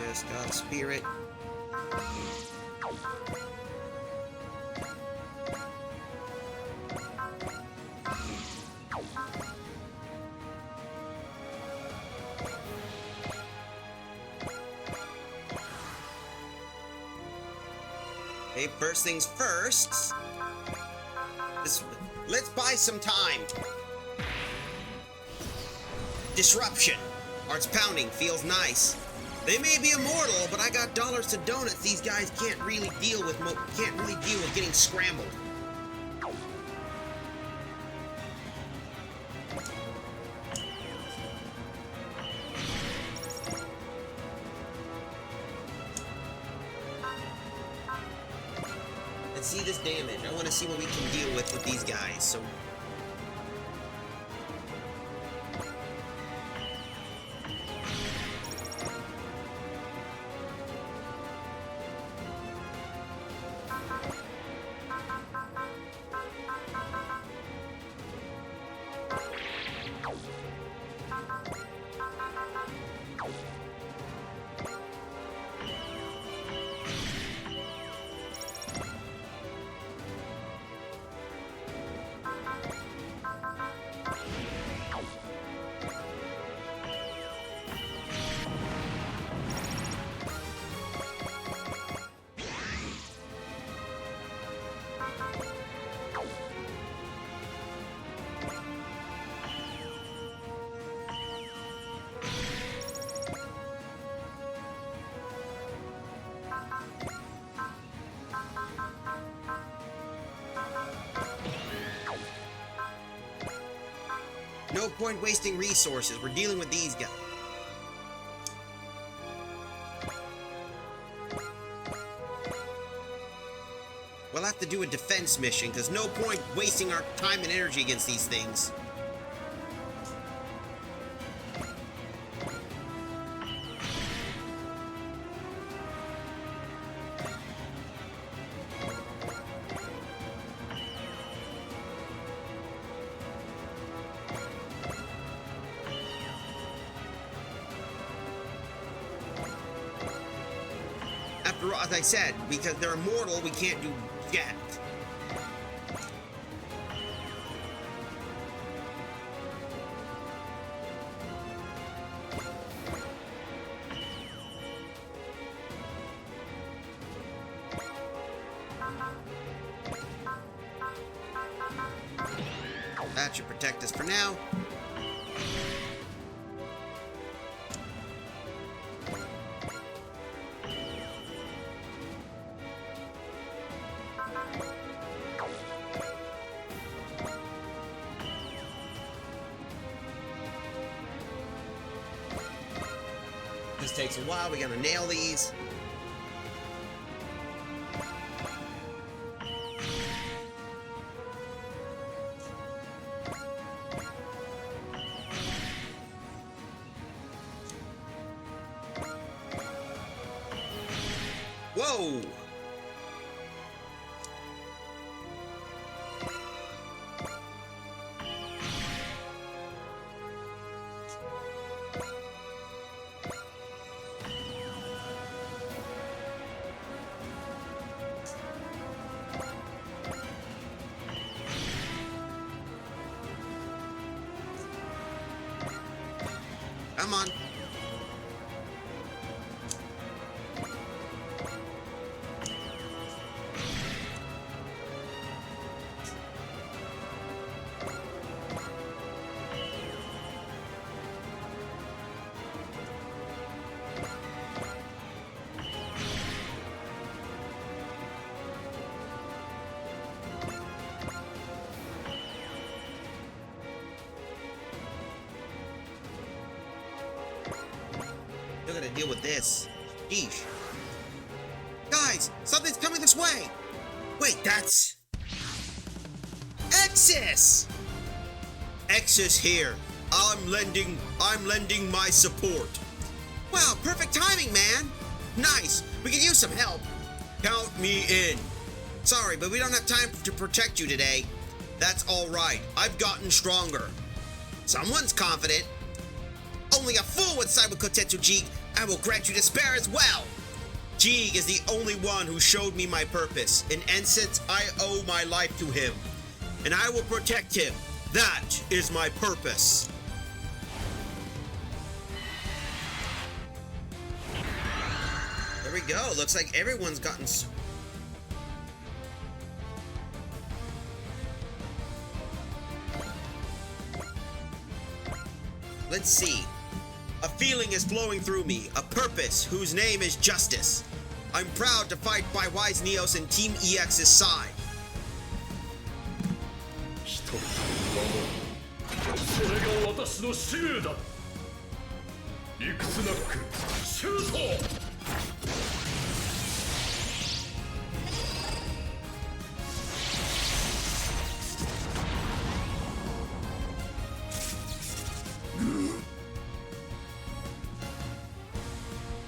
Just got a spirit. Okay, first things first. Let's buy some time. Disruption. Hearts pounding. Feels nice. They may be immortal, but I got dollars to donuts. These guys can't really deal with getting scrambled. Let's see this damage. I want to see what we can deal with these guys. So. No point wasting resources. We're dealing with these guys. We'll have to do a defense mission, because no point wasting our time and energy against these things. After all, as I said, because they're immortal, we can't do jack. That should protect us for now. This takes a while. We gotta nail these. Whoa! Come on. You're gonna deal with this. Sheesh. Guys, something's coming this way! Wait, that's... Exis! Exis here. I'm lending my support. Wow, perfect timing, man! Nice, we could use some help. Count me in. Sorry, but we don't have time to protect you today. That's alright, I've gotten stronger. Someone's confident. Only a fool would side with Kotetsu Jeek. I will grant you despair as well. Jeek is the only one who showed me my purpose. In essence, I owe my life to him. And I will protect him. That is my purpose. There we go. Looks like everyone's gotten... let's see. A feeling is flowing through me, a purpose whose name is justice. I'm proud to fight by Wise Neos and Team EX's side.
人々を守る。それが私の使命だ。いくつなくシュート。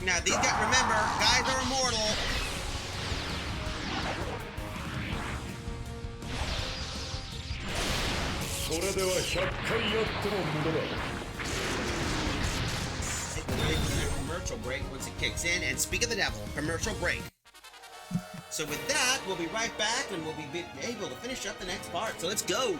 Now these guys, remember, guys are immortal. Commercial break once it kicks in, and speak of the devil, commercial break. So with that, we'll be right back, and we'll be able to finish up the next part. So let's go.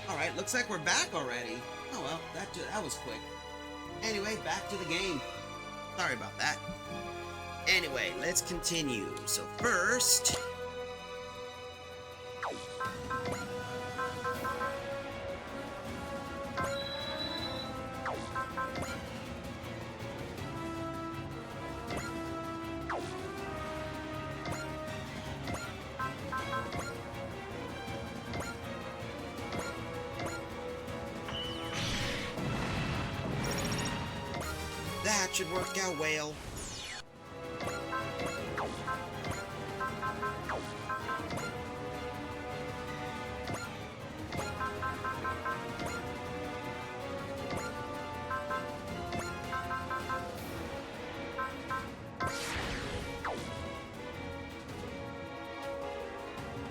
Alright, looks like we're back already. Oh well, that was quick. Anyway, back to the game. Sorry about that. Anyway, let's continue. So first... that should work out well.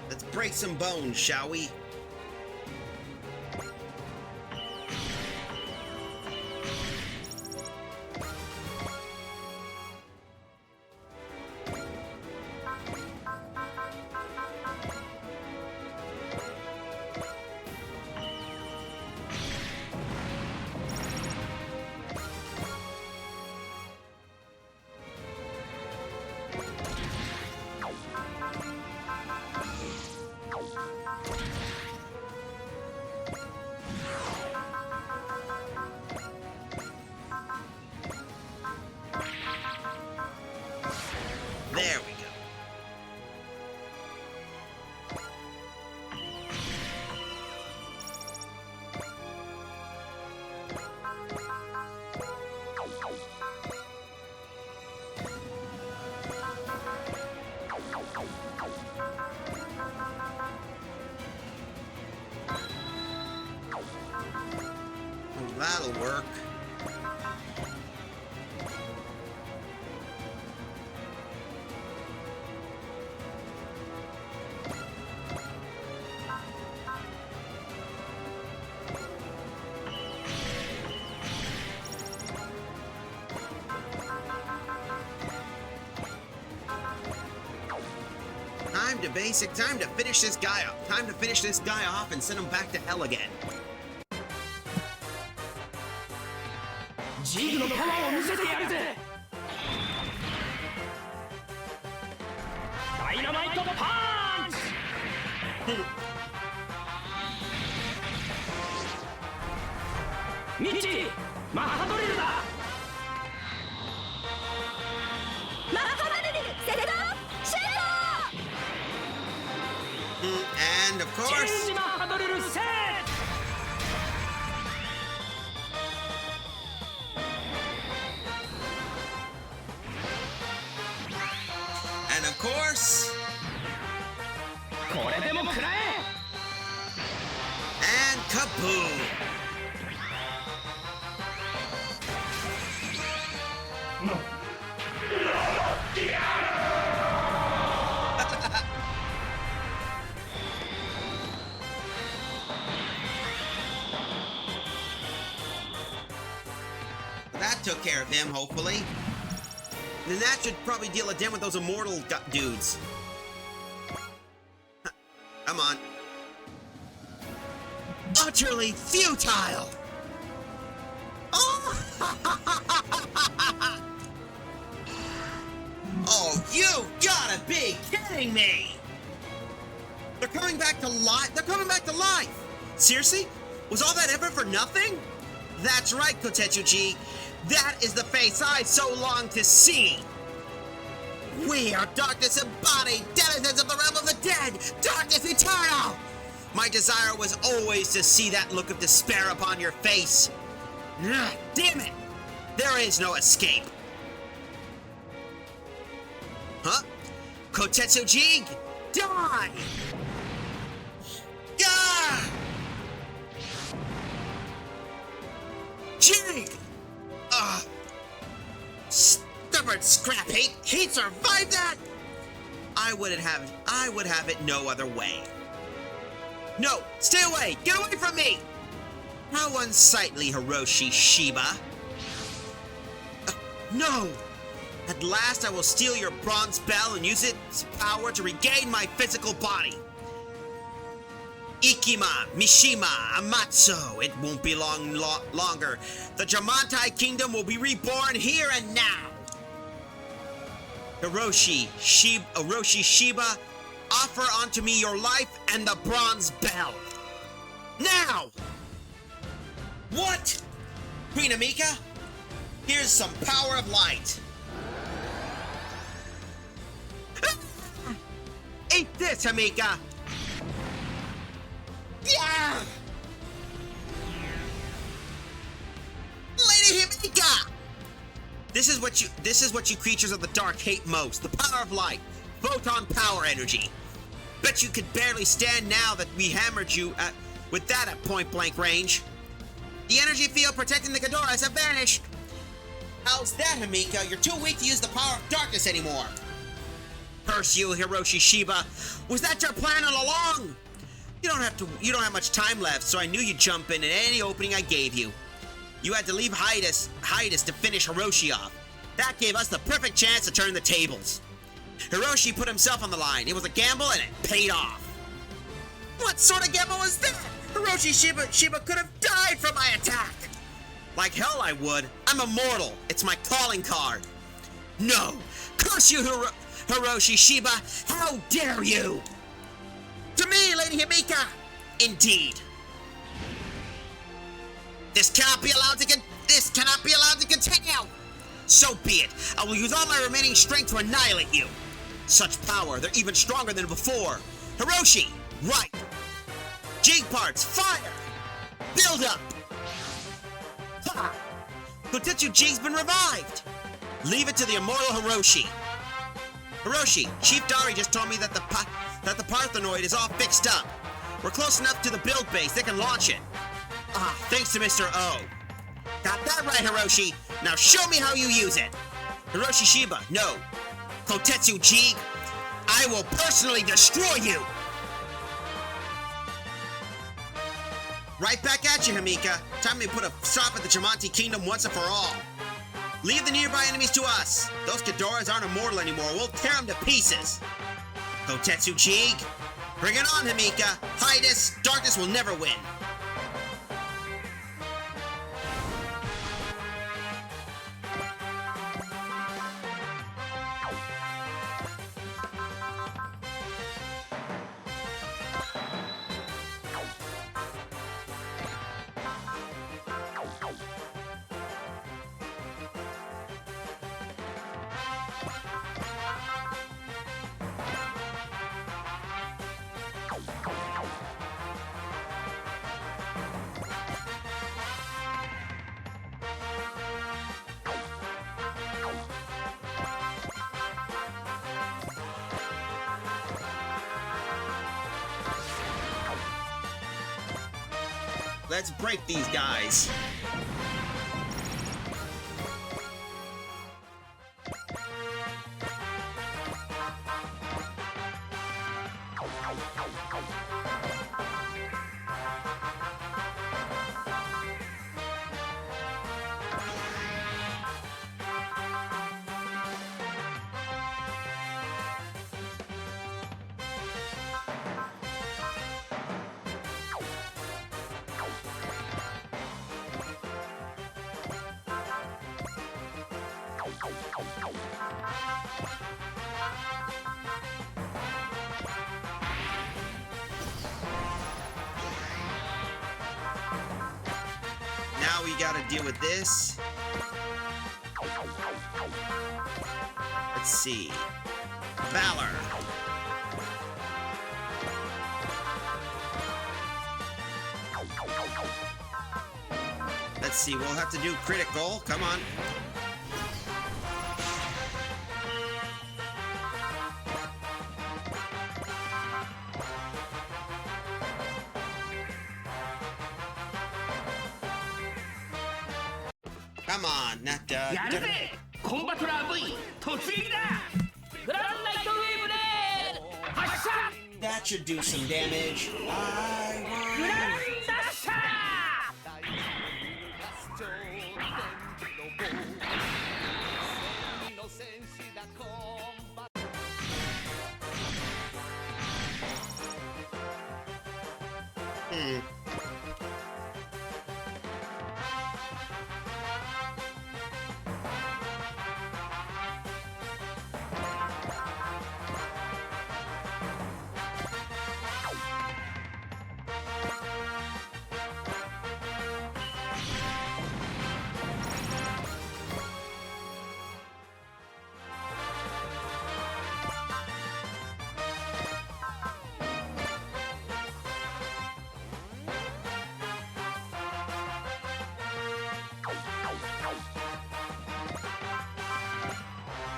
Let's break some bones, shall we? There we go. Oh, that'll work. Time to finish this guy up. Time to finish this guy off and send him back to hell again.
ジーグのパワーを見せてやるぜ。ダイナマイトパンチ。ミッチー、マッハドリルだ。
マッハドリルセットシュート。
And of
チェン
course,
ジマッハドリルセット。
and of course,
これでも食らえ。
and kaboom! That took care of him, hopefully. Then that should probably deal a dim with those immortal dudes. Come on. Utterly futile! Oh! Oh, you gotta be kidding me! They're coming back to life? They're coming back to life! Seriously? Was all that effort for nothing? That's right, Kotetsuji. That is the face I so long to see. We are darkness embodied, denizens of the realm of the dead, darkness eternal! My desire was always to see that look of despair upon your face. Ugh, damn it! There is no escape. Huh? Kotetsuji, die! Yeah! Jig! Stubborn scrap heap! He'd survive that! I would have it no other way. No! Stay away! Get away from me! How unsightly, Hiroshi Shiba. No! At last I will steal your bronze bell and use its power to regain my physical body. Ikima, Mishima, Amatsu. It won't be longer. The Jamantai Kingdom will be reborn here and now. Hiroshi Shiba, offer unto me your life and the bronze bell. Now! What? Queen Amika? Here's some power of light. Eat this, Amika! Yeah! Lady Himika! This is what you creatures of the dark hate most. The power of light. Photon power energy. Bet you could barely stand now that we hammered you with that at point blank range. The energy field protecting the Ghidorahs have vanished. How's that, Himika? You're too weak to use the power of darkness anymore. Curse you, Hiroshi Shiba. Was that your plan all along? You don't have much time left, so I knew you'd jump in at any opening I gave you. You had to leave hiatus to finish Hiroshi off. That gave us the perfect chance to turn the tables. Hiroshi put himself on the line. It was a gamble and it paid off. What sort of gamble was that? Hiroshi Shiba could have died from my attack. Like hell I would. I'm immortal. It's my calling card. No. Curse you, Hiroshi Shiba. How dare you? To me, Lady Himika. Indeed. This cannot be allowed to continue. So be it. I will use all my remaining strength to annihilate you. Such power, they're even stronger than before. Hiroshi, right. Jig parts, fire. Build up. Ha! Kotetsu Jig's been revived. Leave it to the immortal Hiroshi. Hiroshi, Chief Dari just told me that the Parthenoid is all fixed up. We're close enough to the build base, they can launch it. Thanks to Mr. O. Got that right, Hiroshi. Now show me how you use it. Hiroshi Shiba, no. Kotetsu Jig, I will personally destroy you. Right back at you, Himika. Time to put a stop at the Jamanti Kingdom once and for all. Leave the nearby enemies to us. Those Ghidorahs aren't immortal anymore. We'll tear them to pieces. Kotetsu Jig, bring it on, Himika. Hiatus, darkness will never win. Let's break these guys. Now we gotta deal with this. Let's see. Valor. Let's see, we'll have to do critical. Come on. Come on, not
やるぜコンバトラー V 突撃だグランナイトウェーブで発射
That should do some damage.
グランダッシャ
Hmm.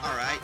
All right.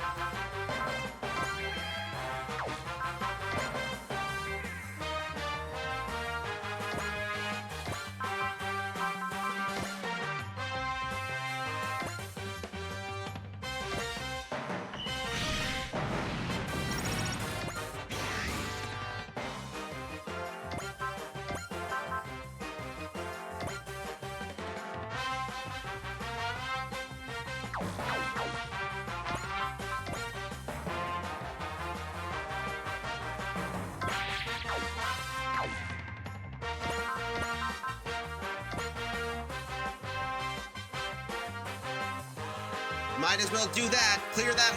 Might as well do that. Clear that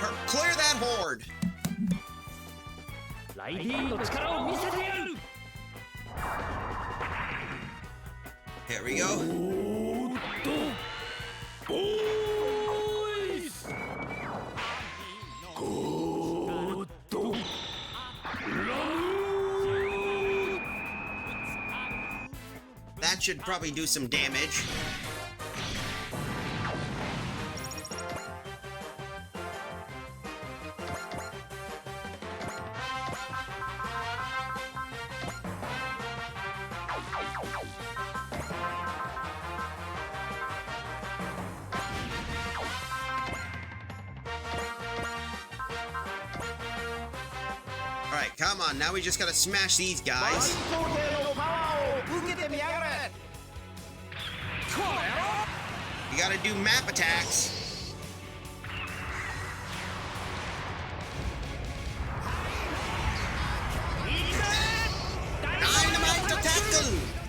horde.
ライディーンの力を見せてやる
Here we go. That should probably do some damage. Alright, come on. Now we just gotta smash these guys. You gotta do map attacks. Dynamite tackle!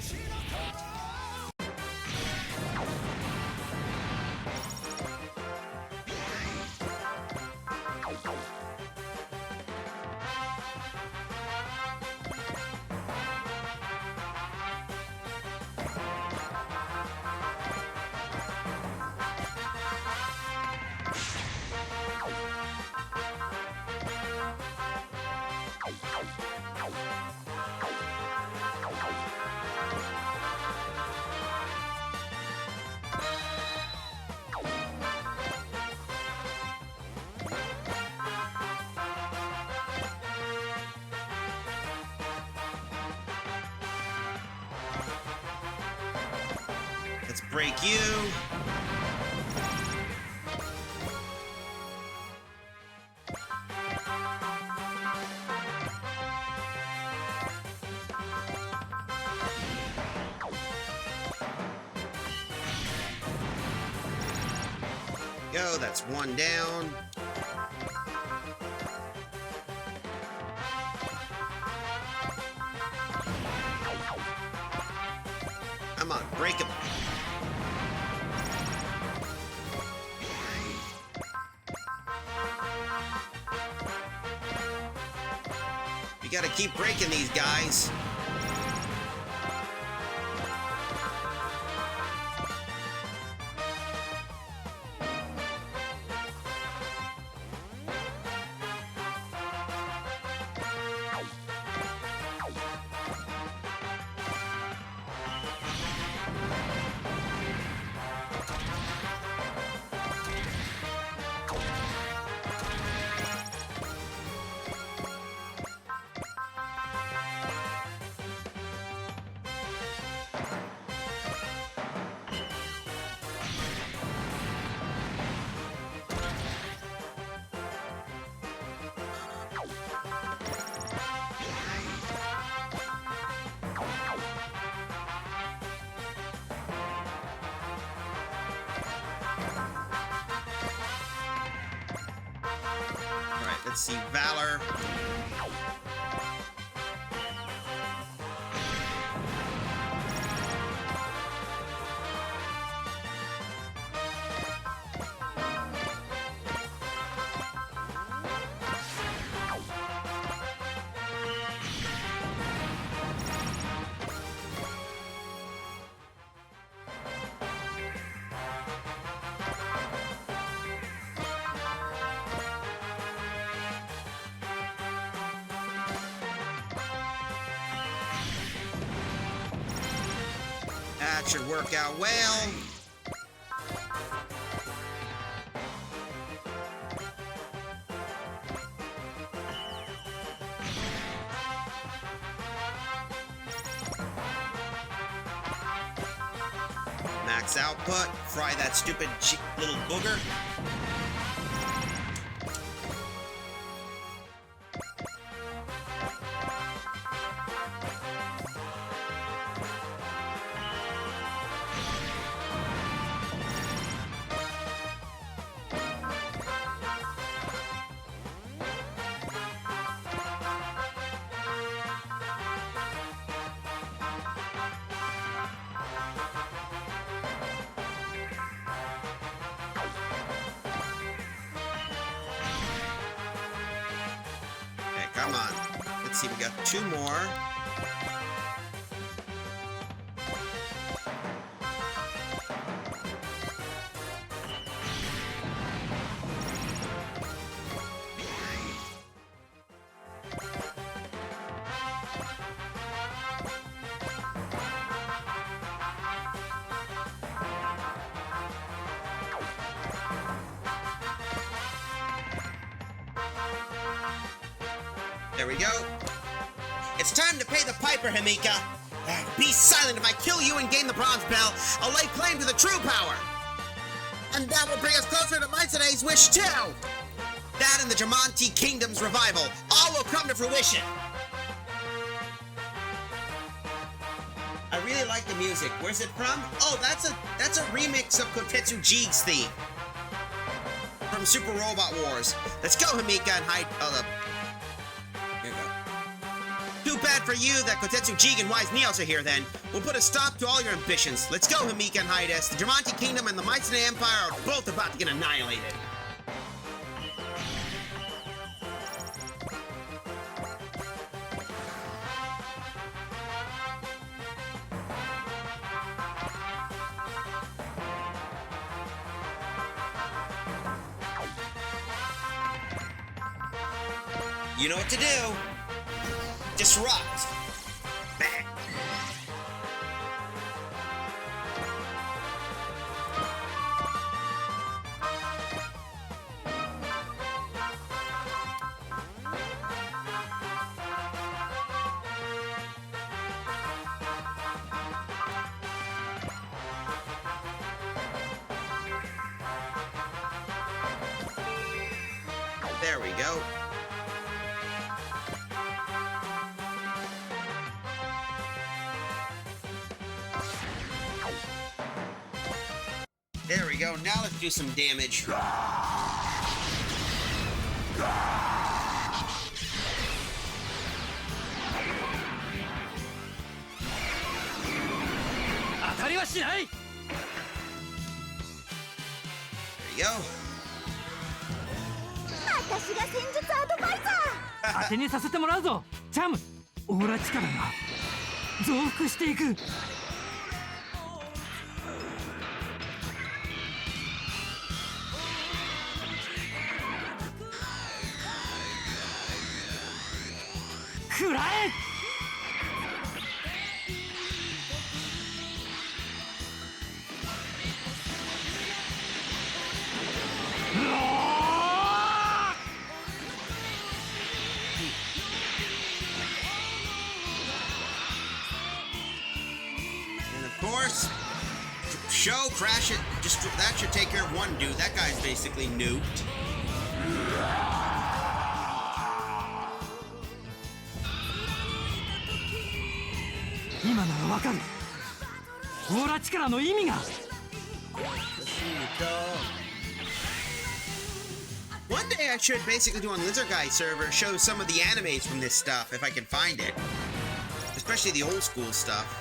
Let's break you. Go, that's one down. Come on, break him. You gotta keep breaking these guys. Let's see, Valor. That should work out well. Max output. Fry that stupid little booger. Come on. Let's see, we got two more. There we go. It's time to pay the piper, Himika. Be silent. If I kill you and gain the bronze bell, I'll lay claim to the true power. And that will bring us closer to Mitsune's wish, too. That and the Jamanti Kingdom's revival. All will come to fruition. I really like the music. Where's it from? Oh, that's a remix of Kotetsu Jige's theme. From Super Robot Wars. Let's go, Himika, and hide... Here we go. Too bad for you that Kotetsu Jige and Wise Neos are here, then. We'll put a stop to all your ambitions. Let's go, Himika and Hydas. The Jamanti Kingdom and the Mitsune Empire are both about to get annihilated. You know what to do. Disrupt. Bang. There we go. There we go. Now let's do some damage. There you go.
私が戦術アドバイザー。
当てにさせてもらうぞチャム。オーラ力が増幅していく。食らえ。
And of course, show, crash it. Just that should take care of one dude. That guy's basically nuked.
今ならわかる。オーラ力の意味が。
One day I should basically do on Lizard Guy server, show some of the animes from this stuff if I can find it. Especially the old school stuff.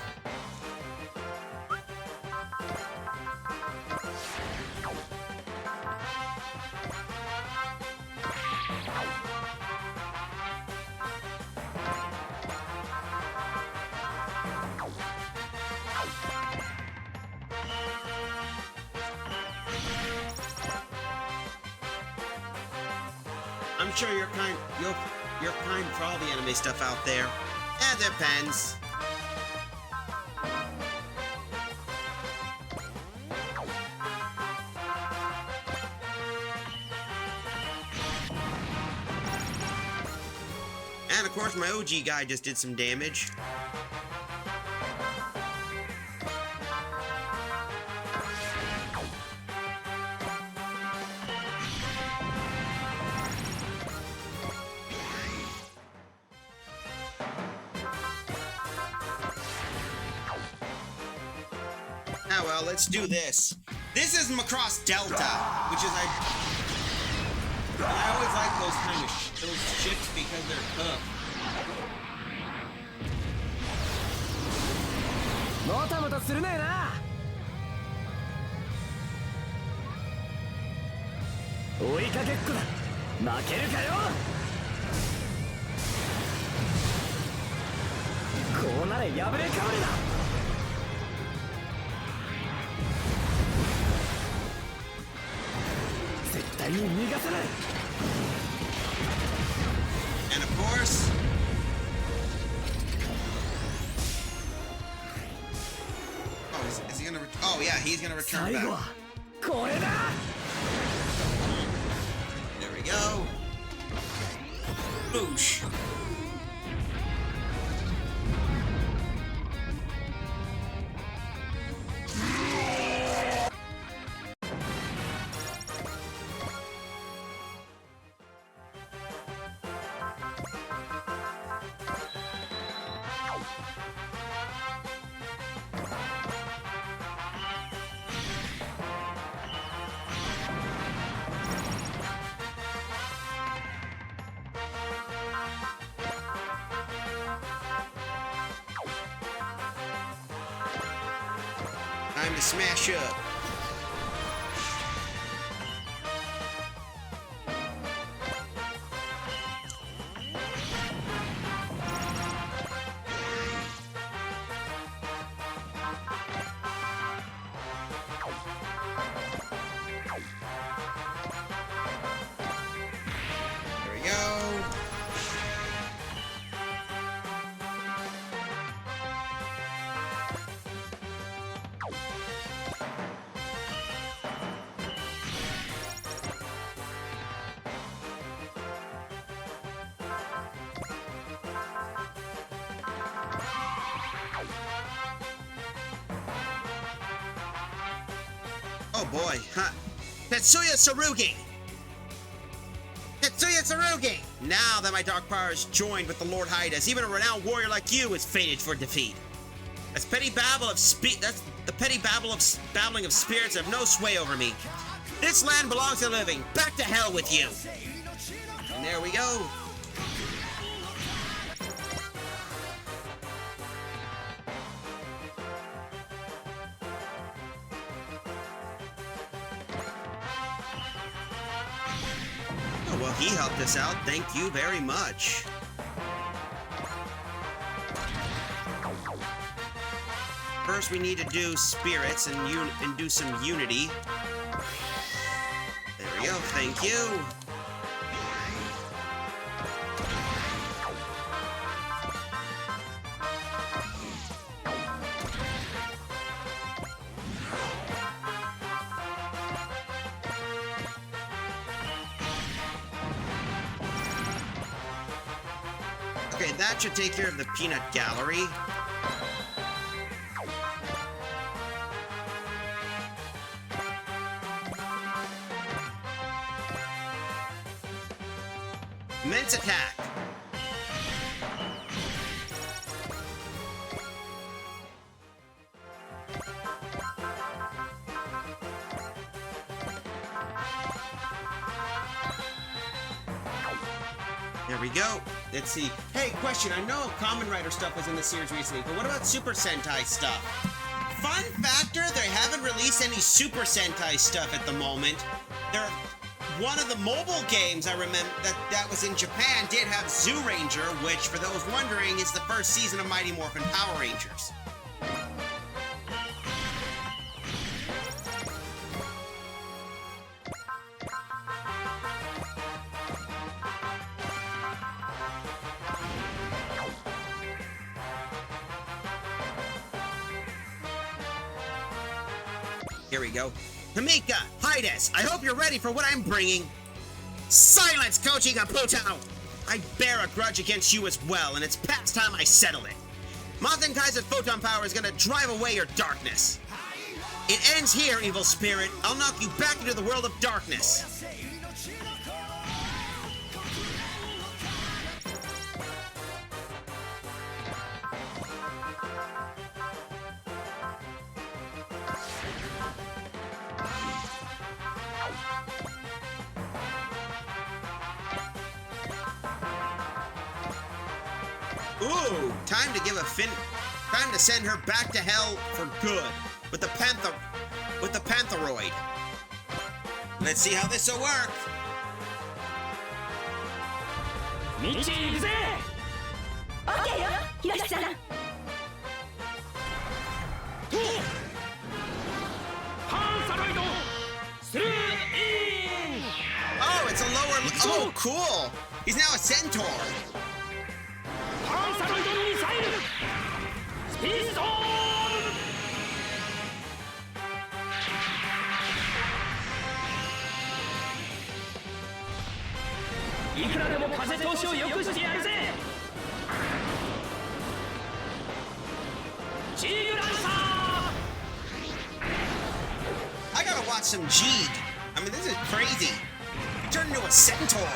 I'm sure you're kind for all the anime stuff out there. It depends. And of course, my OG guy just did some damage. Ah, well, let's do this. This is Macross Delta, which is I always like those kind of those ships because they're tough.
もたもたするねえな。追いかけっこだ。負けるかよ。こうなれ破れかぶりだ。絶対に逃がさない。
And of course, oh, is he gonna? Oh yeah, he's gonna return back.
これだ。
There we go. Boosh. Time to smash up. There we go. Oh boy, huh? Tetsuya Tsurugi! Tsuya Tsurugi! Now that my dark power is joined with the Lord Hydas, even a renowned warrior like you is fated for defeat. That's the petty babbling of spirits have no sway over me. This land belongs to the living. Back to hell with you. And there we go. Oh, well, he helped us out. Thank you very much. First, we need to do spirits and do some unity. There we go. Thank you. Okay, that should take care of the peanut gallery. Immense attack. There we go. Let's see. Hey, question. I know Kamen Rider stuff was in the series recently, but what about Super Sentai stuff? Fun factor, they haven't released any Super Sentai stuff at the moment. One of the mobile games I remember that was in Japan did have Zoo Ranger, which, for those wondering, is the first season of Mighty Morphin Power Rangers. Here we go. Hamika, Hydas, I hope you're ready for what I'm bringing. Silence, Koji Kabuto! I bear a grudge against you as well, and it's past time I settle it. Mountain Kaiser's photon power is gonna drive away your darkness. It ends here, evil spirit. I'll knock you back into the world of darkness. Ooh, time to send her back to hell for good with the Pantheroid. Let's see how this will work.
OK よヒロシさん。
Oh, it's a lower. Oh, cool. He's now a centaur. I gotta watch some Jeeg. I mean, this is crazy. He turned into a centaur.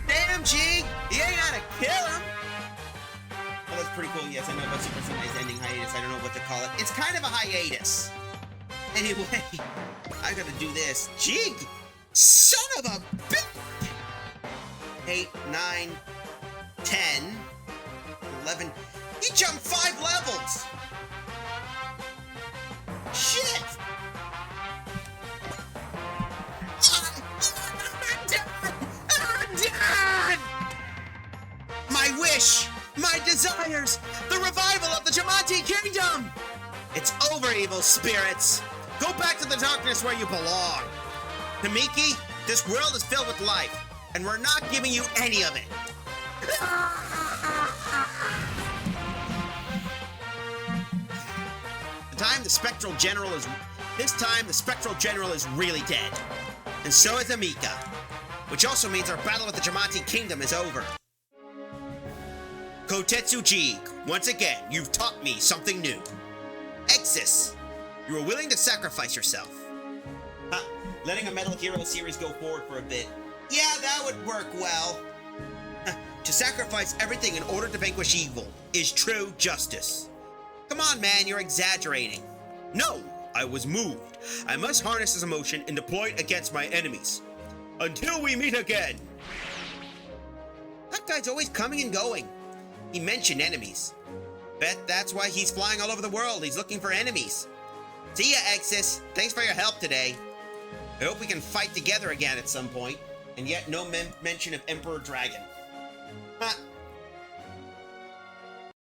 Damn, Jeeg! He ain't how to kill him! Well, that's pretty cool. Yes, I know about Super Sendai's ending hiatus. I don't know what to call it. It's kind of a hiatus. Anyway, I gotta do this. Jeeg! Son of a bitch! 8, 9, 10, 11. He jumped 5 levels! Shit! My wish! My desires! The revival of the Jamati Kingdom! It's over, evil spirits! Go back to the darkness where you belong. Tamiki, this world is filled with life, and we're not giving you any of it. This time the Spectral General is really dead. And so is Amika. Which also means our battle with the Jamati Kingdom is over. Kotetsu Jig, once again, you've taught me something new. Exis, you were willing to sacrifice yourself. Huh, letting a Metal Hero series go forward for a bit. Yeah, that would work well. To sacrifice everything in order to vanquish evil is true justice. Come on, man, you're exaggerating. No, I was moved. I must harness this emotion and deploy it against my enemies. Until we meet again. That guy's always coming and going. He mentioned enemies. Bet that's why he's flying all over the world. He's looking for enemies. See ya, Exis. Thanks for your help today. I hope we can fight together again at some point. And yet no mention of Emperor Dragon. Huh.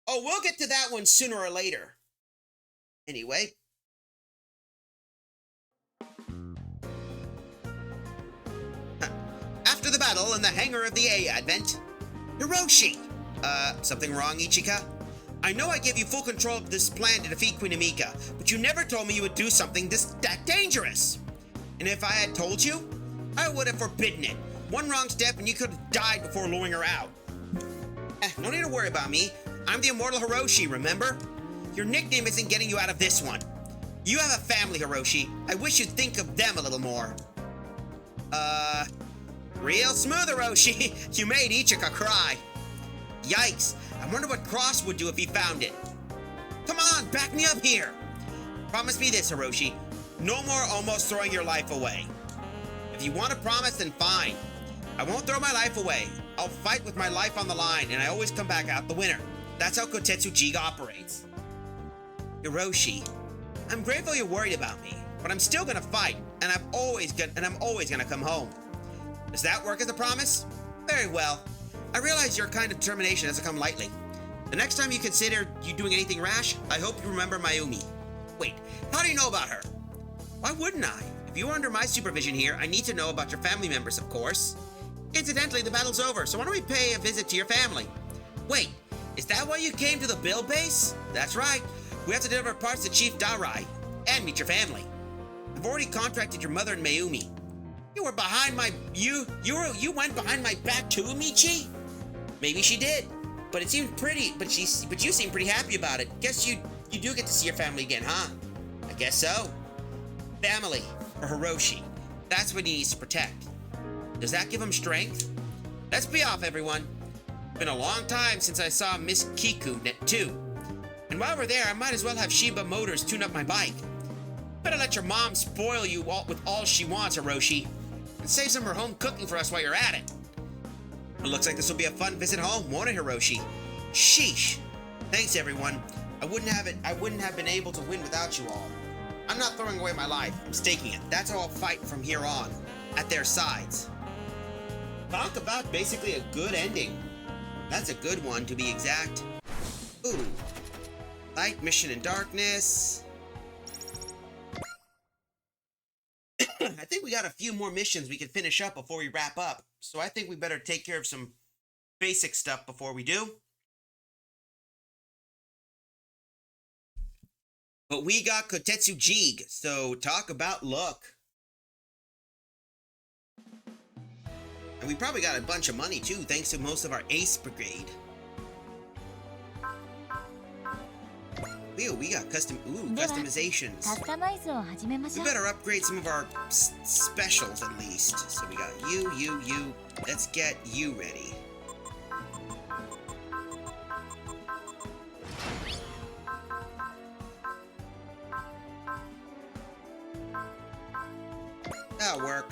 Oh, we'll get to that one sooner or later. Anyway. After the battle in the hangar of the A Advent, Hiroshi! Something wrong, Ichika? I know I gave you full control of this plan to defeat Queen Amika, but you never told me you would do something that dangerous! And if I had told you, I would have forbidden it. One wrong step and you could have died before luring her out. No need to worry about me. I'm the immortal Hiroshi, remember? Your nickname isn't getting you out of this one. You have a family, Hiroshi. I wish you'd think of them a little more. Real smooth, Hiroshi. You made Ichika cry. Yikes. I wonder what Cross would do if he found it. Come on, back me up here. Promise me this, Hiroshi. No more almost throwing your life away. If you want to promise, then fine. I won't throw my life away. I'll fight with my life on the line, and I always come back out the winner. That's how Kotetsu Jig operates. Hiroshi, I'm grateful you're worried about me, but I'm still gonna fight, and I'm always gonna come home. Does that work as a promise? Very well. I realize your kind of determination doesn't come lightly. The next time you consider you doing anything rash, I hope you remember Mayumi. Wait, how do you know about her? Why wouldn't I? If you are under my supervision here, I need to know about your family members, of course. Incidentally, the battle's over, so why don't we pay a visit to your family? Wait, is that why you came to the Bill base? That's right. We have to deliver parts to Chief Darai and meet your family. I've already contracted your mother and Mayumi. You were behind my you went behind my back too, Michi? Maybe she did, but it seemed pretty. But you seem pretty happy about it. Guess you do get to see your family again, huh? I guess so. Family for Hiroshi. That's what he needs to protect. Does that give him strength? Let's be off, everyone. It's been a long time since I saw Miss Kiku too. And while we're there, I might as well have Shiba Motors tune up my bike. Better let your mom spoil you with all she wants, Hiroshi. And save some of her home cooking for us while you're at it. It looks like this will be a fun visit home, won't it, Hiroshi? Sheesh. Thanks, everyone. I wouldn't have been able to win without you all. I'm not throwing away my life. I'm staking it. That's how I'll fight from here on. At their sides. Talk about basically a good ending. That's a good one, to be exact. Ooh. Light, mission, and darkness. I think we got a few more missions we can finish up before we wrap up. So I think we better take care of some basic stuff before we do. But we got Kotetsu Jig, so talk about luck. And we probably got a bunch of money too, thanks to most of our Ace Brigade. Ew, we got customizations. We better upgrade some of our specials at least. So we got you. Let's get you ready. That'll work.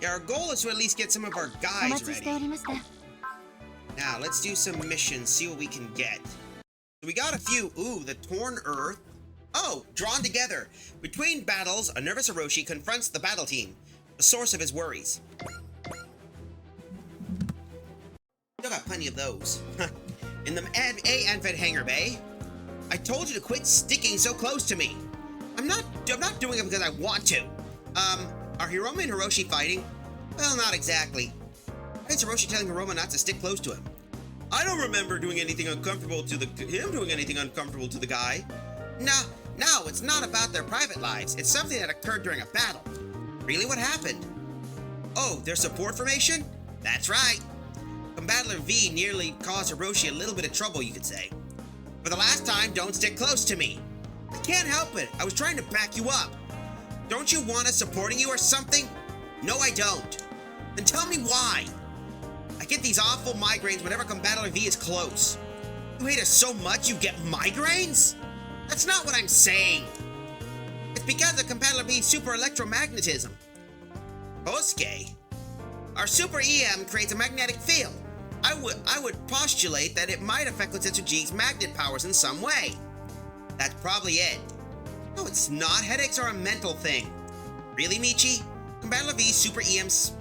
Yeah, our goal is to at least get some of our guys ready. Now, let's do some missions, see what we can get. So we got a few. Ooh, the torn earth. Oh, drawn together. Between battles, a nervous Hiroshi confronts the battle team, the source of his worries. Still got plenty of those. In the A Anfed hangar bay, I told you to quit sticking so close to me. I'm not doing it because I want to. Are Hiroma and Hiroshi fighting? Well, not exactly. Why is Hiroshi telling Hiroma not to stick close to him? I don't remember doing anything uncomfortable to him doing anything uncomfortable to the guy. No, it's not about their private lives. It's something that occurred during a battle. Really, what happened? Oh, their support formation? That's right. Combattler V nearly caused Hiroshi a little bit of trouble, you could say. For the last time, don't stick close to me. I can't help it. I was trying to back you up. Don't you want us supporting you or something? No, I don't. Then tell me why. I get these awful migraines whenever Combattler V is close. You hate us so much you get migraines? That's not what I'm saying. It's because of Combattler V's super electromagnetism. Bosuke, our super EM creates a magnetic field. I would postulate that it might affect Kotetsu G's magnet powers in some way. That's probably it. No, it's not. Headaches are a mental thing. Really, Michi? Combattler V's super EM's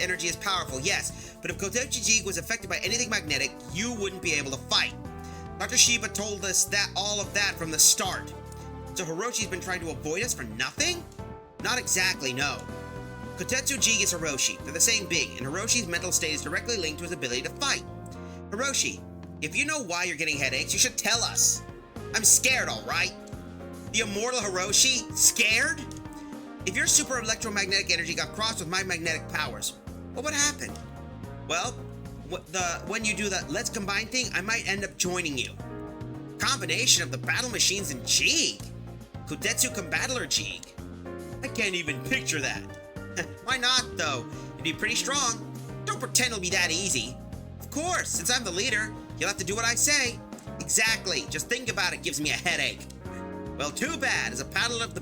energy is powerful, yes, but if Kotetsu G was affected by anything magnetic, you wouldn't be able to fight. Dr. Shiba told us that all of that from the start. So Hiroshi's been trying to avoid us for nothing? Not exactly, no. Kotetsu G is Hiroshi. They're the same being, and Hiroshi's mental state is directly linked to his ability to fight. Hiroshi, if you know why you're getting headaches, you should tell us. I'm scared, alright? The immortal Hiroshi? Scared? If your super electromagnetic energy got crossed with my magnetic powers, what would happen? Well, when you do the let's combine thing, I might end up joining you. Combination of the battle machines and Jeeg. Kotetsu Combattler Jeeg. I can't even picture that. Why not, though? It'd be pretty strong. Don't pretend it'll be that easy. Of course, since I'm the leader, you'll have to do what I say. Exactly. Just think about it gives me a headache. Well, too bad. As a pilot of the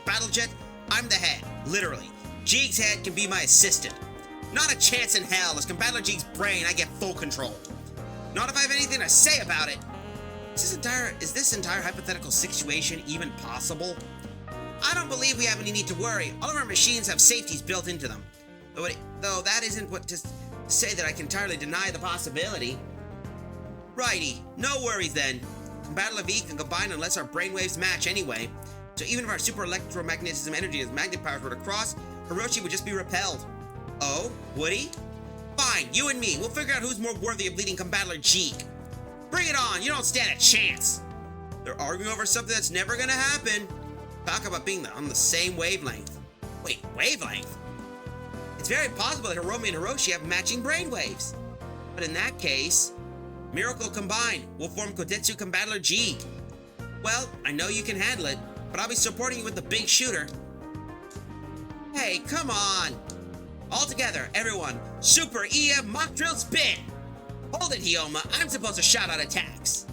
battle jet, I'm the head. Literally. Jeeg's head can be my assistant. Not a chance in hell. As Combattler Jeeg's brain, I get full control. Not if I have anything to say about it. Is this entire hypothetical situation even possible? I don't believe we have any need to worry. All of our machines have safeties built into them. Though that isn't what to say that I can entirely deny the possibility. Righty. No worries then. Combattler V can combine unless our brainwaves match anyway. So even if our super electromagnetism energy and magnet powers were to cross, Hiroshi would just be repelled. Oh, would he? Fine, you and me. We'll figure out who's more worthy of leading Combattler Jeeg. Bring it on. You don't stand a chance. They're arguing over something that's never gonna happen. Talk about being on the same wavelength. Wait, wavelength? It's very possible that Hiroma and Hiroshi have matching brainwaves. But in that case, Miracle combined will form Kotetsu Combattler Jeeg. Well, I know you can handle it, but I'll be supporting you with the big shooter. Hey, come on! All together, everyone, Super EM Mock Drill Spin! Hold it, Hyoma, I'm supposed to shout out attacks.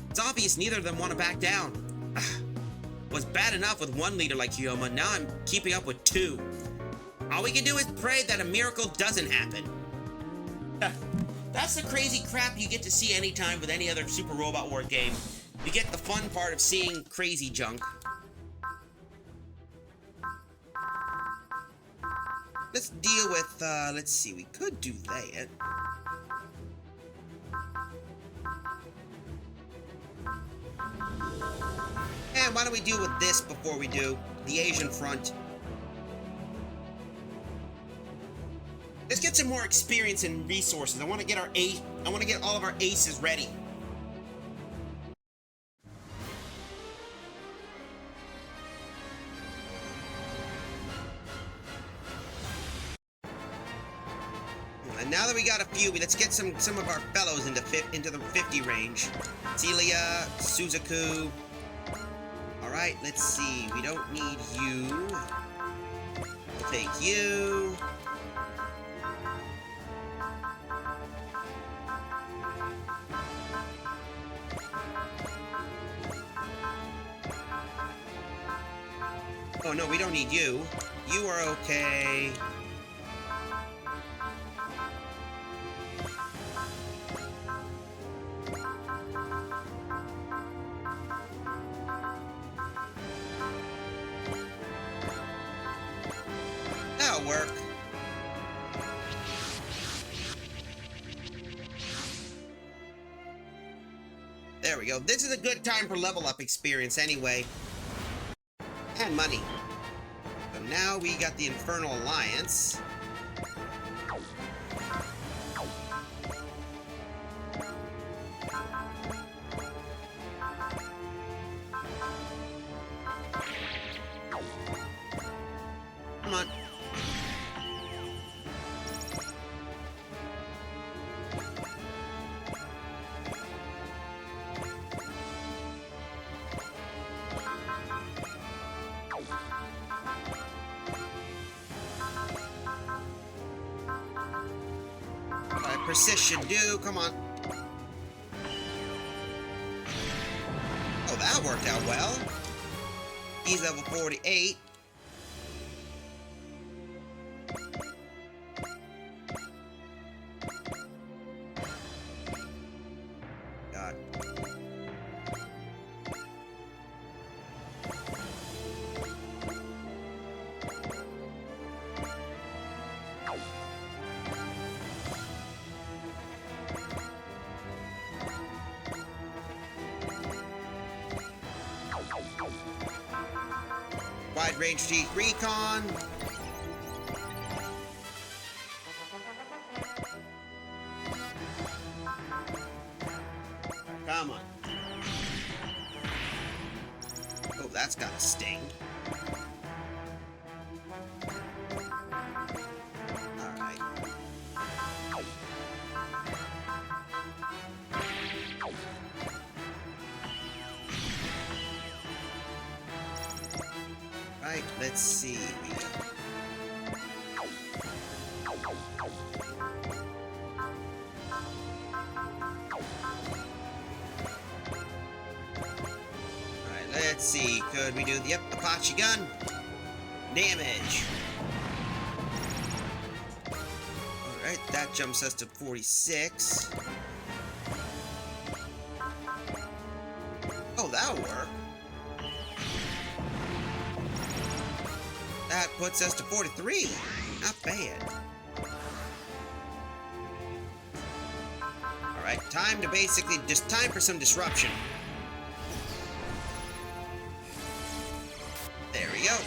It's obvious neither of them want to back down. Was bad enough with one leader like Hyoma, now I'm keeping up with two. All we can do is pray that a miracle doesn't happen. That's the crazy crap you get to see anytime with any other Super Robot War game. You get the fun part of seeing crazy junk. Let's deal with, let's see, we could do that. And why don't we deal with this before we do the Asian front? Let's get some more experience and resources. I want to get all of our aces ready. And now that we got a few, let's get some of our fellows into the 50 range. Celia, Suzaku. All right, let's see. We don't need you. We'll take you. Oh, no, we don't need you. You are okay. That'll work. There we go. This is a good time for level up experience anyway. And money. So now we got the Infernal Alliance. Come on. Precision do, come on. Oh, that worked out well. He's level 48. God. Wide range strategic recon. Come on. Oh, that's got a sting. Alright. Right, let's see. Alright, let's see. Could we do the Apache gun? Damage. Alright, that jumps us to 46. Oh, that'll work. That puts us to 43. Not bad. Alright, time to basically just time for some disruption. There we go.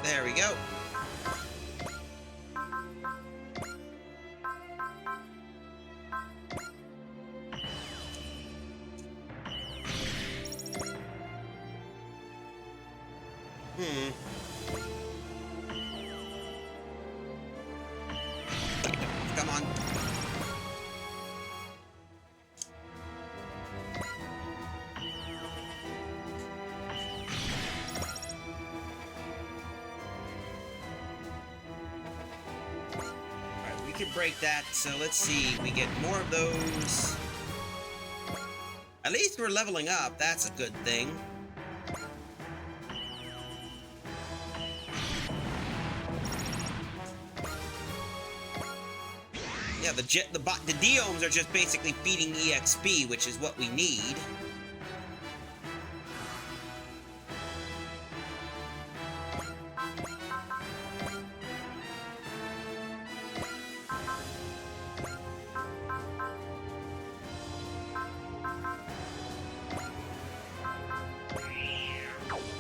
There we go. Come on. Alright, we can break that, so let's see. We get more of those. At least we're leveling up. That's a good thing. Yeah, the Diomes are just basically feeding EXP, which is what we need.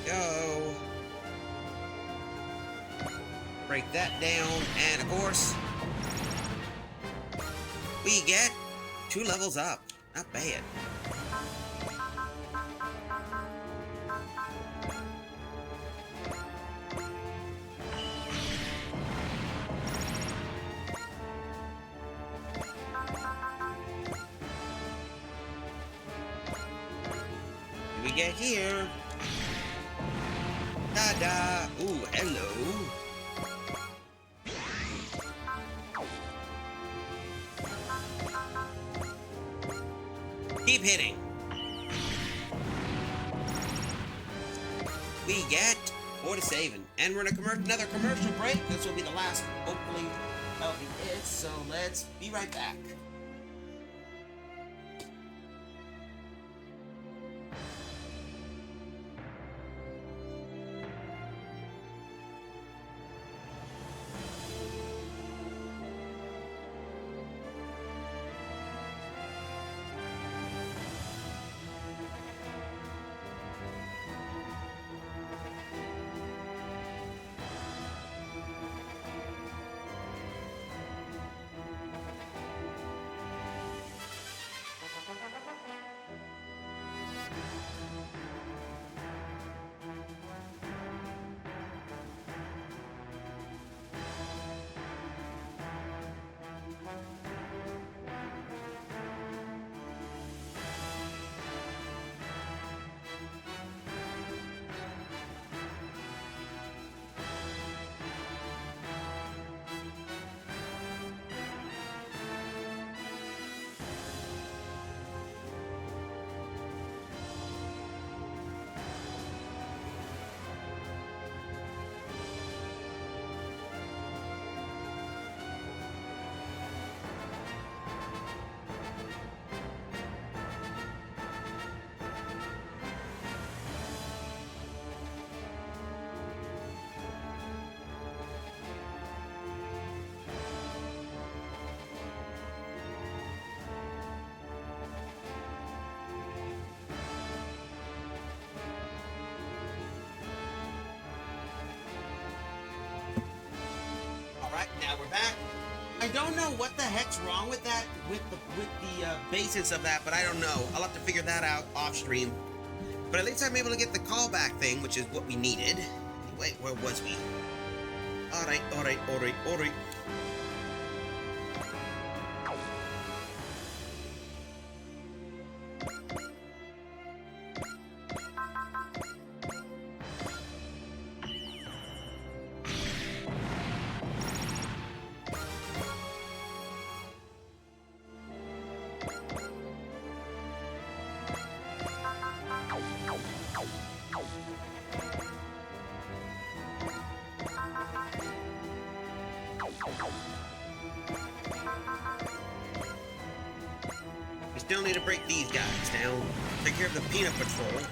Go. Break that down, and of course, we get 2 levels up. Not bad. What do we get here? Ta-da! Ooh, hello. Keep hitting. We get 47, And we're in another commercial break. This will be the last, hopefully, that'll be it. So let's be right back. Alright, now we're back. I don't know what the heck's wrong with that, with the basis of that, but I don't know. I'll have to figure that out off stream. But at least I'm able to get the callback thing, which is what we needed. Wait, where was we? Alright. We still need to break these guys down. Take care of the peanut patrol.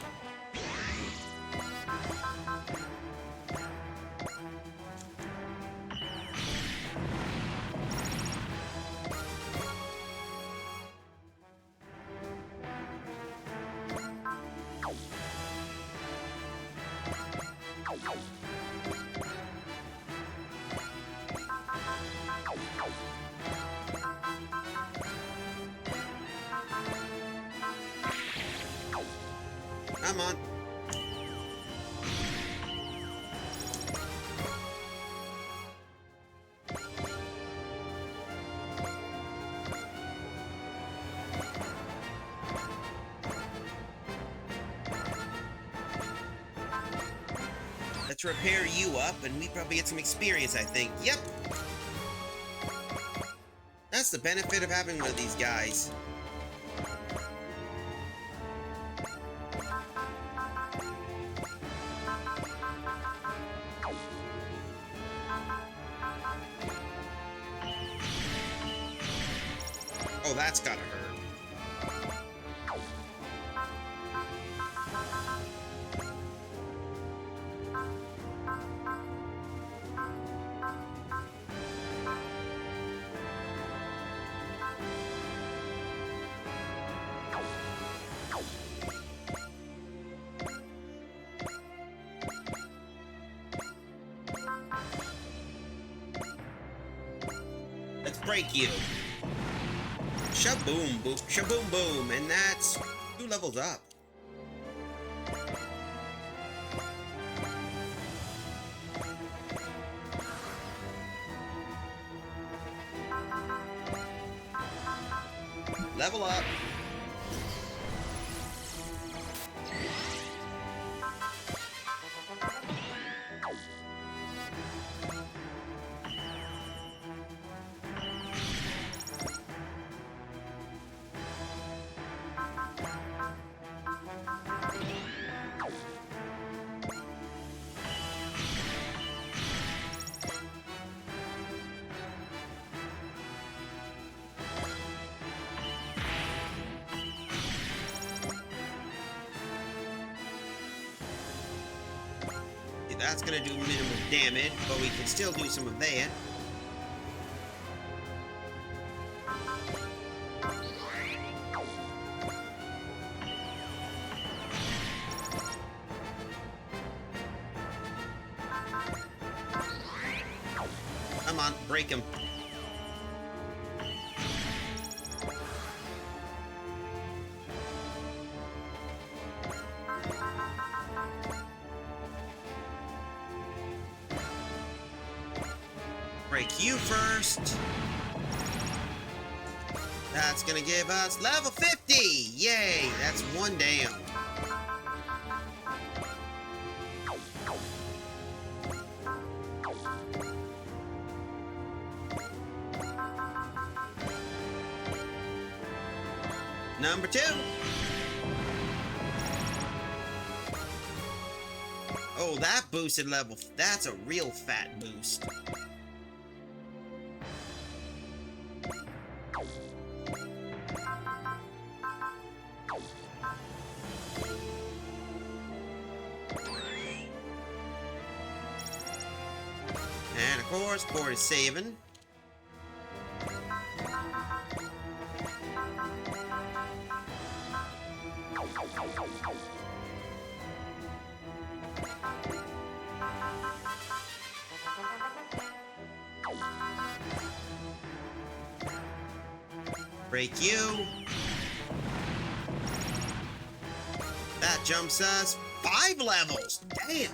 Come on. Let's repair you up, and we probably get some experience, I think. Yep. That's the benefit of having one of these guys. Oh, that's gotta hurt. Let's break you. Shaboom boom, shaboom boom, and that's 2 levels up. Level up. that's gonna do minimal damage, but we can still do some of that. Come on, break him. Break you first. That's gonna give us level 50! Yay! That's one down. Number 2. Oh, that boosted level. That's a real fat boost. And of course, board is saving. Break you. That jumps us 5 levels. Damn.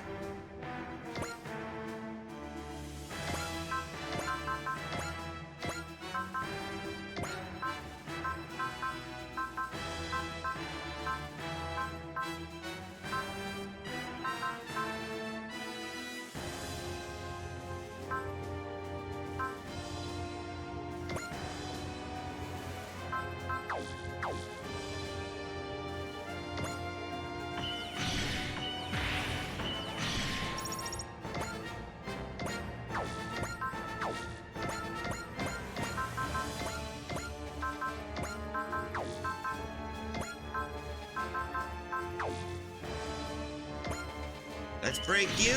Let's break you.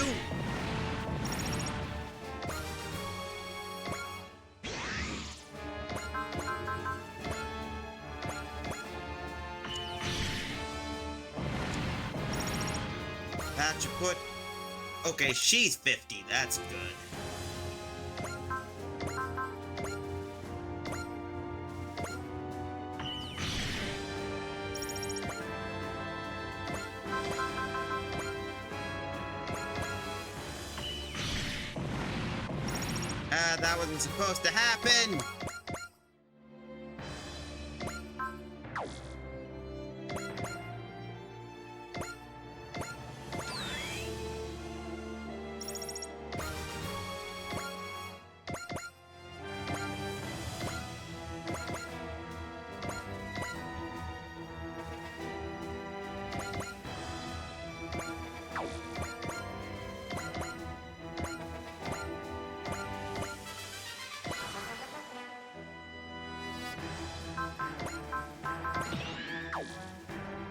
That should put... Okay, she's 50. That's good. That wasn't supposed to happen.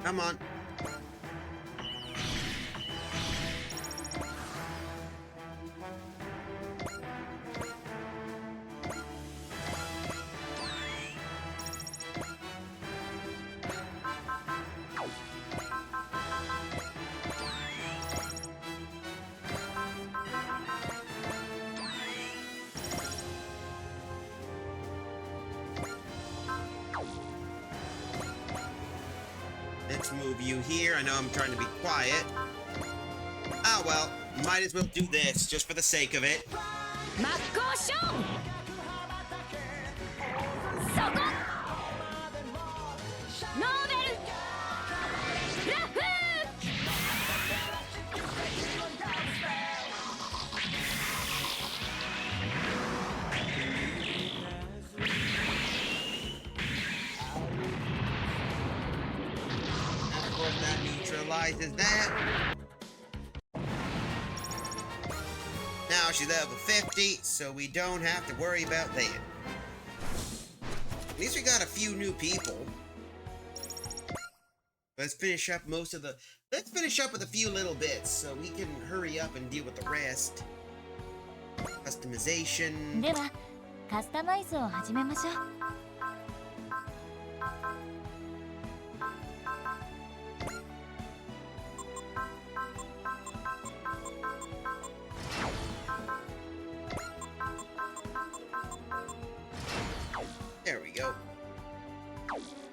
Come on. Let's move you here. I know I'm trying to be quiet. Ah, well, might as well do this just for the sake of it. That neutralizes that. Now she's level 50, so we don't have to worry about that. At least we got a few new people. Let's finish up most of the... Let's finish up with a few little bits so we can hurry up and deal with the rest. Customization.
ではカスタマイズを始めましょう。
There we go.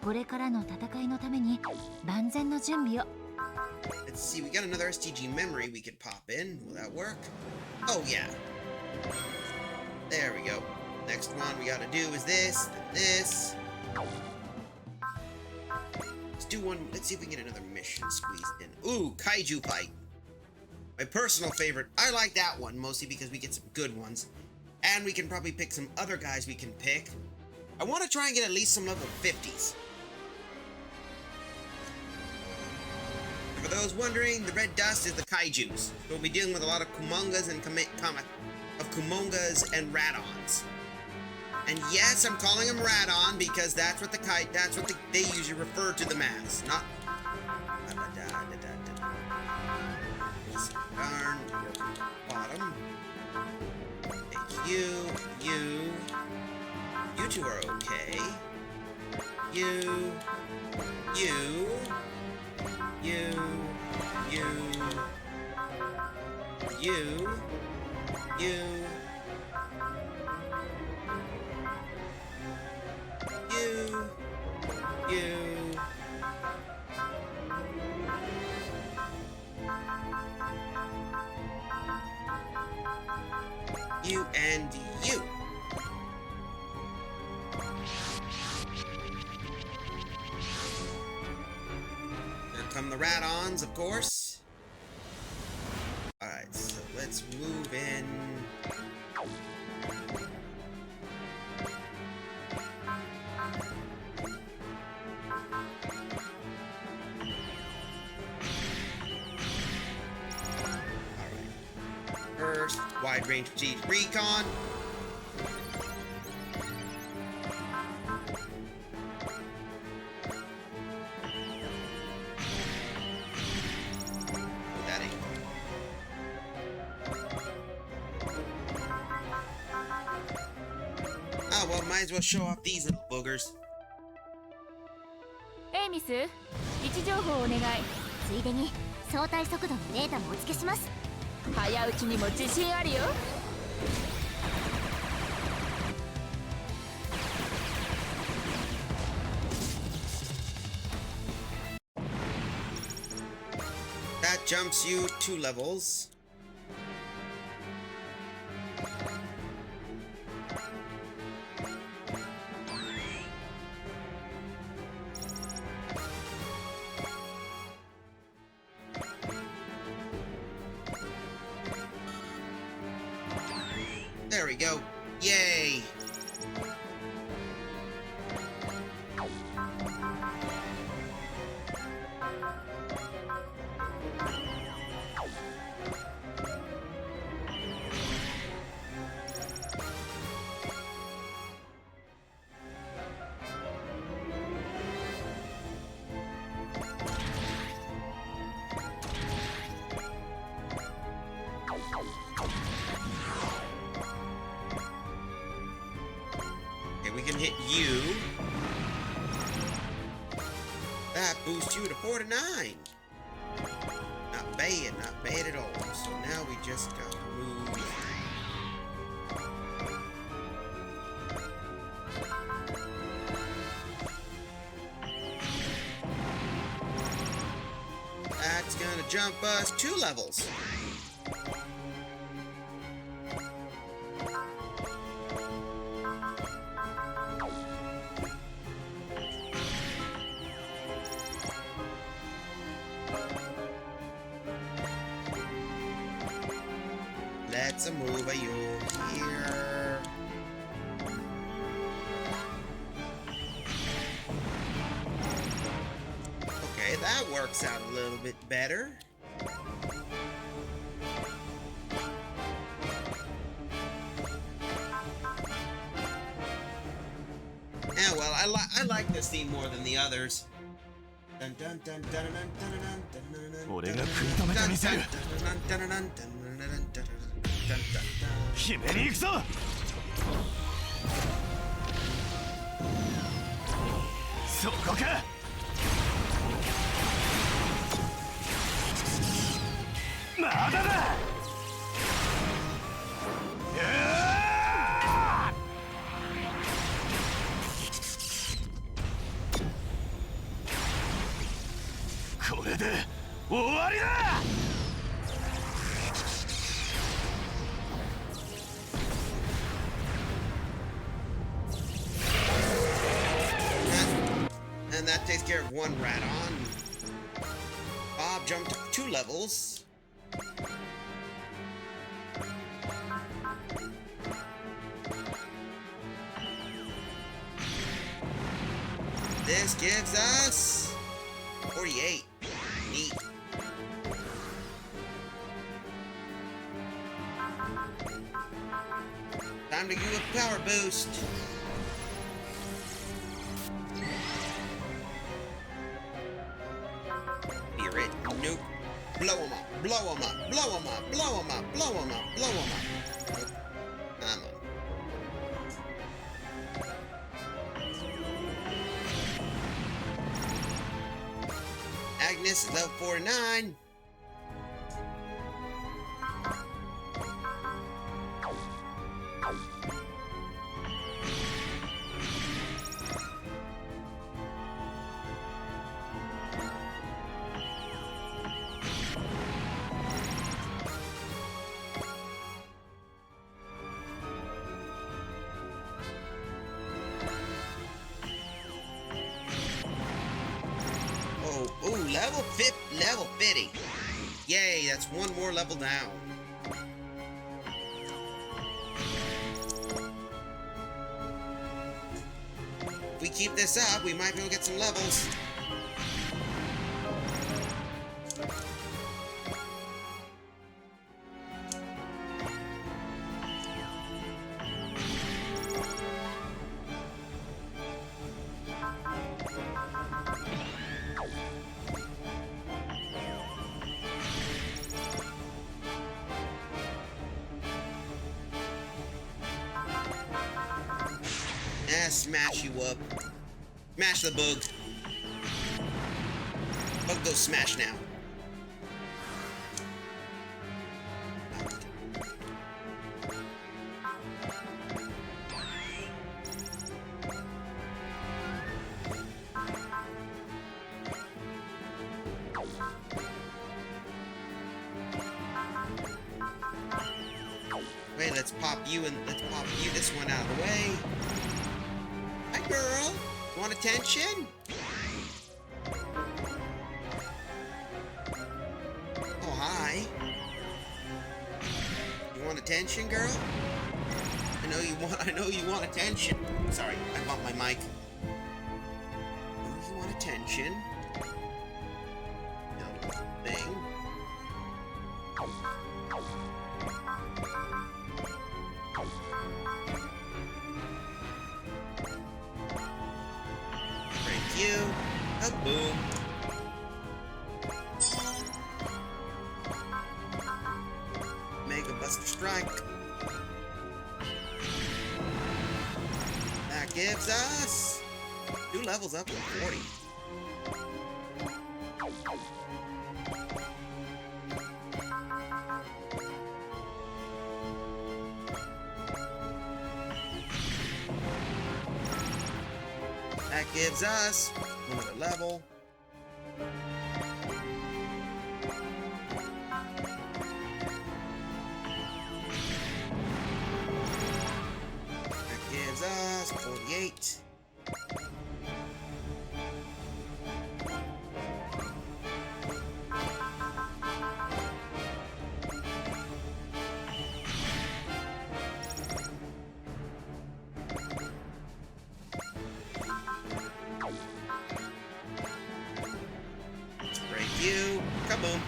これからの戦いのために万全の準備を。
Let's see, we got another STG memory we could pop in. Will that work? Oh, yeah. There we go. Next one we gotta do is this, then this. Let's do one. Let's see if we can get another mission squeezed in. Ooh, Kaiju fight. My personal favorite. I like that one, mostly because we get some good ones. And we can probably pick some other guys we can pick. I want to try and get at least some level 50s. For those wondering, the red dust is the kaijus. So we'll be dealing with a lot of kumongas and kumongas and radons. And yes, I'm calling them radon because that's what they usually refer to them as. Not darn bottom. Take you. You two are okay. You. You and you. Here come the radons, of course. Alright, so let's move in. First, wide range strategic recon. That ain't. Oh well, might as well show off these little boogers.
エイミス、位置情報をお願い。ついでに相対速度のデータもお付けします。早打ちにも自信あるよ。
That jumps you 2 levels. There we go. Yay! We can hit you. That boosts you to 4 to 9. Not bad at all. So now we just gotta move. That's gonna jump us 2 levels. Let's move you here. Okay, that works out a little bit better. Yeah, well, I like this theme more than the others.
俺が食い止めてみせる。決めに行くぞ。そこか。まだだ。これで終わりだ。
And that takes care of one rat-on. Bob jumped 2 levels. This gives us 48. Neat. Time to give a power boost. Hear it. Nope. Blow him up. Blow him up. Blow him up. Blow him up. Blow him up. Blow him up. Come on. Agnes is level 49. Oh, level 50. Yay, that's one more level down. If we keep this up, we might be able to get some levels. Smash you up. Smash the bug. Bug goes smash now. Wait, let's pop you this one out of the way. Hi, girl. Want attention? Oh, hi. You want attention, girl? I know you want attention. Sorry, I bumped my mic. I know you want attention. Thing. You. Boom. Mega Buster Strike. That gives us 2 levels up to 40. That gives us another level. That gives us 48. You, kaboom.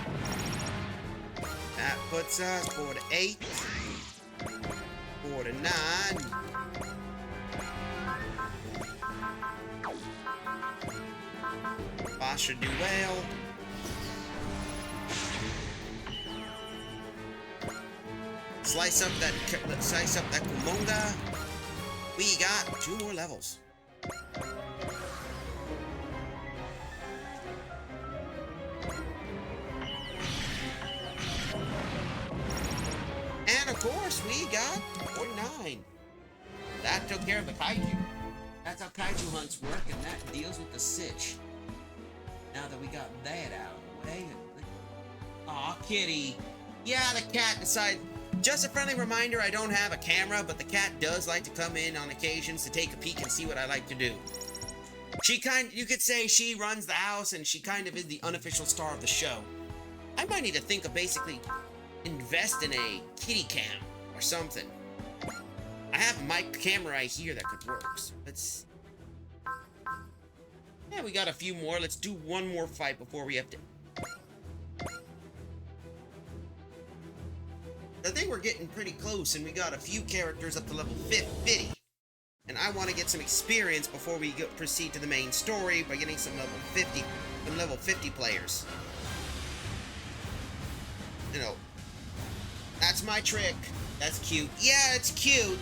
That puts us 4 to 8, 4 to 9, 5 boss should do well. Slice up that kumonga. We got 2 more levels. And of course, we got 49. That took care of the kaiju. That's how kaiju hunts work, and that deals with the sitch. Now that we got that out of the way. Aw, kitty. Yeah, the cat decided. Just a friendly reminder, I don't have a camera, but the cat does like to come in on occasions to take a peek and see what I like to do. You could say she runs the house, and she kind of is the unofficial star of the show. I might need to think of basically invest in a kitty cam or something. I have a mic camera right here that could work. So yeah, we got a few more. Let's do one more fight before we have to. I think we're getting pretty close, and we got a few characters up to level 50. And I want to get some experience before we proceed to the main story by getting some level 50 players. You know, that's my trick. That's cute. Yeah, it's cute.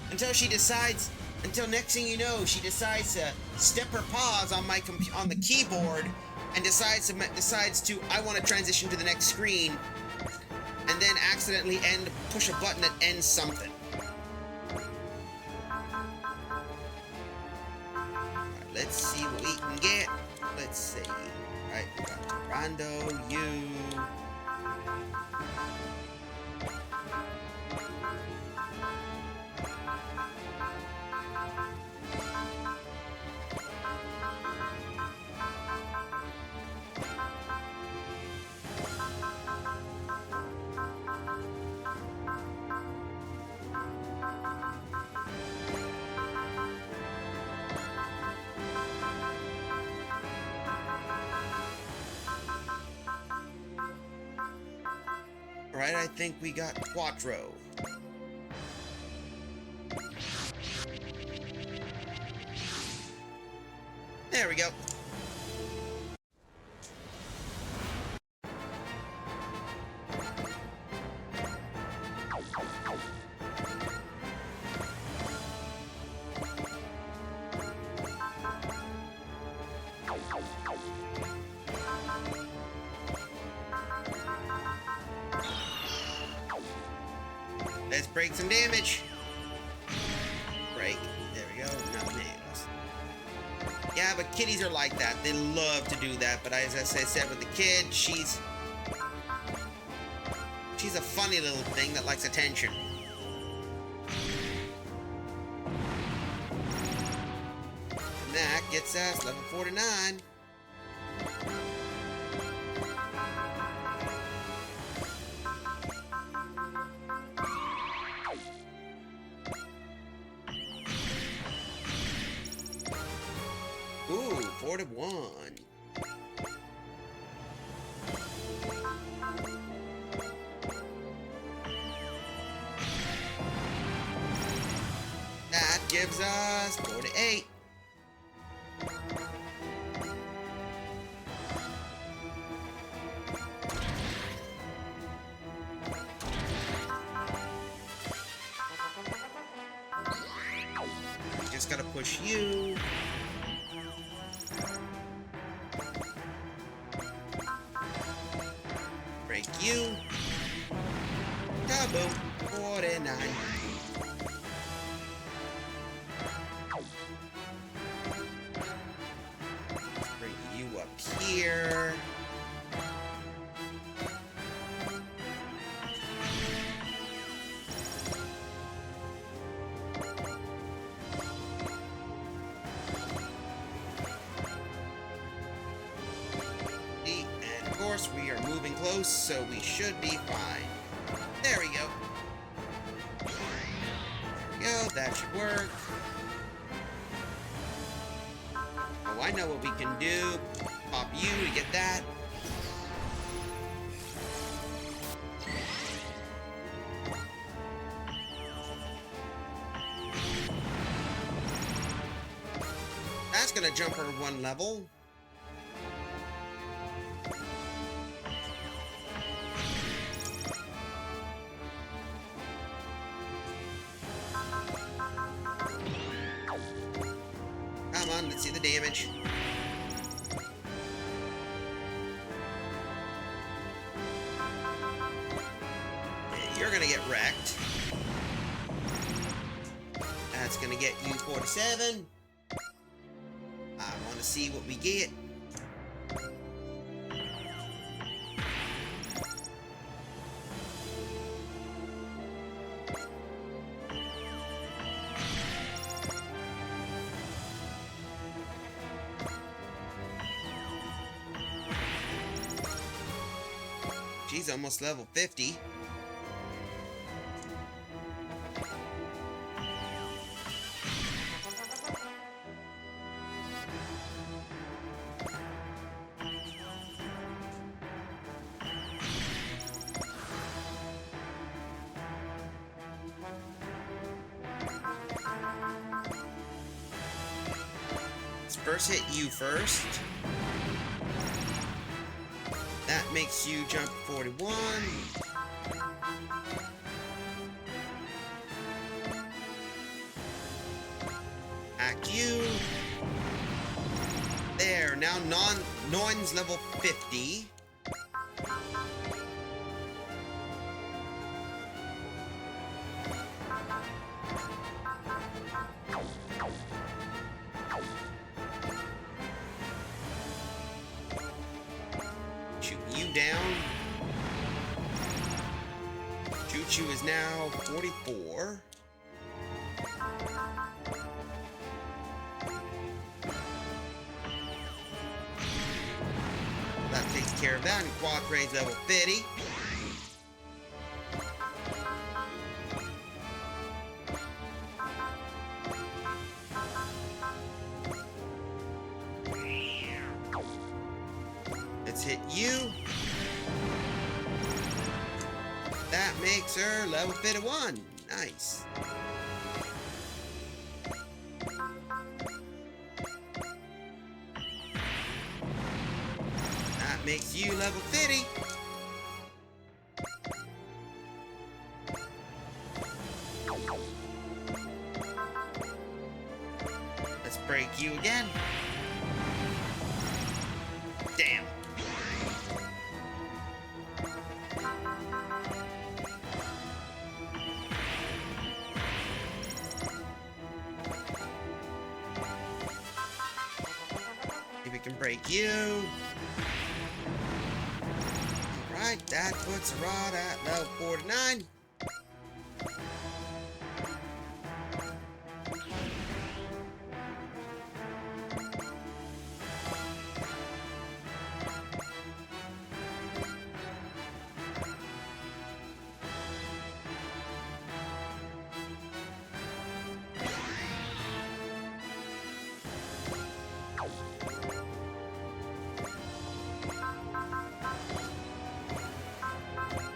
Until next thing you know, she decides to step her paws on on the keyboard and decides to I want to transition to the next screen, and then accidentally push a button that ends something. Alright, let's see what we can get. Let's see. Alright, we got Rondo, you. Alright, I think we got Quattro. There we go. Let's break some damage. Break. There we go. No nails. Yeah, but kitties are like that. They love to do that. But as I said with the kid, she's a funny little thing that likes attention. And that gets us level 49. Ooh, 4 to 1. That gives us 4 to 8. Just gotta push you. Break you. Kaboom. 49. Bring you up here. And of course, we are moving close, so we should be fine. There we go. There we go. That should work. Oh, I know what we can do. Pop you to get that. That's gonna jump her 1 level. Come on, let's see the damage. Yeah, you're gonna get wrecked. That's gonna get you 47. I want to see what we get. She's almost level 50. Let's first hit you first. That makes you jump 41. Hack you. There, now Noin's level 50. Shoot you down. Choo-Choo is now 44. That takes care of that, and Quadrade's level 50. Let's hit you. That makes her level 51. Nice. That makes you level 50. Let's break you again. Damn. If we can break you. Alright, that puts Rod at level 49.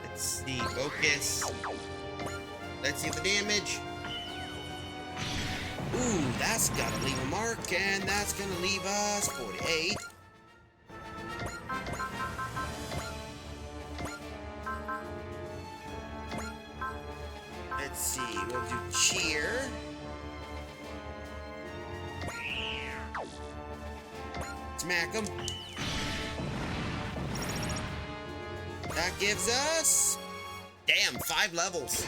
Let's see, focus. Let's see the damage. Ooh, that's gotta leave a mark, and that's gonna leave us 48. Let's see, we'll do cheer. Smack him. That gives us... Damn, 5 levels.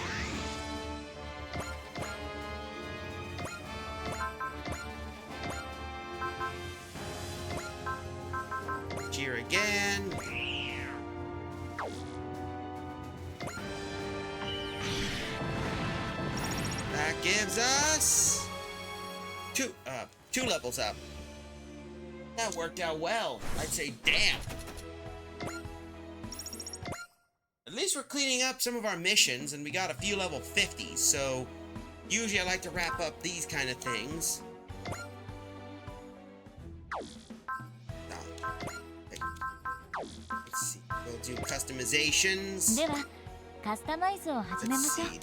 Cheer again. That gives us... two levels up. That worked out well. I'd say damn. At least we're cleaning up some of our missions, and we got a few level 50s, so usually I like to wrap up these kind of things. Let's see, we'll do customizations.
ではカスタマイズを始めま
Let's
しょう
see.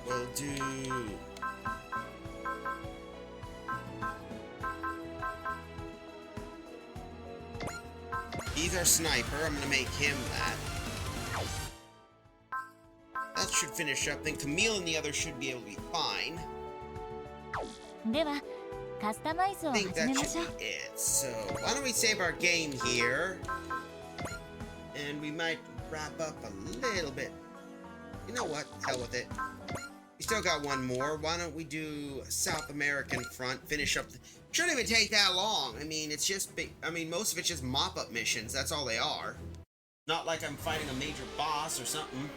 We'll do... He's our sniper. I'm gonna make him that. should finish up. Then Camille and the others should be able to be fine.
ではカスタマイズを
I
始
think
め
that
ましょ
should
う
be it. So, why don't we save our game here? And we might wrap up a little bit. You know what? Hell with it. We still got one more. Why don't we do South American front? Finish up. Shouldn't even take that long. I mean, it's just big. I mean, most of it's just mop-up missions. That's all they are. Not like I'm fighting a major boss or something.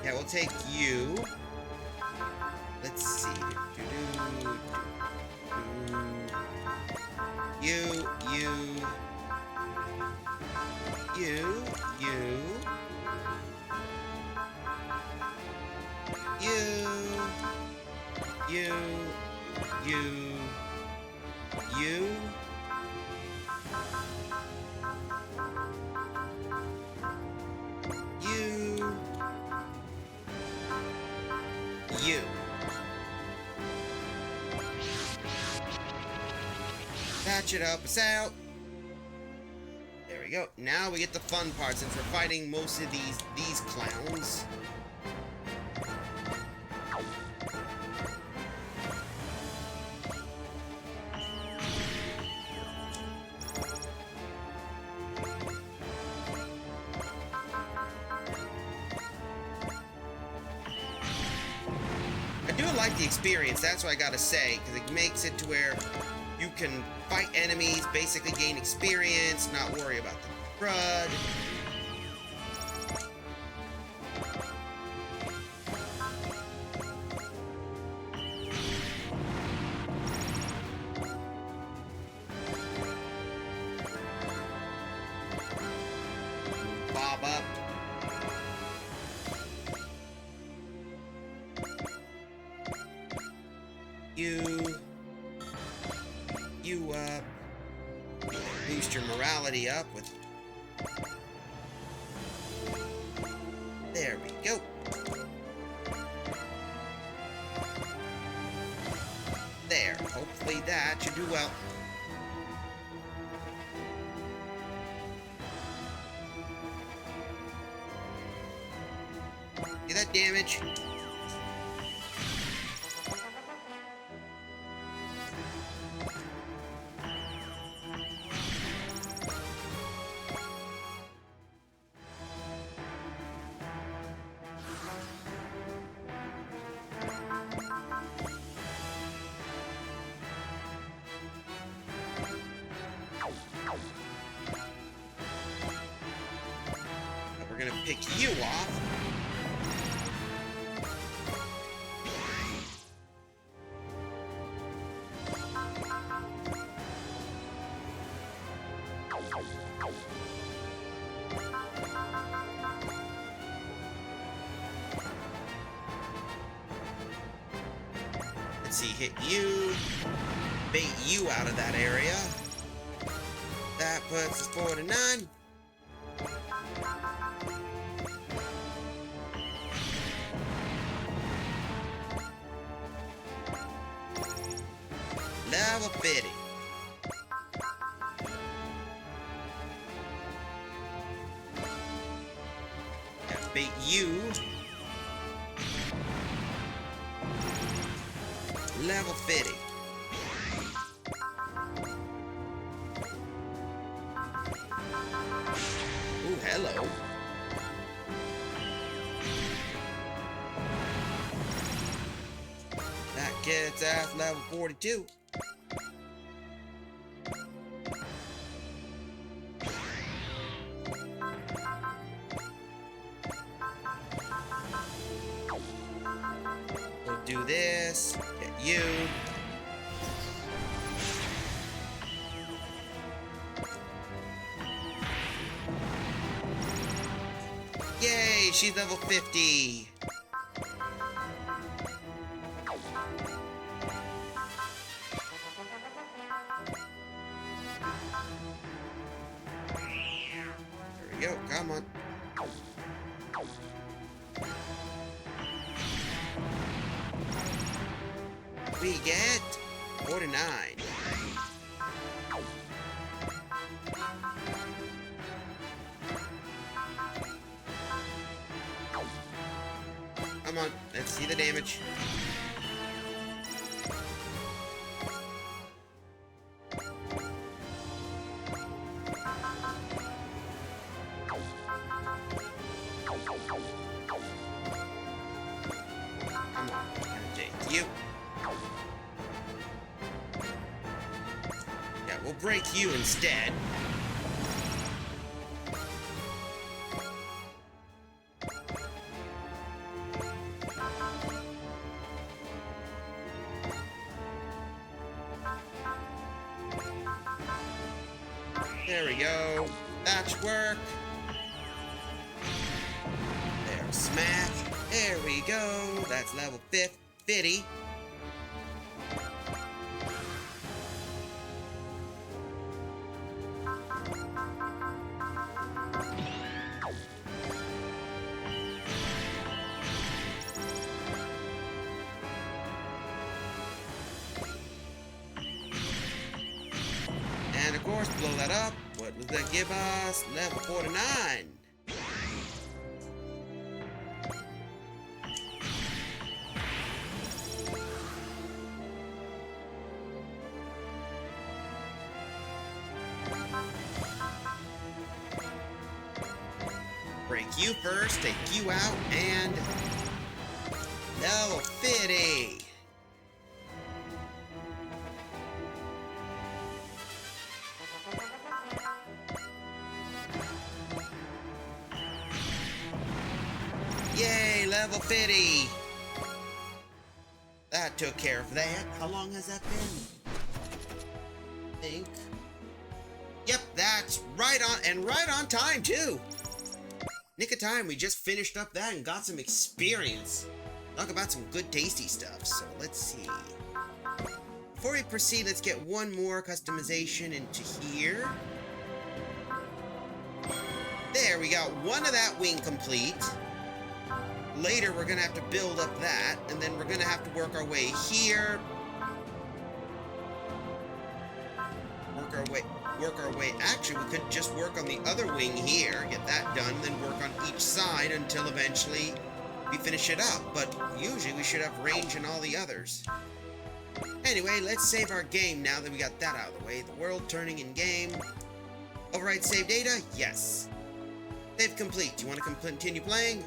Yeah, we'll take you. Let's see. You. Patch it up, us out. There we go. Now we get the fun part since we're fighting most of these clowns. I do like the experience, that's what I gotta say, because it makes it to where you can fight enemies, basically gain experience, not worry about the crud. Bob up. You boost your morality up with... There we go. There. Hopefully that should do well. See that damage? We're gonna pick you off. Let's see, hit you, bait you out of that area. That puts us 4 to 9. Level 50. Gotta bait you. Level 50. Ooh, hello. That gets us level 42. We'll do this. Get you. Yay, she's level 50. we get 49. Come on, let's see the damage. Come on, gonna take you. Yeah, we'll break you instead. There we go. That should work. There, smash. There we go. That's level 50. And of course, blow that up. What does that give us? Level 49. Break you first, take you out, and level 50. Yay, level 50. That took care of that. How long has that been? I think. Yep, that's right on, and right on time too. Nick of time, we just finished up that and got some experience. Talk about some good tasty stuff, so let's see. Before we proceed, let's get one more customization into here. There, we got one of that wing complete. Later, we're gonna have to build up that, and then we're gonna have to work our way here. Work our way. Actually, we could just work on the other wing here, get that done, then work on each side until eventually we finish it up. But usually we should have range in all the others. Anyway, let's save our game now that we got that out of the way. The world turning in game. Overwrite save data? Yes. Save complete. Do you want to continue playing?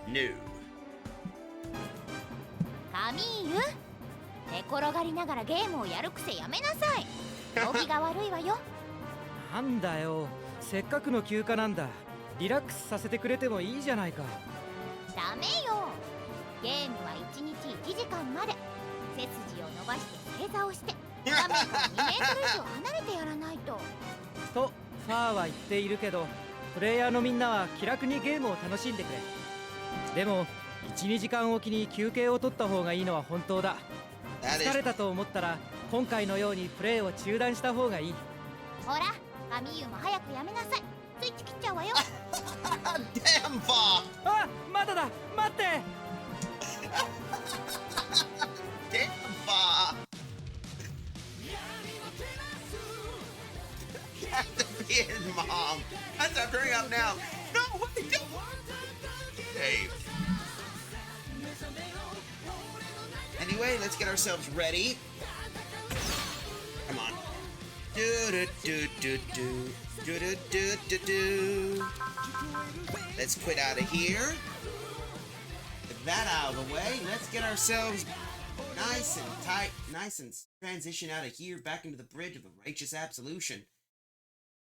No.
カミーユ、寝転がりながらゲームをやる癖やめなさい。動機が悪いわよ。
なんだよ、せっかくの休暇なんだ。リラックスさせてくれてもいいじゃないか。
ダメよ。ゲームは1日1時間まで。背筋を伸ばして正座をして、画面から2メートル以上離れてやらないと。
とファーは言っているけど、プレイヤーのみんなは気楽にゲームを楽しんでくれ。でも 1,2 時間おきに休憩を取った方がいいのは本当だ。疲れたと思ったら今回のようにプレイを中断した方がいい。
ほら、カミーユも早くやめなさい。スイッチ切っちゃうわよ。
Damn, Fa!
あ、まだだ、待って。
Damn, Fa! His mom. That's not bring up now. No, what the hell? Hey. Anyway, let's get ourselves ready. Come on. Do do do do do do do do do. Let's quit out of here. Get that out of the way. Let's get ourselves nice and tight, nice and transition out of here back into the bridge of the righteous absolution.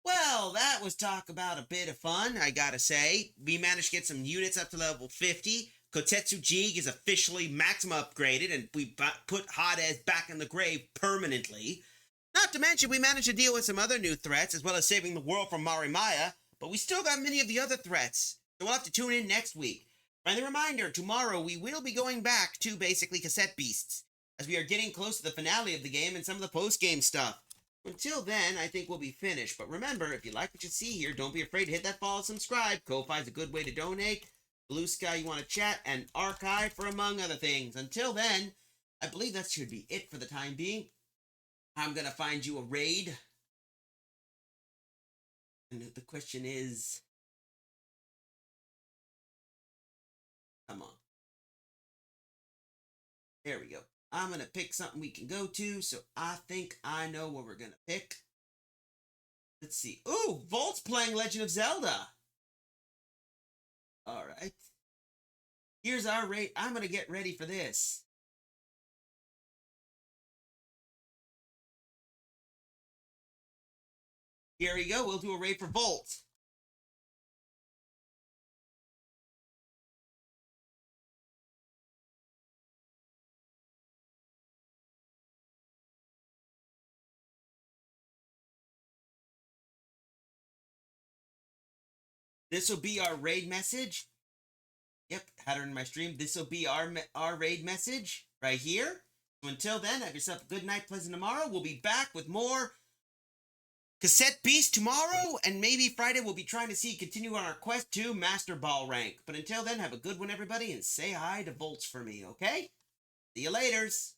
Well, that was talk about a bit of fun, I gotta say. We managed to get some units up to level 50. Kotetsu Jig is officially maximum upgraded, and we put Hades back in the grave permanently. Not to mention, we managed to deal with some other new threats, as well as saving the world from Marimaya, but we still got many of the other threats, so we'll have to tune in next week. Friendly reminder, tomorrow we will be going back to basically cassette beasts. as we are getting close to the finale of the game and some of the post-game stuff. Until then, I think we'll be finished. But remember, if you like what you see here, don't be afraid to hit that follow, subscribe. Ko-Fi is a good way to donate. Blue Sky, you want to chat, and Archive for among other things. Until then, I believe that should be it for the time being. I'm going to find you a raid. And the question is... Come on. There we go. I'm going to pick something we can go to, so I think I know what we're going to pick. Let's see. Ooh, Volt's playing Legend of Zelda. All right. Here's our raid. I'm going to get ready for this. Here we go. We'll do a raid for Volt. This will be our raid message. Yep, had her in my stream. This will be our raid message right here. So until then, have yourself a good night, pleasant tomorrow. We'll be back with more Cassette Beast tomorrow, and maybe Friday we'll be trying to continue on our quest to Master Ball rank. But until then, have a good one, everybody, and say hi to Volts for me, okay? See you laters.